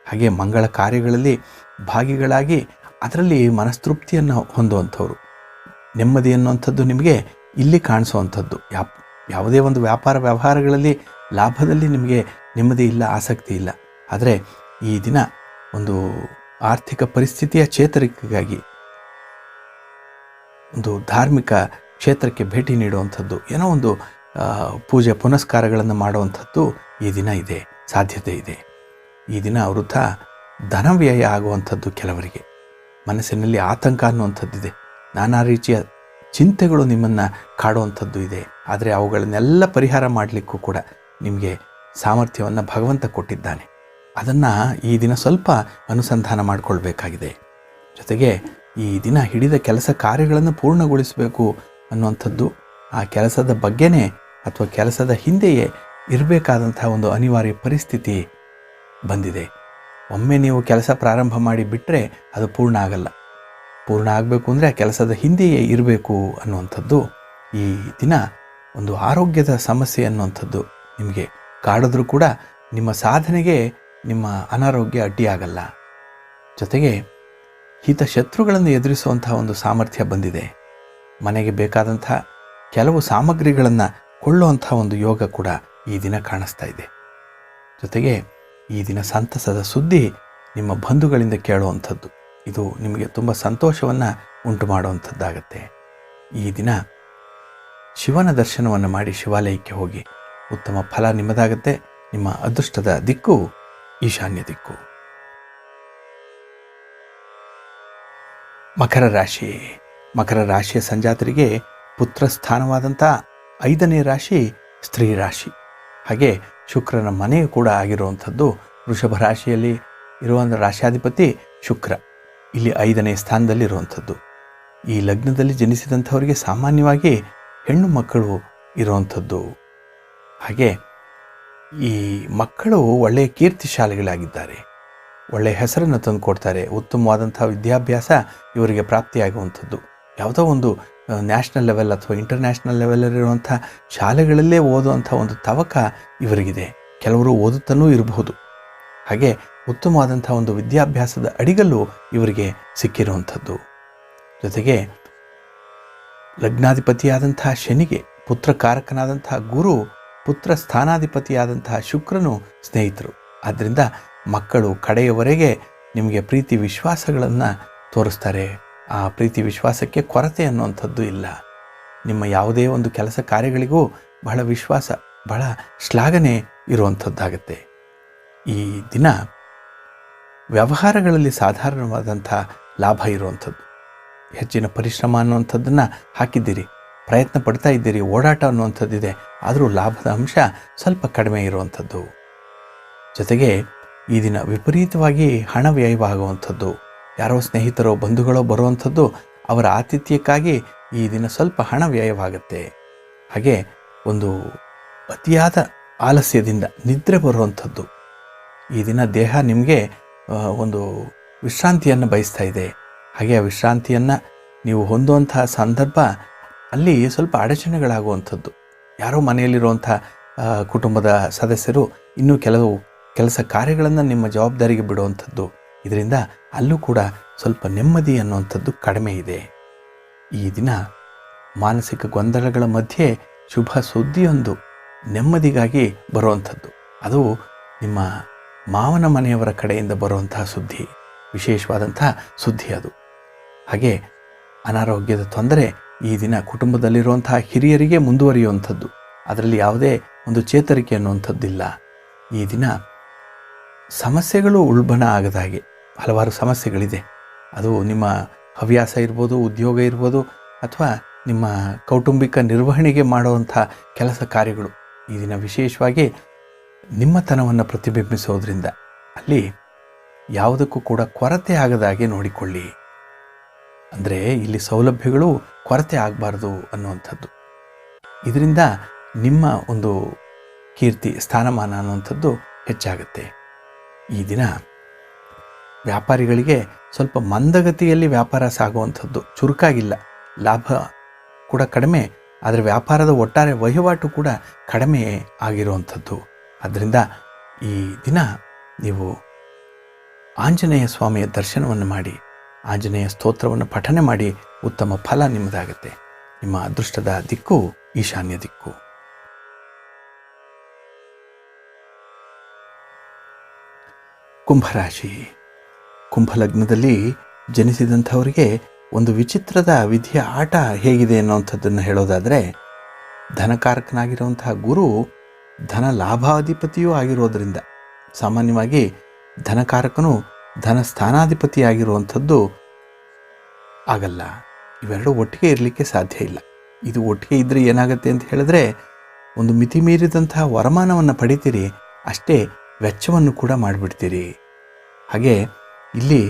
ಹಾಗೆ ಮಂಗಳ ಕಾರ್ಯಗಳಲ್ಲಿ ಭಾಗಿಗಳಾಗಿ ಅದರಲ್ಲಿ ಮನಸ್ತೃಪ್ತಿಯನ್ನು ಹೊಂದುವಂಥವ್ರು. ನೆಮ್ಮದಿ ಅನ್ನುವಂಥದ್ದು ನಿಮಗೆ ಇಲ್ಲಿ ಕಾಣಿಸುವಂಥದ್ದು. ಯಾವುದೇ ಒಂದು ವ್ಯಾಪಾರ ವ್ಯವಹಾರಗಳಲ್ಲಿ ಲಾಭದಲ್ಲಿ ನಿಮಗೆ ನೆಮ್ಮದಿ ಇಲ್ಲ, ಆಸಕ್ತಿ ಇಲ್ಲ. ಆದರೆ ಈ ದಿನ ಒಂದು ಆರ್ಥಿಕ ಪರಿಸ್ಥಿತಿಯ ಚೇತರಿಕೆಗಾಗಿ ಒಂದು ಧಾರ್ಮಿಕ ಕ್ಷೇತ್ರಕ್ಕೆ ಭೇಟಿ ನೀಡುವಂಥದ್ದು, ಏನೋ ಒಂದು ಪೂಜೆ ಪುನಸ್ಕಾರಗಳನ್ನು ಮಾಡುವಂಥದ್ದು ಈ ದಿನ ಇದೆ, ಸಾಧ್ಯತೆ ಇದೆ. ಈ ದಿನ ವೃದ್ಧ ಧನವ್ಯಯ ಆಗುವಂಥದ್ದು. ಕೆಲವರಿಗೆ ಮನಸ್ಸಿನಲ್ಲಿ ಆತಂಕ ಅನ್ನುವಂಥದ್ದಿದೆ, ನಾನಾ ರೀತಿಯ ಚಿಂತೆಗಳು ನಿಮ್ಮನ್ನು ಕಾಡುವಂಥದ್ದು ಇದೆ. ಆದರೆ ಅವುಗಳನ್ನೆಲ್ಲ ಪರಿಹಾರ ಮಾಡಲಿಕ್ಕೂ ಕೂಡ ನಿಮಗೆ ಸಾಮರ್ಥ್ಯವನ್ನು ಭಗವಂತ ಕೊಟ್ಟಿದ್ದಾನೆ. ಅದನ್ನು ಈ ದಿನ ಸ್ವಲ್ಪ ಅನುಸಂಧಾನ ಮಾಡಿಕೊಳ್ಬೇಕಾಗಿದೆ. ಜೊತೆಗೆ ಈ ದಿನ ಹಿಡಿದ ಕೆಲಸ ಕಾರ್ಯಗಳನ್ನು ಪೂರ್ಣಗೊಳಿಸಬೇಕು ಅನ್ನುವಂಥದ್ದು, ಆ ಕೆಲಸದ ಬಗ್ಗೆನೇ ಅಥವಾ ಕೆಲಸದ ಹಿಂದೆಯೇ ಇರಬೇಕಾದಂಥ ಒಂದು ಅನಿವಾರ್ಯ ಪರಿಸ್ಥಿತಿ ಬಂದಿದೆ. ಒಮ್ಮೆ ನೀವು ಕೆಲಸ ಪ್ರಾರಂಭ ಮಾಡಿ ಬಿಟ್ಟರೆ ಅದು ಪೂರ್ಣ ಆಗಲ್ಲ. ಪೂರ್ಣ ಆಗಬೇಕು ಅಂದರೆ ಆ ಕೆಲಸದ ಹಿಂದೆಯೇ ಇರಬೇಕು ಅನ್ನುವಂಥದ್ದು. ಈ ದಿನ ಒಂದು ಆರೋಗ್ಯದ ಸಮಸ್ಯೆ ಅನ್ನುವಂಥದ್ದು ನಿಮಗೆ ಕಾಡಿದ್ರೂ ಕೂಡ ನಿಮ್ಮ ಸಾಧನೆಗೆ ನಿಮ್ಮ ಅನಾರೋಗ್ಯ ಅಡ್ಡಿಯಾಗಲ್ಲ. ಜೊತೆಗೆ ಹಿತಶತ್ರುಗಳನ್ನು ಎದುರಿಸುವಂತಹ ಒಂದು ಸಾಮರ್ಥ್ಯ ಬಂದಿದೆ. ಮನೆಗೆ ಬೇಕಾದಂಥ ಕೆಲವು ಸಾಮಗ್ರಿಗಳನ್ನು ಕೊಳ್ಳುವಂಥ ಒಂದು ಯೋಗ ಕೂಡ ಈ ದಿನ ಕಾಣಿಸ್ತಾ ಇದೆ. ಜೊತೆಗೆ ಈ ದಿನ ಸಂತಸದ ಸುದ್ದಿ ನಿಮ್ಮ ಬಂಧುಗಳಿಂದ ಕೇಳುವಂಥದ್ದು, ಇದು ನಿಮಗೆ ತುಂಬ ಸಂತೋಷವನ್ನು ಉಂಟು ಮಾಡುವಂಥದ್ದಾಗತ್ತೆ. ಈ ದಿನ ಶಿವನ ದರ್ಶನವನ್ನು ಮಾಡಿ ಶಿವಾಲಯಕ್ಕೆ ಹೋಗಿ, ಉತ್ತಮ ಫಲ ನಿಮ್ಮದಾಗತ್ತೆ. ನಿಮ್ಮ ಅದೃಷ್ಟದ ದಿಕ್ಕು ಈಶಾನ್ಯ ದಿಕ್ಕು. ಮಕರ ರಾಶಿ. ಮಕರ ರಾಶಿಯ ಸಂಜಾತರಿಗೆ ಪುತ್ರ ಸ್ಥಾನವಾದಂಥ 5ನೇ ರಾಶಿ ಸ್ತ್ರೀ ರಾಶಿ. ಹಾಗೆ ಶುಕ್ರನ ಮನೆಯು ಕೂಡ ಆಗಿರುವಂಥದ್ದು. ವೃಷಭ ರಾಶಿಯಲ್ಲಿ ಇರುವಂಥ ರಾಶ್ಯಾಧಿಪತಿ ಶುಕ್ರ ಇಲ್ಲಿ 5ನೇ ಸ್ಥಾನದಲ್ಲಿರುವಂಥದ್ದು. ಈ ಲಗ್ನದಲ್ಲಿ ಜನಿಸಿದಂಥವರಿಗೆ ಸಾಮಾನ್ಯವಾಗಿ ಹೆಣ್ಣು ಮಕ್ಕಳು ಇರುವಂಥದ್ದು. ಹಾಗೆ ಈ ಮಕ್ಕಳು ಒಳ್ಳೆಯ ಕೀರ್ತಿಶಾಲಿಗಳಾಗಿದ್ದಾರೆ, ಒಳ್ಳೆಯ ಹೆಸರನ್ನು ತಂದುಕೊಡ್ತಾರೆ. ಉತ್ತಮವಾದಂಥ ವಿದ್ಯಾಭ್ಯಾಸ ಇವರಿಗೆ ಪ್ರಾಪ್ತಿಯಾಗುವಂಥದ್ದು. ಯಾವುದೋ ಒಂದು ನ್ಯಾಷನಲ್ ಲೆವೆಲ್ ಅಥವಾ ಇಂಟರ್ನ್ಯಾಷನಲ್ ಲೆವೆಲಲ್ಲಿರುವಂಥ ಶಾಲೆಗಳಲ್ಲೇ ಓದುವಂಥ ಒಂದು ತವಕ ಇವರಿಗಿದೆ. ಕೆಲವರು ಓದುತ್ತಲೂ ಇರಬಹುದು. ಹಾಗೆ ಉತ್ತಮವಾದಂಥ ಒಂದು ವಿದ್ಯಾಭ್ಯಾಸದ ಅಡಿಗಲ್ಲು ಇವರಿಗೆ ಸಿಕ್ಕಿರುವಂಥದ್ದು. ಜೊತೆಗೆ ಲಗ್ನಾಧಿಪತಿಯಾದಂತಹ ಶನಿಗೆ ಪುತ್ರಕಾರಕನಾದಂತಹ ಗುರು, ಪುತ್ರ ಸ್ಥಾನಾಧಿಪತಿಯಾದಂತಹ ಶುಕ್ರನು ಸ್ನೇಹಿತರು. ಆದ್ದರಿಂದ ಮಕ್ಕಳು ಕಡೆಯವರೆಗೆ ನಿಮಗೆ ಪ್ರೀತಿ ವಿಶ್ವಾಸಗಳನ್ನು ತೋರಿಸ್ತಾರೆ. ಆ ಪ್ರೀತಿ ವಿಶ್ವಾಸಕ್ಕೆ ಕೊರತೆ ಅನ್ನುವಂಥದ್ದು ಇಲ್ಲ. ನಿಮ್ಮ ಯಾವುದೇ ಒಂದು ಕೆಲಸ ಕಾರ್ಯಗಳಿಗೂ ಬಹಳ ವಿಶ್ವಾಸ, ಬಹಳ ಶ್ಲಾಘನೆ ಇರುವಂಥದ್ದಾಗತ್ತೆ. ಈ ದಿನ ವ್ಯವಹಾರಗಳಲ್ಲಿ ಸಾಧಾರಣವಾದಂಥ ಲಾಭ ಇರುವಂಥದ್ದು. ಹೆಚ್ಚಿನ ಪರಿಶ್ರಮ ಅನ್ನುವಂಥದ್ದನ್ನು ಹಾಕಿದ್ದೀರಿ, ಪ್ರಯತ್ನ ಪಡ್ತಾ ಇದ್ದೀರಿ, ಓಡಾಟ ಅನ್ನುವಂಥದ್ದಿದೆ. ಆದರೂ ಲಾಭದ ಅಂಶ ಸ್ವಲ್ಪ ಕಡಿಮೆ ಇರುವಂಥದ್ದು. ಜೊತೆಗೆ ಈ ದಿನ ವಿಪರೀತವಾಗಿ ಹಣ ವ್ಯಯವಾಗುವಂಥದ್ದು. ಯಾರೋ ಸ್ನೇಹಿತರೋ ಬಂಧುಗಳೋ ಬರುವಂಥದ್ದು, ಅವರ ಆತಿಥ್ಯಕ್ಕಾಗಿ ಈ ದಿನ ಸ್ವಲ್ಪ ಹಣ ವ್ಯಯವಾಗುತ್ತೆ. ಹಾಗೆ ಒಂದು ಅತಿಯಾದ ಆಲಸ್ಯದಿಂದ ನಿದ್ರೆ ಬರುವಂಥದ್ದು. ಈ ದಿನ ದೇಹ ನಿಮಗೆ ಒಂದು ವಿಶ್ರಾಂತಿಯನ್ನು ಬಯಸ್ತಾ ಇದೆ. ಹಾಗೆ ಆ ವಿಶ್ರಾಂತಿಯನ್ನು ನೀವು ಹೊಂದುವಂತಹ ಸಂದರ್ಭ ಅಲ್ಲಿ ಸ್ವಲ್ಪ ಅಡಚಣೆಗಳಾಗುವಂಥದ್ದು. ಯಾರೋ ಮನೆಯಲ್ಲಿರುವಂಥ ಕುಟುಂಬದ ಸದಸ್ಯರು ಇನ್ನೂ ಕೆಲಸ ಕಾರ್ಯಗಳನ್ನು ನಿಮ್ಮ ಜವಾಬ್ದಾರಿಗೆ ಬಿಡುವಂಥದ್ದು. ಇದರಿಂದ ಅಲ್ಲೂ ಕೂಡ ಸ್ವಲ್ಪ ನೆಮ್ಮದಿ ಅನ್ನುವಂಥದ್ದು ಕಡಿಮೆ ಇದೆ. ಈ ದಿನ ಮಾನಸಿಕ ಗೊಂದಲಗಳ ಮಧ್ಯೆ ಶುಭ ಸುದ್ದಿಯೊಂದು ನೆಮ್ಮದಿಗಾಗಿ ಬರುವಂಥದ್ದು. ಅದು ನಿಮ್ಮ ಮಾವನ ಮನೆಯವರ ಕಡೆಯಿಂದ ಬರುವಂತಹ ಸುದ್ದಿ, ವಿಶೇಷವಾದಂಥ ಸುದ್ದಿ ಅದು. ಹಾಗೆ ಅನಾರೋಗ್ಯದ ತೊಂದರೆ ಈ ದಿನ ಕುಟುಂಬದಲ್ಲಿರುವಂತಹ ಹಿರಿಯರಿಗೆ ಮುಂದುವರಿಯುವಂಥದ್ದು. ಅದರಲ್ಲಿ ಯಾವುದೇ ಒಂದು ಚೇತರಿಕೆ ಅನ್ನುವಂಥದ್ದಿಲ್ಲ. ಈ ದಿನ ಸಮಸ್ಯೆಗಳು ಉಲ್ಬಣ ಆಗದ ಹಾಗೆ ಹಲವಾರು ಸಮಸ್ಯೆಗಳಿದೆ. ಅದು ನಿಮ್ಮ ಹವ್ಯಾಸ ಇರ್ಬೋದು, ಉದ್ಯೋಗ ಇರ್ಬೋದು, ಅಥವಾ ನಿಮ್ಮ ಕೌಟುಂಬಿಕ ನಿರ್ವಹಣೆಗೆ ಮಾಡುವಂಥ ಕೆಲಸ ಕಾರ್ಯಗಳು ಈ ದಿನ ವಿಶೇಷವಾಗಿ ನಿಮ್ಮತನವನ್ನು ಪ್ರತಿಬಿಂಬಿಸೋದ್ರಿಂದ ಅಲ್ಲಿ ಯಾವುದಕ್ಕೂ ಕೂಡ ಕೊರತೆ ಆಗದ ಹಾಗೆ ನೋಡಿಕೊಳ್ಳಿ. ಅಂದರೆ ಇಲ್ಲಿ ಸೌಲಭ್ಯಗಳು ಕೊರತೆ ಆಗಬಾರ್ದು ಅನ್ನುವಂಥದ್ದು. ಇದರಿಂದ ನಿಮ್ಮ ಒಂದು ಕೀರ್ತಿ, ಸ್ಥಾನಮಾನ ಅನ್ನುವಂಥದ್ದು ಹೆಚ್ಚಾಗುತ್ತೆ. ಈ ದಿನ ವ್ಯಾಪಾರಿಗಳಿಗೆ ಸ್ವಲ್ಪ ಮಂದಗತಿಯಲ್ಲಿ ವ್ಯಾಪಾರ ಸಾಗುವಂಥದ್ದು, ಚುರುಕಾಗಿಲ್ಲ. ಲಾಭ ಕೂಡ ಕಡಿಮೆ, ಆದರೆ ವ್ಯಾಪಾರದ ಒಟ್ಟಾರೆ ವಹಿವಾಟು ಕೂಡ ಕಡಿಮೆ ಆಗಿರುವಂಥದ್ದು. ಆದ್ದರಿಂದ ಈ ದಿನ ನೀವು ಆಂಜನೇಯ ಸ್ವಾಮಿಯ ದರ್ಶನವನ್ನು ಮಾಡಿ, ಆಂಜನೇಯ ಸ್ತೋತ್ರವನ್ನು ಪಠನೆ ಮಾಡಿ, ಉತ್ತಮ ಫಲ ನಿಮ್ಮದಾಗುತ್ತೆ. ನಿಮ್ಮ ಅದೃಷ್ಟದ ದಿಕ್ಕು ಈಶಾನ್ಯ ದಿಕ್ಕು. ಕುಂಭರಾಶಿ. ಕುಂಭಲಗ್ನದಲ್ಲಿ ಜನಿಸಿದಂಥವರಿಗೆ ಒಂದು ವಿಚಿತ್ರದ ವಿಧಿಯ ಆಟ ಹೇಗಿದೆ ಅನ್ನೋವಂಥದ್ದನ್ನು ಹೇಳೋದಾದರೆ, ಧನಕಾರಕನಾಗಿರುವಂತಹ ಗುರು ಧನ ಲಾಭಾಧಿಪತಿಯೂ ಆಗಿರೋದರಿಂದ ಸಾಮಾನ್ಯವಾಗಿ ಧನಕಾರಕನು ಧನ ಸ್ಥಾನಾಧಿಪತಿಯಾಗಿರುವಂಥದ್ದು ಆಗಲ್ಲ. ಇವೆರಡು ಒಟ್ಟಿಗೆ ಇರಲಿಕ್ಕೆ ಸಾಧ್ಯ ಇಲ್ಲ. ಇದು ಒಟ್ಟಿಗೆ ಇದ್ದರೆ ಏನಾಗುತ್ತೆ ಅಂತ ಹೇಳಿದ್ರೆ, ಒಂದು ಮಿತಿ ಮೀರಿದಂತಹ ವರಮಾನವನ್ನು ಪಡಿತೀರಿ, ಅಷ್ಟೇ ವೆಚ್ಚವನ್ನು ಕೂಡ ಮಾಡಿಬಿಡ್ತೀರಿ. ಹಾಗೆ ಇಲ್ಲಿ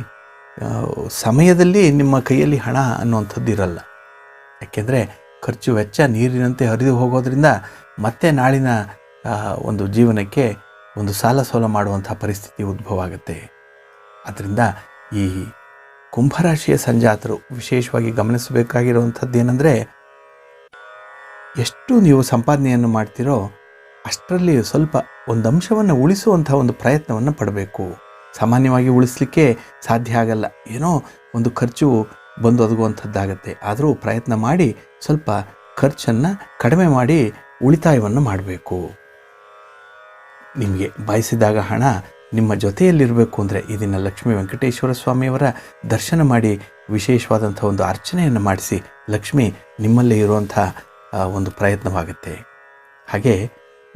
ಸಮಯದಲ್ಲಿ ನಿಮ್ಮ ಕೈಯಲ್ಲಿ ಹಣ ಅನ್ನುವಂಥದ್ದು ಇರಲ್ಲ. ಯಾಕೆಂದರೆ ಖರ್ಚು ವೆಚ್ಚ ನೀರಿನಂತೆ ಹರಿದು ಹೋಗೋದ್ರಿಂದ ಮತ್ತೆ ನಾಳಿನ ಒಂದು ಜೀವನಕ್ಕೆ ಒಂದು ಸಾಲ ಸೋಲ ಮಾಡುವಂಥ ಪರಿಸ್ಥಿತಿ ಉದ್ಭವ ಆಗುತ್ತೆ. ಆದ್ದರಿಂದ ಈ ಕುಂಭರಾಶಿಯ ಸಂಜಾತರು ವಿಶೇಷವಾಗಿ ಗಮನಿಸಬೇಕಾಗಿರುವಂಥದ್ದು ಏನಂದರೆ, ಎಷ್ಟು ನೀವು ಸಂಪಾದನೆಯನ್ನು ಮಾಡ್ತೀರೋ ಅಷ್ಟರಲ್ಲಿ ಸ್ವಲ್ಪ ಒಂದು ಅಂಶವನ್ನು ಉಳಿಸುವಂಥ ಒಂದು ಪ್ರಯತ್ನವನ್ನು ಪಡಬೇಕು. ಸಾಮಾನ್ಯವಾಗಿ ಉಳಿಸಲಿಕ್ಕೆ ಸಾಧ್ಯ ಆಗಲ್ಲ, ಏನೋ ಒಂದು ಖರ್ಚು ಬಂದು ಒದಗುವಂಥದ್ದಾಗತ್ತೆ. ಆದರೂ ಪ್ರಯತ್ನ ಮಾಡಿ ಸ್ವಲ್ಪ ಖರ್ಚನ್ನು ಕಡಿಮೆ ಮಾಡಿ ಉಳಿತಾಯವನ್ನು ಮಾಡಬೇಕು. ನಿಮಗೆ ಬಯಸಿದಾಗ ಹಣ ನಿಮ್ಮ ಜೊತೆಯಲ್ಲಿರಬೇಕು ಅಂದರೆ ಈ ದಿನ ಲಕ್ಷ್ಮೀ ವೆಂಕಟೇಶ್ವರ ಸ್ವಾಮಿಯವರ ದರ್ಶನ ಮಾಡಿ ವಿಶೇಷವಾದಂಥ ಒಂದು ಅರ್ಚನೆಯನ್ನು ಮಾಡಿಸಿ, ಲಕ್ಷ್ಮಿ ನಿಮ್ಮಲ್ಲೇ ಇರುವಂಥ ಒಂದು ಪ್ರಯತ್ನವಾಗುತ್ತೆ. ಹಾಗೆ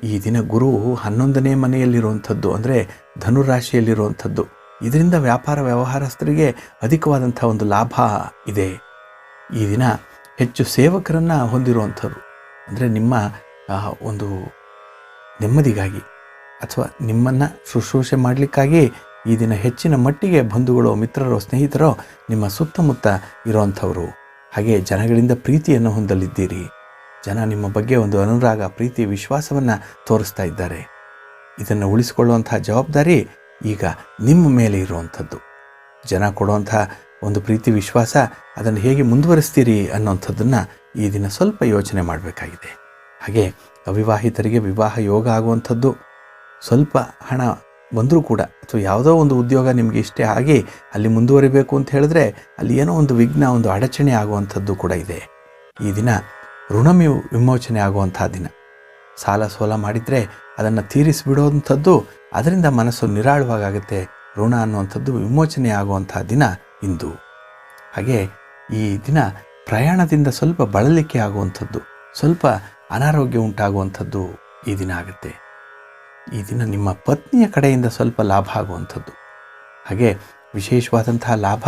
ಈ ದಿನ ಗುರು 11ನೇ ಮನೆಯಲ್ಲಿರುವಂಥದ್ದು, ಅಂದರೆ ಧನುರಾಶಿಯಲ್ಲಿರುವಂಥದ್ದು. ಇದರಿಂದ ವ್ಯಾಪಾರ ವ್ಯವಹಾರಸ್ಥರಿಗೆ ಅಧಿಕವಾದಂಥ ಒಂದು ಲಾಭ ಇದೆ. ಈ ದಿನ ಹೆಚ್ಚು ಸೇವಕರನ್ನು ಹೊಂದಿರುವಂಥವ್ರು, ಅಂದರೆ ನಿಮ್ಮ ಒಂದು ನೆಮ್ಮದಿಗಾಗಿ ಅಥವಾ ನಿಮ್ಮನ್ನು ಶುಶ್ರೂಷೆ ಮಾಡಲಿಕ್ಕಾಗಿ ಈ ದಿನ ಹೆಚ್ಚಿನ ಮಟ್ಟಿಗೆ ಬಂಧುಗಳು, ಮಿತ್ರರೋ, ಸ್ನೇಹಿತರೋ ನಿಮ್ಮ ಸುತ್ತಮುತ್ತ ಇರುವಂಥವರು. ಹಾಗೆ ಜನಗಳಿಂದ ಪ್ರೀತಿಯನ್ನು ಹೊಂದಲಿದ್ದೀರಿ. ಜನ ನಿಮ್ಮ ಬಗ್ಗೆ ಒಂದು ಅನುರಾಗ, ಪ್ರೀತಿ, ವಿಶ್ವಾಸವನ್ನು ತೋರಿಸ್ತಾ ಇದ್ದಾರೆ. ಇದನ್ನು ಉಳಿಸಿಕೊಳ್ಳುವಂಥ ಜವಾಬ್ದಾರಿ ಈಗ ನಿಮ್ಮ ಮೇಲೆ ಇರುವಂಥದ್ದು. ಜನ ಕೊಡುವಂಥ ಒಂದು ಪ್ರೀತಿ, ವಿಶ್ವಾಸ, ಅದನ್ನು ಹೇಗೆ ಮುಂದುವರಿಸ್ತೀರಿ ಅನ್ನೋಂಥದ್ದನ್ನು ಈ ದಿನ ಸ್ವಲ್ಪ ಯೋಚನೆ ಮಾಡಬೇಕಾಗಿದೆ. ಹಾಗೆ ಅವಿವಾಹಿತರಿಗೆ ವಿವಾಹ ಯೋಗ ಆಗುವಂಥದ್ದು, ಸ್ವಲ್ಪ ಹಣ ಬಂದರೂ ಕೂಡ, ಅಥವಾ ಯಾವುದೋ ಒಂದು ಉದ್ಯೋಗ ನಿಮಗೆ ಇಷ್ಟೇ ಆಗಿ ಅಲ್ಲಿ ಮುಂದುವರಿಬೇಕು ಅಂತ ಹೇಳಿದ್ರೆ ಅಲ್ಲಿ ಏನೋ ಒಂದು ವಿಘ್ನ, ಒಂದು ಅಡಚಣೆ ಆಗುವಂಥದ್ದು ಕೂಡ ಇದೆ. ಈ ದಿನ ಋಣ ವಿಮೋಚನೆ ಆಗುವಂಥ ದಿನ. ಸಾಲ ಸೋಲ ಮಾಡಿದರೆ ಅದನ್ನು ತೀರಿಸಿಬಿಡುವಂಥದ್ದು, ಅದರಿಂದ ಮನಸ್ಸು ನಿರಾಳವಾಗುತ್ತೆ. ಋಣ ಅನ್ನುವಂಥದ್ದು ವಿಮೋಚನೆ ಆಗುವಂಥ ದಿನ ಇಂದು. ಹಾಗೆ ಈ ದಿನ ಪ್ರಯಾಣದಿಂದ ಸ್ವಲ್ಪ ಬಳಲಿಕೆ ಆಗುವಂಥದ್ದು, ಸ್ವಲ್ಪ ಅನಾರೋಗ್ಯ ಉಂಟಾಗುವಂಥದ್ದು ಈ ದಿನ ಆಗುತ್ತೆ. ಈ ದಿನ ನಿಮ್ಮ ಪತ್ನಿಯ ಕಡೆಯಿಂದ ಸ್ವಲ್ಪ ಲಾಭ ಆಗುವಂಥದ್ದು. ಹಾಗೆ ವಿಶೇಷವಾದಂತಹ ಲಾಭ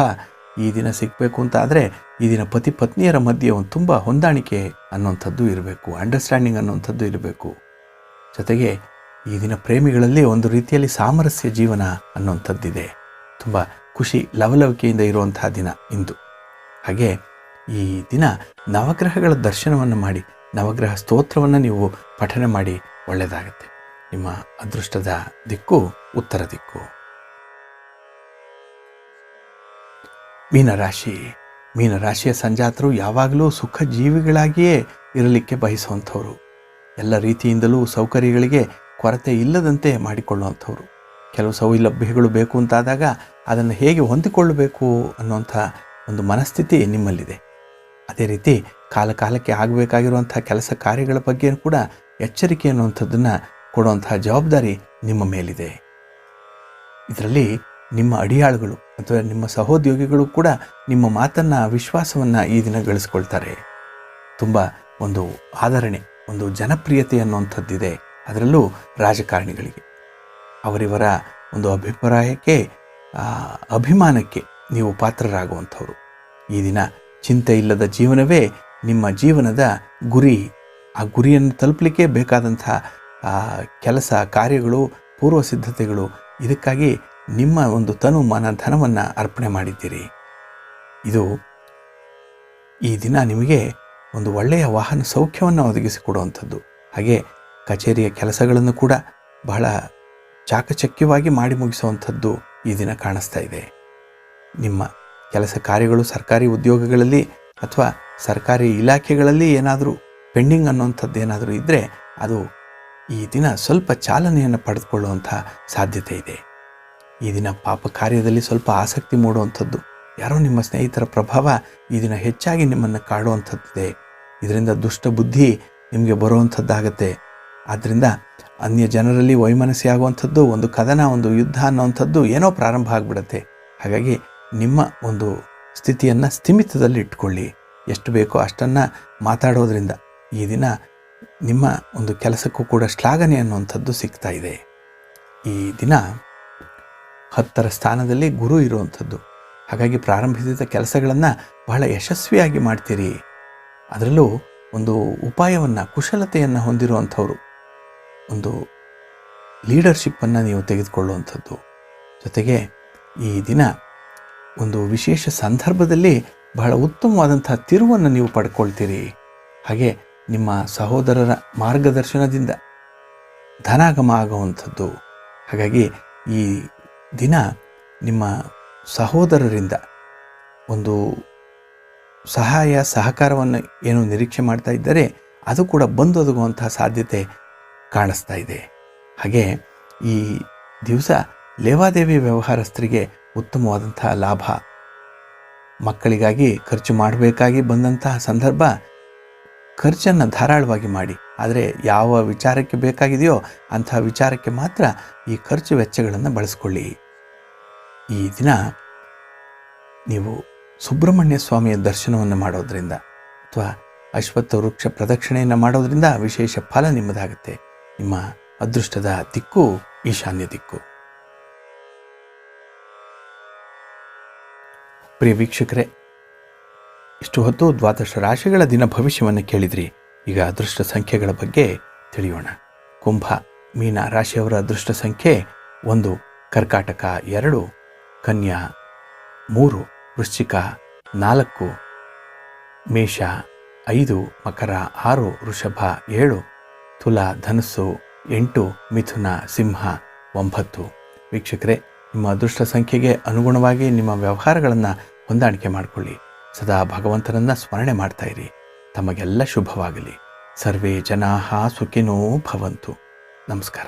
ಈ ದಿನ ಸಿಗಬೇಕು ಅಂತ ಆದರೆ ಈ ದಿನ ಪತಿ ಪತ್ನಿಯರ ಮಧ್ಯೆ ಒಂದು ತುಂಬ ಹೊಂದಾಣಿಕೆ ಅನ್ನುವಂಥದ್ದು ಇರಬೇಕು, ಅಂಡರ್ಸ್ಟ್ಯಾಂಡಿಂಗ್ ಅನ್ನುವಂಥದ್ದು ಇರಬೇಕು. ಜೊತೆಗೆ ಈ ದಿನ ಪ್ರೇಮಿಗಳಲ್ಲಿ ಒಂದು ರೀತಿಯಲ್ಲಿ ಸಾಮರಸ್ಯ ಜೀವನ ಅನ್ನುವಂಥದ್ದಿದೆ. ತುಂಬ ಖುಷಿ ಲವಲವಿಕೆಯಿಂದ ಇರುವಂತಹ ದಿನ ಇಂದು. ಹಾಗೆ ಈ ದಿನ ನವಗ್ರಹಗಳ ದರ್ಶನವನ್ನು ಮಾಡಿ, ನವಗ್ರಹ ಸ್ತೋತ್ರವನ್ನು ನೀವು ಪಠನೆ ಮಾಡಿ ಒಳ್ಳೆಯದಾಗುತ್ತೆ. ನಿಮ್ಮ ಅದೃಷ್ಟದ ದಿಕ್ಕು ಉತ್ತರ ದಿಕ್ಕು. ಮೀನರಾಶಿ. ಮೀನರಾಶಿಯ ಸಂಜಾತರು ಯಾವಾಗಲೂ ಸುಖ ಜೀವಿಗಳಾಗಿಯೇ ಇರಲಿಕ್ಕೆ ಬಯಸುವಂಥವ್ರು. ಎಲ್ಲ ರೀತಿಯಿಂದಲೂ ಸೌಕರ್ಯಗಳಿಗೆ ಕೊರತೆ ಇಲ್ಲದಂತೆ ಮಾಡಿಕೊಳ್ಳುವಂಥವ್ರು. ಕೆಲವು ಸೌಲಭ್ಯಗಳು ಬೇಕು ಅಂತಾದಾಗ ಅದನ್ನು ಹೇಗೆ ಹೊಂದಿಕೊಳ್ಳಬೇಕು ಅನ್ನುವಂಥ ಒಂದು ಮನಸ್ಥಿತಿ ನಿಮ್ಮಲ್ಲಿದೆ. ಅದೇ ರೀತಿ ಕಾಲಕ್ಕೆ ಆಗಬೇಕಾಗಿರುವಂಥ ಕೆಲಸ ಕಾರ್ಯಗಳ ಬಗ್ಗೆ ಕೂಡ ಎಚ್ಚರಿಕೆ ಅನ್ನುವಂಥದ್ದನ್ನು ಕೊಡುವಂತಹ ಜವಾಬ್ದಾರಿ ನಿಮ್ಮ ಮೇಲಿದೆ. ಇದರಲ್ಲಿ ನಿಮ್ಮ ಅಡಿಯಾಳುಗಳು ಅಥವಾ ನಿಮ್ಮ ಸಹೋದ್ಯೋಗಿಗಳು ಕೂಡ ನಿಮ್ಮ ಮಾತನ್ನು, ವಿಶ್ವಾಸವನ್ನು ಈ ದಿನ ಗಳಿಸ್ಕೊಳ್ತಾರೆ. ತುಂಬ ಒಂದು ಆದರಣೆ, ಒಂದು ಜನಪ್ರಿಯತೆ ಅನ್ನುವಂಥದ್ದಿದೆ. ಅದರಲ್ಲೂ ರಾಜಕಾರಣಿಗಳಿಗೆ ಅವರಿವರ ಒಂದು ಅಭಿಪ್ರಾಯಕ್ಕೆ, ಅಭಿಮಾನಕ್ಕೆ ನೀವು ಪಾತ್ರರಾಗುವಂಥವ್ರು. ಈ ದಿನ ಚಿಂತೆ ಇಲ್ಲದ ಜೀವನವೇ ನಿಮ್ಮ ಜೀವನದ ಗುರಿ. ಆ ಗುರಿಯನ್ನು ತಲುಪಲಿಕ್ಕೆ ಬೇಕಾದಂಥ ಕೆಲಸ ಕಾರ್ಯಗಳು, ಪೂರ್ವ ಸಿದ್ಧತೆಗಳು, ಇದಕ್ಕಾಗಿ ನಿಮ್ಮ ಒಂದು ತನು ಮನ ಧನವನ್ನು ಅರ್ಪಣೆ ಮಾಡಿದ್ದೀರಿ. ಇದು ಈ ದಿನ ನಿಮಗೆ ಒಂದು ಒಳ್ಳೆಯ ವಾಹನ ಸೌಖ್ಯವನ್ನು ಒದಗಿಸಿಕೊಡುವಂಥದ್ದು. ಹಾಗೆ ಕಚೇರಿಯ ಕೆಲಸಗಳನ್ನು ಕೂಡ ಬಹಳ ಚಾಕಚಕ್ಯವಾಗಿ ಮಾಡಿ ಮುಗಿಸುವಂಥದ್ದು ಈ ದಿನ ಕಾಣಿಸ್ತಾ ಇದೆ. ನಿಮ್ಮ ಕೆಲಸ ಕಾರ್ಯಗಳು ಸರ್ಕಾರಿ ಉದ್ಯೋಗಗಳಲ್ಲಿ ಅಥವಾ ಸರ್ಕಾರಿ ಇಲಾಖೆಗಳಲ್ಲಿ ಏನಾದರೂ ಪೆಂಡಿಂಗ್ ಅನ್ನುವಂಥದ್ದು ಏನಾದರೂ ಇದ್ದರೆ ಅದು ಈ ದಿನ ಸ್ವಲ್ಪ ಚಾಲನೆಯನ್ನು ಪಡೆದುಕೊಳ್ಳುವಂಥ ಸಾಧ್ಯತೆ ಇದೆ. ಈ ದಿನ ಪಾಪ ಕಾರ್ಯದಲ್ಲಿ ಸ್ವಲ್ಪ ಆಸಕ್ತಿ ಮೂಡುವಂಥದ್ದು, ಯಾರೋ ನಿಮ್ಮ ಸ್ನೇಹಿತರ ಪ್ರಭಾವ ಈ ದಿನ ಹೆಚ್ಚಾಗಿ ನಿಮ್ಮನ್ನು ಕಾಡುವಂಥದ್ದಿದೆ. ಇದರಿಂದ ದುಷ್ಟ ಬುದ್ಧಿ ನಿಮಗೆ ಬರುವಂಥದ್ದಾಗತ್ತೆ. ಆದ್ದರಿಂದ ಅನ್ಯ ಜನರಲ್ಲಿ ವೈಮನಸ್ಸಿ ಆಗುವಂಥದ್ದು, ಒಂದು ಕದನ, ಒಂದು ಯುದ್ಧ ಅನ್ನೋವಂಥದ್ದು ಏನೋ ಪ್ರಾರಂಭ ಆಗಿಬಿಡುತ್ತೆ. ಹಾಗಾಗಿ ನಿಮ್ಮ ಒಂದು ಸ್ಥಿತಿಯನ್ನು ಸ್ಥಿಮಿತದಲ್ಲಿ ಇಟ್ಕೊಳ್ಳಿ. ಎಷ್ಟು ಬೇಕೋ ಅಷ್ಟನ್ನು ಮಾತಾಡೋದ್ರಿಂದ ಈ ದಿನ ನಿಮ್ಮ ಒಂದು ಕೆಲಸಕ್ಕೂ ಕೂಡ ಶ್ಲಾಘನೆ ಅನ್ನುವಂಥದ್ದು ಸಿಗ್ತಾ ಇದೆ. ಈ ದಿನ 10ರ ಸ್ಥಾನದಲ್ಲಿ ಗುರು ಇರುವಂಥದ್ದು. ಹಾಗಾಗಿ ಪ್ರಾರಂಭಿಸಿದ ಕೆಲಸಗಳನ್ನು ಬಹಳ ಯಶಸ್ವಿಯಾಗಿ ಮಾಡ್ತೀರಿ. ಅದರಲ್ಲೂ ಒಂದು ಉಪಾಯವನ್ನು, ಕುಶಲತೆಯನ್ನು ಹೊಂದಿರುವಂಥವ್ರು, ಒಂದು ಲೀಡರ್ಶಿಪ್ಪನ್ನು ನೀವು ತೆಗೆದುಕೊಳ್ಳುವಂಥದ್ದು. ಜೊತೆಗೆ ಈ ದಿನ ಒಂದು ವಿಶೇಷ ಸಂದರ್ಭದಲ್ಲಿ ಬಹಳ ಉತ್ತಮವಾದಂಥ ತಿರುವನ್ನು ನೀವು ಪಡ್ಕೊಳ್ತೀರಿ. ಹಾಗೆ ನಿಮ್ಮ ಸಹೋದರರ ಮಾರ್ಗದರ್ಶನದಿಂದ ಧನಾಗಮ ಆಗುವಂಥದ್ದು. ಹಾಗಾಗಿ ಈ ದಿನ ನಿಮ್ಮ ಸಹೋದರರಿಂದ ಒಂದು ಸಹಾಯ ಸಹಕಾರವನ್ನು ಏನು ನಿರೀಕ್ಷೆ ಮಾಡ್ತಾ ಇದ್ದರೆ ಅದು ಕೂಡ ಬಂದೊದಗುವಂತಹ ಸಾಧ್ಯತೆ ಕಾಣಿಸ್ತಾ ಇದೆ. ಹಾಗೆ ಈ ದಿವಸ ಲೇವಾದೇವಿ ವ್ಯವಹಾರಸ್ಥರಿಗೆ ಉತ್ತಮವಾದಂತಹ ಲಾಭ. ಮಕ್ಕಳಿಗಾಗಿ ಖರ್ಚು ಮಾಡಬೇಕಾಗಿ ಬಂದಂತಹ ಸಂದರ್ಭ, ಖರ್ಚನ್ನು ಧಾರಾಳವಾಗಿ ಮಾಡಿ. ಆದರೆ ಯಾವ ವಿಚಾರಕ್ಕೆ ಬೇಕಾಗಿದೆಯೋ ಅಂತಹ ವಿಚಾರಕ್ಕೆ ಮಾತ್ರ ಈ ಖರ್ಚು ವೆಚ್ಚಗಳನ್ನು ಬಳಸ್ಕೊಳ್ಳಿ. ಈ ದಿನ ನೀವು ಸುಬ್ರಹ್ಮಣ್ಯ ಸ್ವಾಮಿಯ ದರ್ಶನವನ್ನು ಮಾಡೋದರಿಂದ ಅಥವಾ ಅಶ್ವತ್ಥ ವೃಕ್ಷ ಪ್ರದಕ್ಷಿಣೆಯನ್ನು ಮಾಡೋದರಿಂದ ವಿಶೇಷ ಫಲ ನಿಮ್ಮದಾಗುತ್ತೆ. ನಿಮ್ಮ ಅದೃಷ್ಟದ ದಿಕ್ಕು ಈಶಾನ್ಯ ದಿಕ್ಕು. ಪ್ರಿಯ ವೀಕ್ಷಕರೇ, ಇಷ್ಟು ಹೊತ್ತು 12 ರಾಶಿಗಳ ದಿನ ಭವಿಷ್ಯವನ್ನು ಕೇಳಿದ್ರಿ. ಈಗ ಅದೃಷ್ಟ ಸಂಖ್ಯೆಗಳ ಬಗ್ಗೆ ತಿಳಿಯೋಣ. ಕುಂಭ ಮೀನ ರಾಶಿಯವರ ಅದೃಷ್ಟ ಸಂಖ್ಯೆ 1, ಕರ್ಕಾಟಕ 2, ಕನ್ಯಾ 3, ವೃಶ್ಚಿಕ 4, ಮೇಷ 5, ಮಕರ 6, ವೃಷಭ 7, ತುಲಾ ಧನಸ್ಸು 8, ಮಿಥುನ ಸಿಂಹ 9. ವೀಕ್ಷಕರೇ, ನಿಮ್ಮ ಅದೃಷ್ಟ ಸಂಖ್ಯೆಗೆ ಅನುಗುಣವಾಗಿ ನಿಮ್ಮ ವ್ಯವಹಾರಗಳನ್ನು ಹೊಂದಾಣಿಕೆ ಮಾಡಿಕೊಳ್ಳಿ. ಸದಾ ಭಗವಂತನನ್ನು ಸ್ಮರಣೆ ಮಾಡ್ತಾ ಇರಿ. ತಮಗೆಲ್ಲ ಶುಭವಾಗಲಿ. ಸರ್ವೇ ಜನಾಃ ಸುಖಿನೋ ಭವಂತು. ನಮಸ್ಕಾರ.